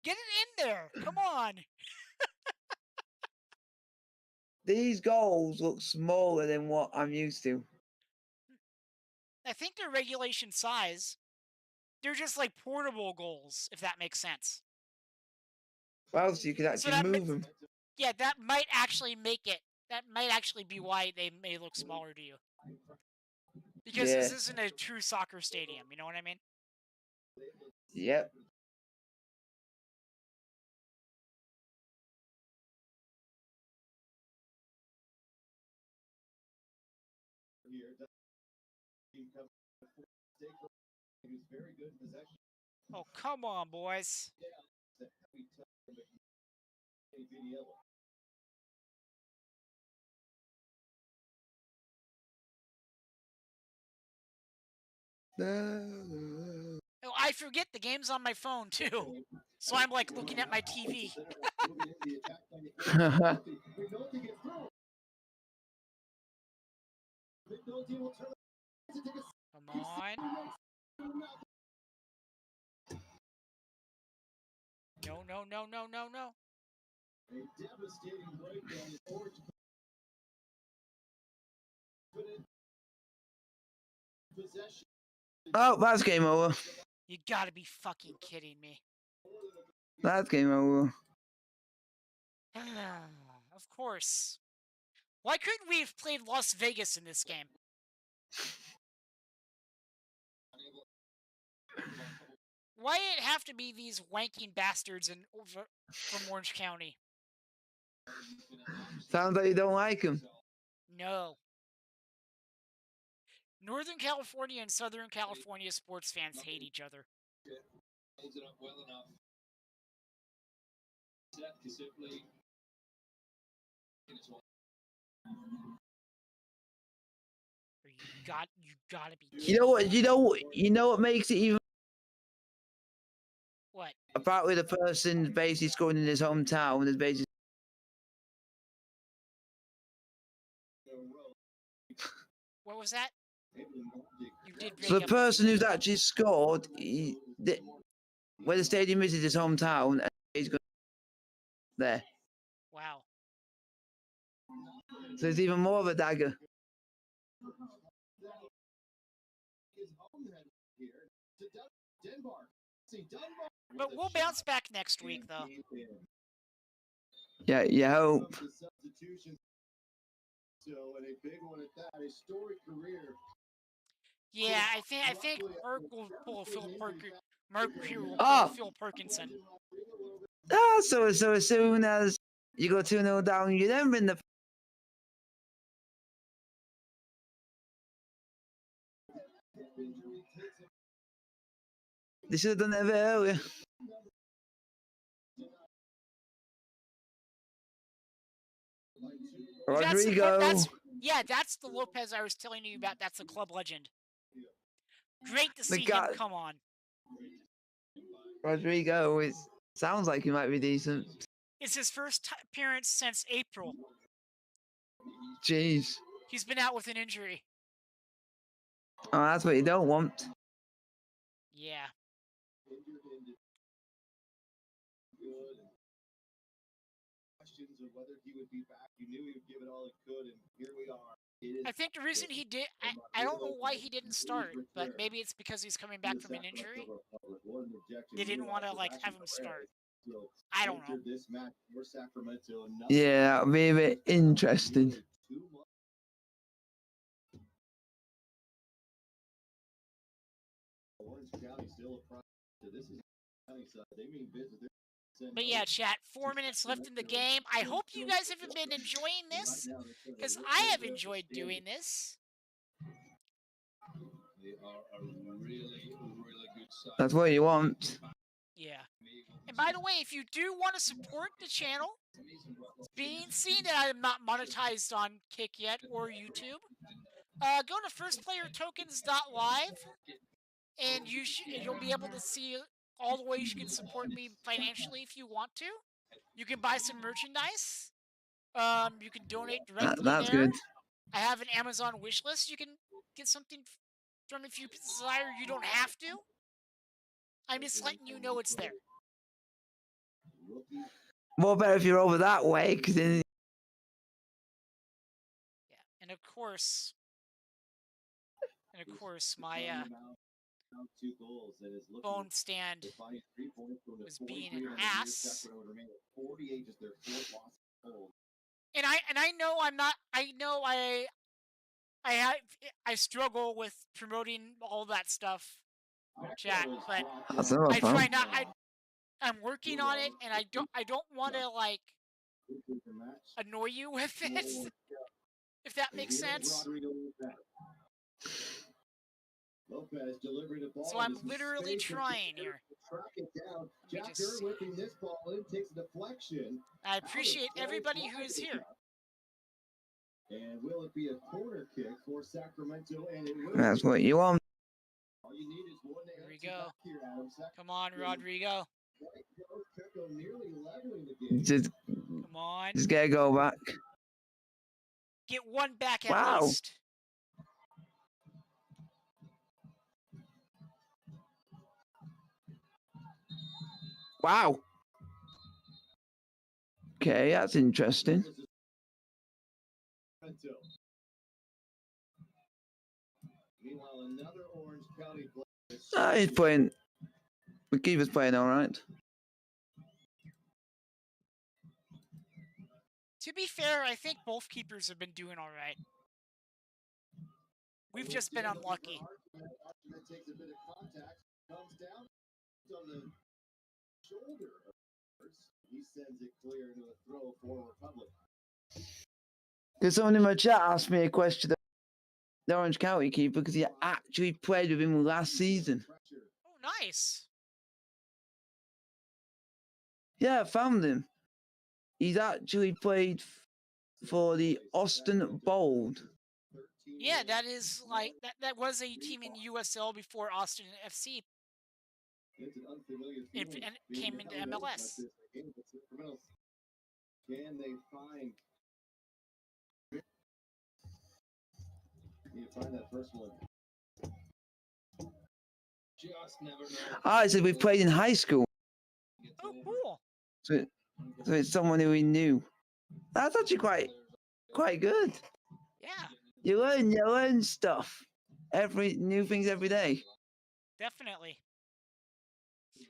Speaker 1: Get it in there. Come on.
Speaker 7: These goals look smaller than what I'm used to.
Speaker 1: I think they're regulation size. They're just like portable goals, if that makes sense.
Speaker 7: Well, so you can actually move them.
Speaker 1: Yeah, that might actually make it. That might actually be why they may look smaller to you. Because this isn't a true soccer stadium, you know what I mean?
Speaker 7: Yep.
Speaker 1: Oh, come on, boys. Oh, I forget the game's on my phone, too. So I'm, like, looking at my TV. Come on. No, no, no, no, no, no.
Speaker 7: Oh, that's game over.
Speaker 1: You gotta be fucking kidding me.
Speaker 7: That's game over.
Speaker 1: Of course. Why couldn't we have played Las Vegas in this game? Why did it have to be these wanking bastards from Orange County?
Speaker 7: Sounds like you don't like him.
Speaker 1: No. Northern California and Southern California sports fans hate each other.
Speaker 10: Holds it up well enough.
Speaker 1: You gotta be kidding.
Speaker 7: You know what makes it even.
Speaker 1: What?
Speaker 7: Apart with the person basically scoring in his hometown is basically.
Speaker 1: What was that? You did break
Speaker 7: So the
Speaker 1: up.
Speaker 7: person who's actually scored, where the stadium is his hometown, and he's going there.
Speaker 1: Wow.
Speaker 7: So it's even more of a dagger.
Speaker 1: But we'll bounce back next week, though.
Speaker 7: Yeah, you hope.
Speaker 1: Yeah, I think Merck will pull Phil Perkinson.
Speaker 7: So as soon as you go 2-0 down, you then win the. They should have done it a bit earlier. Rodrigo.
Speaker 1: That's the Lopez I was telling you about. That's a club legend. Great to see him come on.
Speaker 7: Rodrigo sounds like he might be decent.
Speaker 1: It's his first appearance since April.
Speaker 7: Jeez.
Speaker 1: He's been out with an injury.
Speaker 7: Oh, that's what you don't want.
Speaker 1: Yeah.
Speaker 3: good. And questions of whether he would be back. You knew he would give it all he could, and here we are.
Speaker 1: I think the reason he did, I don't know why he didn't start, but maybe it's because he's coming back from an injury. They didn't want to like have him start. I don't know.
Speaker 3: This match for Sacramento.
Speaker 7: Yeah, that'll be a bit interesting.
Speaker 3: Orange County still a prize. This is county side. They mean business.
Speaker 1: But yeah, chat, 4 minutes left in the game. I hope you guys have been enjoying this, because I have enjoyed doing this.
Speaker 10: They are a really, really good side.
Speaker 7: That's what you want.
Speaker 1: Yeah. And by the way, if you do want to support the channel, seeing that I'm not monetized on Kick yet or YouTube, go to firstplayertokens.live, and you'll be able to see all the ways you can support me financially if you want to. You can buy some merchandise. You can donate directly
Speaker 7: That's
Speaker 1: there.
Speaker 7: good.
Speaker 1: I have an Amazon wish list. You can get something from if you desire. You don't have to. I'm just letting you know it's there.
Speaker 7: More better if you're over that way, because then.
Speaker 1: Yeah, and of course, my phone stand was being an ass. And I know I'm not. I know I struggle with promoting all that stuff, chat. But I try not. I'm working on it, and I don't want to like annoy you with it. If that makes sense. So I'm literally trying here. Let me just see. I appreciate everybody who is here.
Speaker 3: And will it be a corner kick for Sacramento? And it will.
Speaker 7: That's what you want.
Speaker 3: All you need is one
Speaker 1: Here we go. Come on, Rodrigo.
Speaker 7: Just,
Speaker 1: come on.
Speaker 7: Just gotta go back.
Speaker 1: Get one back at least.
Speaker 7: Wow. Okay, that's interesting.
Speaker 3: Meanwhile, another Orange County
Speaker 7: He's playing. The keeper's playing all right.
Speaker 1: To be fair, I think both keepers have been doing all right. We've just been unlucky.
Speaker 3: He sends it clear to a throw for Republic.
Speaker 7: Because someone in my chat asked me a question. The Orange County keeper, because he actually played with him last season.
Speaker 1: Oh, nice.
Speaker 7: Yeah, I found him. He's actually played for the Austin Bold.
Speaker 1: Yeah, that is like that was a team in USL before Austin FC and came into MLS.
Speaker 3: Can they find? You find that first one.
Speaker 10: Just never know.
Speaker 7: Ah, so we played in high school.
Speaker 1: Oh, cool.
Speaker 7: So it's someone who we knew. That's actually quite good.
Speaker 1: Yeah.
Speaker 7: You learn stuff. New things every day.
Speaker 1: Definitely.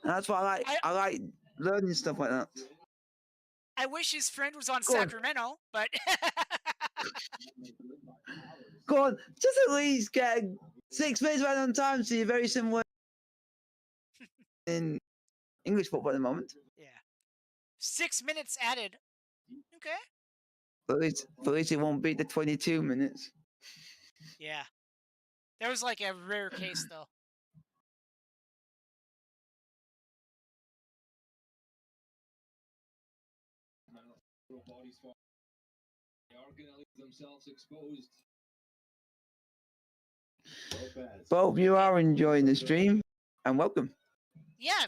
Speaker 7: And that's what I like. I like learning stuff like that.
Speaker 1: I wish his friend was on Sacramento, but
Speaker 7: go on, just at least get 6 minutes right on time, so you're very similar in English football at the moment.
Speaker 1: Yeah. 6 minutes added. Okay.
Speaker 7: At least it won't beat the 22 minutes.
Speaker 1: Yeah. That was like a rare case, though.
Speaker 10: They are going to leave themselves exposed.
Speaker 7: Well, you are enjoying the stream, and welcome.
Speaker 1: Yeah.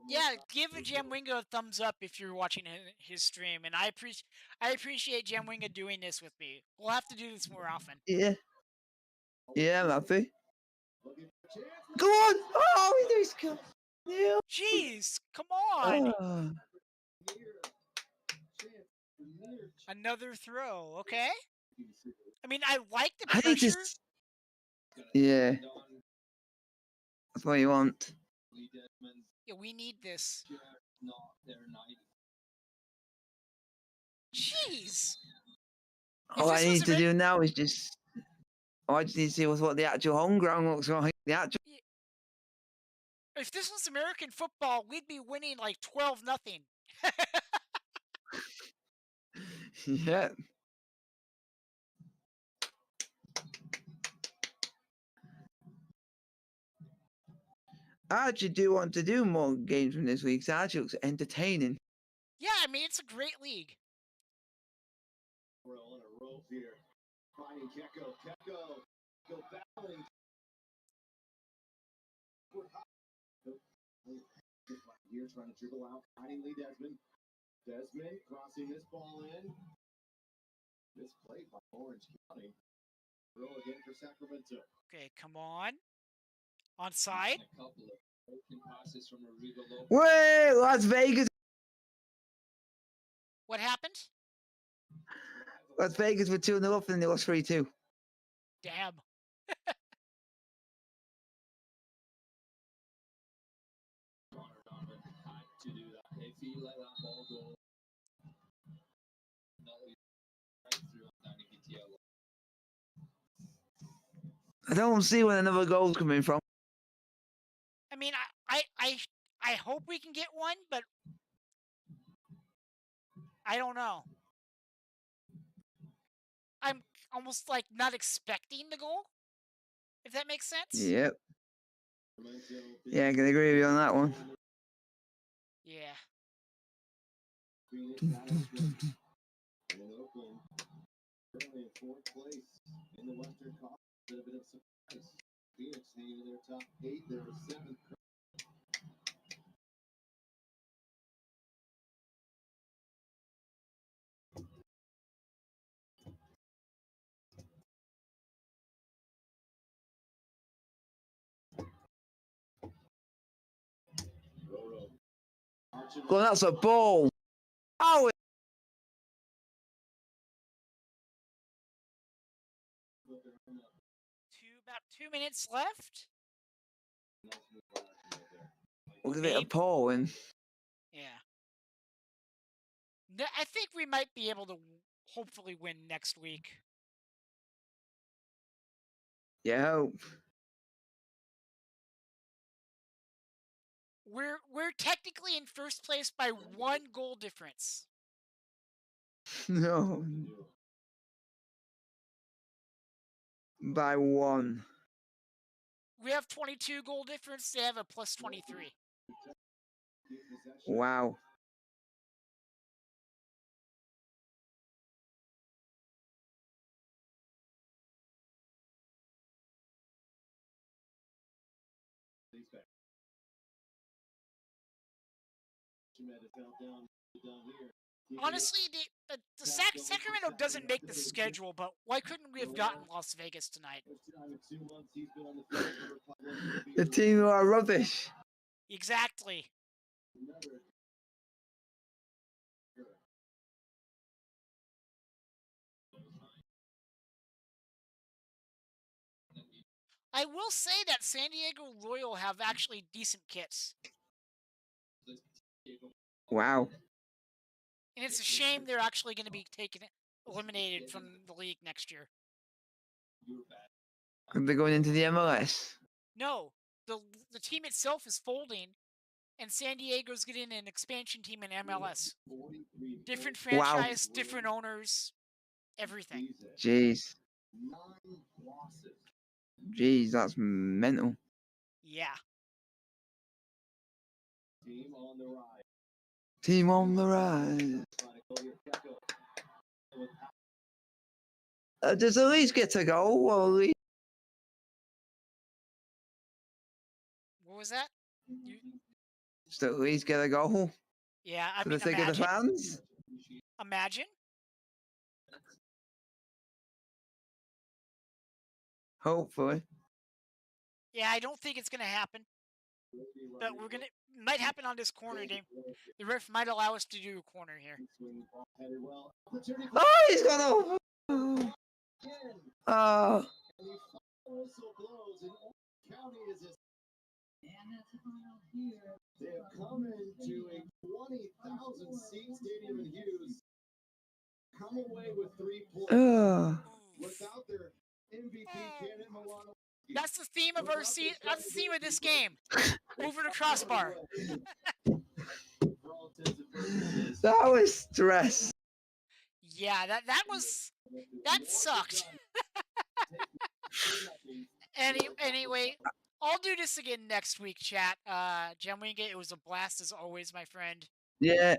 Speaker 1: Yeah, give Jamwinga a thumbs up if you're watching his stream, and I appreciate Jamwinga doing this with me. We'll have to do this more often.
Speaker 7: Yeah. Yeah, I'm happy. Go on! Oh, he does come. Yeah.
Speaker 1: Jeez, come on.
Speaker 7: Ah.
Speaker 1: Another throw, okay? I mean, I like the
Speaker 7: I need to.
Speaker 1: pressure.
Speaker 7: Yeah, that's what you want.
Speaker 1: Yeah, we need this.
Speaker 10: Not their night.
Speaker 1: Jeez.
Speaker 7: All I need to do now is just. I just need to see what the actual home ground looks like. The actual.
Speaker 1: If this was American football, we'd be winning like 12-0.
Speaker 7: Yeah. I actually do want to do more games from this week. It actually looks entertaining.
Speaker 1: Yeah, I mean, it's a great league.
Speaker 3: We're on a rope here. Finding Keko. Go battling. Here trying to dribble out. Finding Lee Desmond. Desmond crossing this ball in. This play by Orange County. Throw again for Sacramento.
Speaker 1: Okay, come on. Onside.
Speaker 10: A couple of broken passes from Rodrigo Lopez.
Speaker 7: Wait, Las Vegas.
Speaker 1: What happened?
Speaker 7: Las Vegas were 2-0 up and they lost 3-2.
Speaker 1: Damn.
Speaker 10: Donovan had to do that. If he let that ball go, right through on Danny Vitiello.
Speaker 7: I don't see where another goal's coming from.
Speaker 1: I mean, I hope we can get one, but I don't know. I'm almost like not expecting the goal, if that makes sense.
Speaker 7: Yep. Yeah, I can agree with you on that one.
Speaker 1: Yeah.
Speaker 3: In Oakland, currently in fourth place in the Western Conference. A bit of surprise. Phoenix hanging in their top 8. They're the 7th.
Speaker 7: Well, that's a ball. Oh,
Speaker 1: About 2 minutes left.
Speaker 7: look at it appalling.
Speaker 1: Yeah. I think we might be able to hopefully win next week.
Speaker 7: Yeah, hope.
Speaker 1: We're technically in first place by 1 goal difference.
Speaker 7: No. By 1.
Speaker 1: We have 22 goal difference. They have a plus 23.
Speaker 7: Wow.
Speaker 1: Honestly, the Sacramento doesn't make the schedule, but why couldn't we have gotten Las Vegas tonight?
Speaker 7: The team are rubbish.
Speaker 1: Exactly. I will say that San Diego Royal have actually decent kits.
Speaker 7: Wow.
Speaker 1: And it's a shame they're actually going to be eliminated from the league next year.
Speaker 7: They're going into the MLS.
Speaker 1: No, the team itself is folding, and San Diego's getting an expansion team in MLS. Different franchise, different owners, everything.
Speaker 7: Jeez. Jeez, that's mental.
Speaker 1: Yeah.
Speaker 7: Team on the rise. Does at least get to go? Or at least...
Speaker 1: What was that?
Speaker 7: Just at least get a goal.
Speaker 1: Yeah, I
Speaker 7: for
Speaker 1: mean,
Speaker 7: the sake of the fans.
Speaker 1: Imagine.
Speaker 7: Hopefully.
Speaker 1: Yeah, I don't think it's going to happen. But might happen on this corner game. The ref might allow us to do a corner here.
Speaker 7: Oh, he's gone over. Oh.
Speaker 3: They have come into a 20,000 seat stadium in Hughes. Come away with 3 points without their MVP candidate Milano.
Speaker 1: That's the theme of our season. That's the theme of this game. Over the crossbar.
Speaker 7: That was stress.
Speaker 1: Yeah, that sucked. Anyway, I'll do this again next week, chat. Gem Wingate, it was a blast as always, my friend.
Speaker 7: Yeah.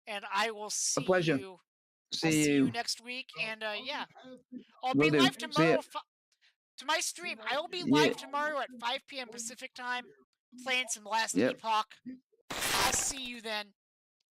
Speaker 1: And I will see
Speaker 7: pleasure.
Speaker 1: you.
Speaker 7: See you
Speaker 1: next week, and yeah, I'll
Speaker 7: Will
Speaker 1: be
Speaker 7: do.
Speaker 1: live
Speaker 7: See
Speaker 1: tomorrow.
Speaker 7: ya.
Speaker 1: To my stream, I will be
Speaker 7: Yeah.
Speaker 1: live tomorrow at 5 p.m. Pacific time, playing some Last
Speaker 7: Yep.
Speaker 1: Epoch. I'll see you then.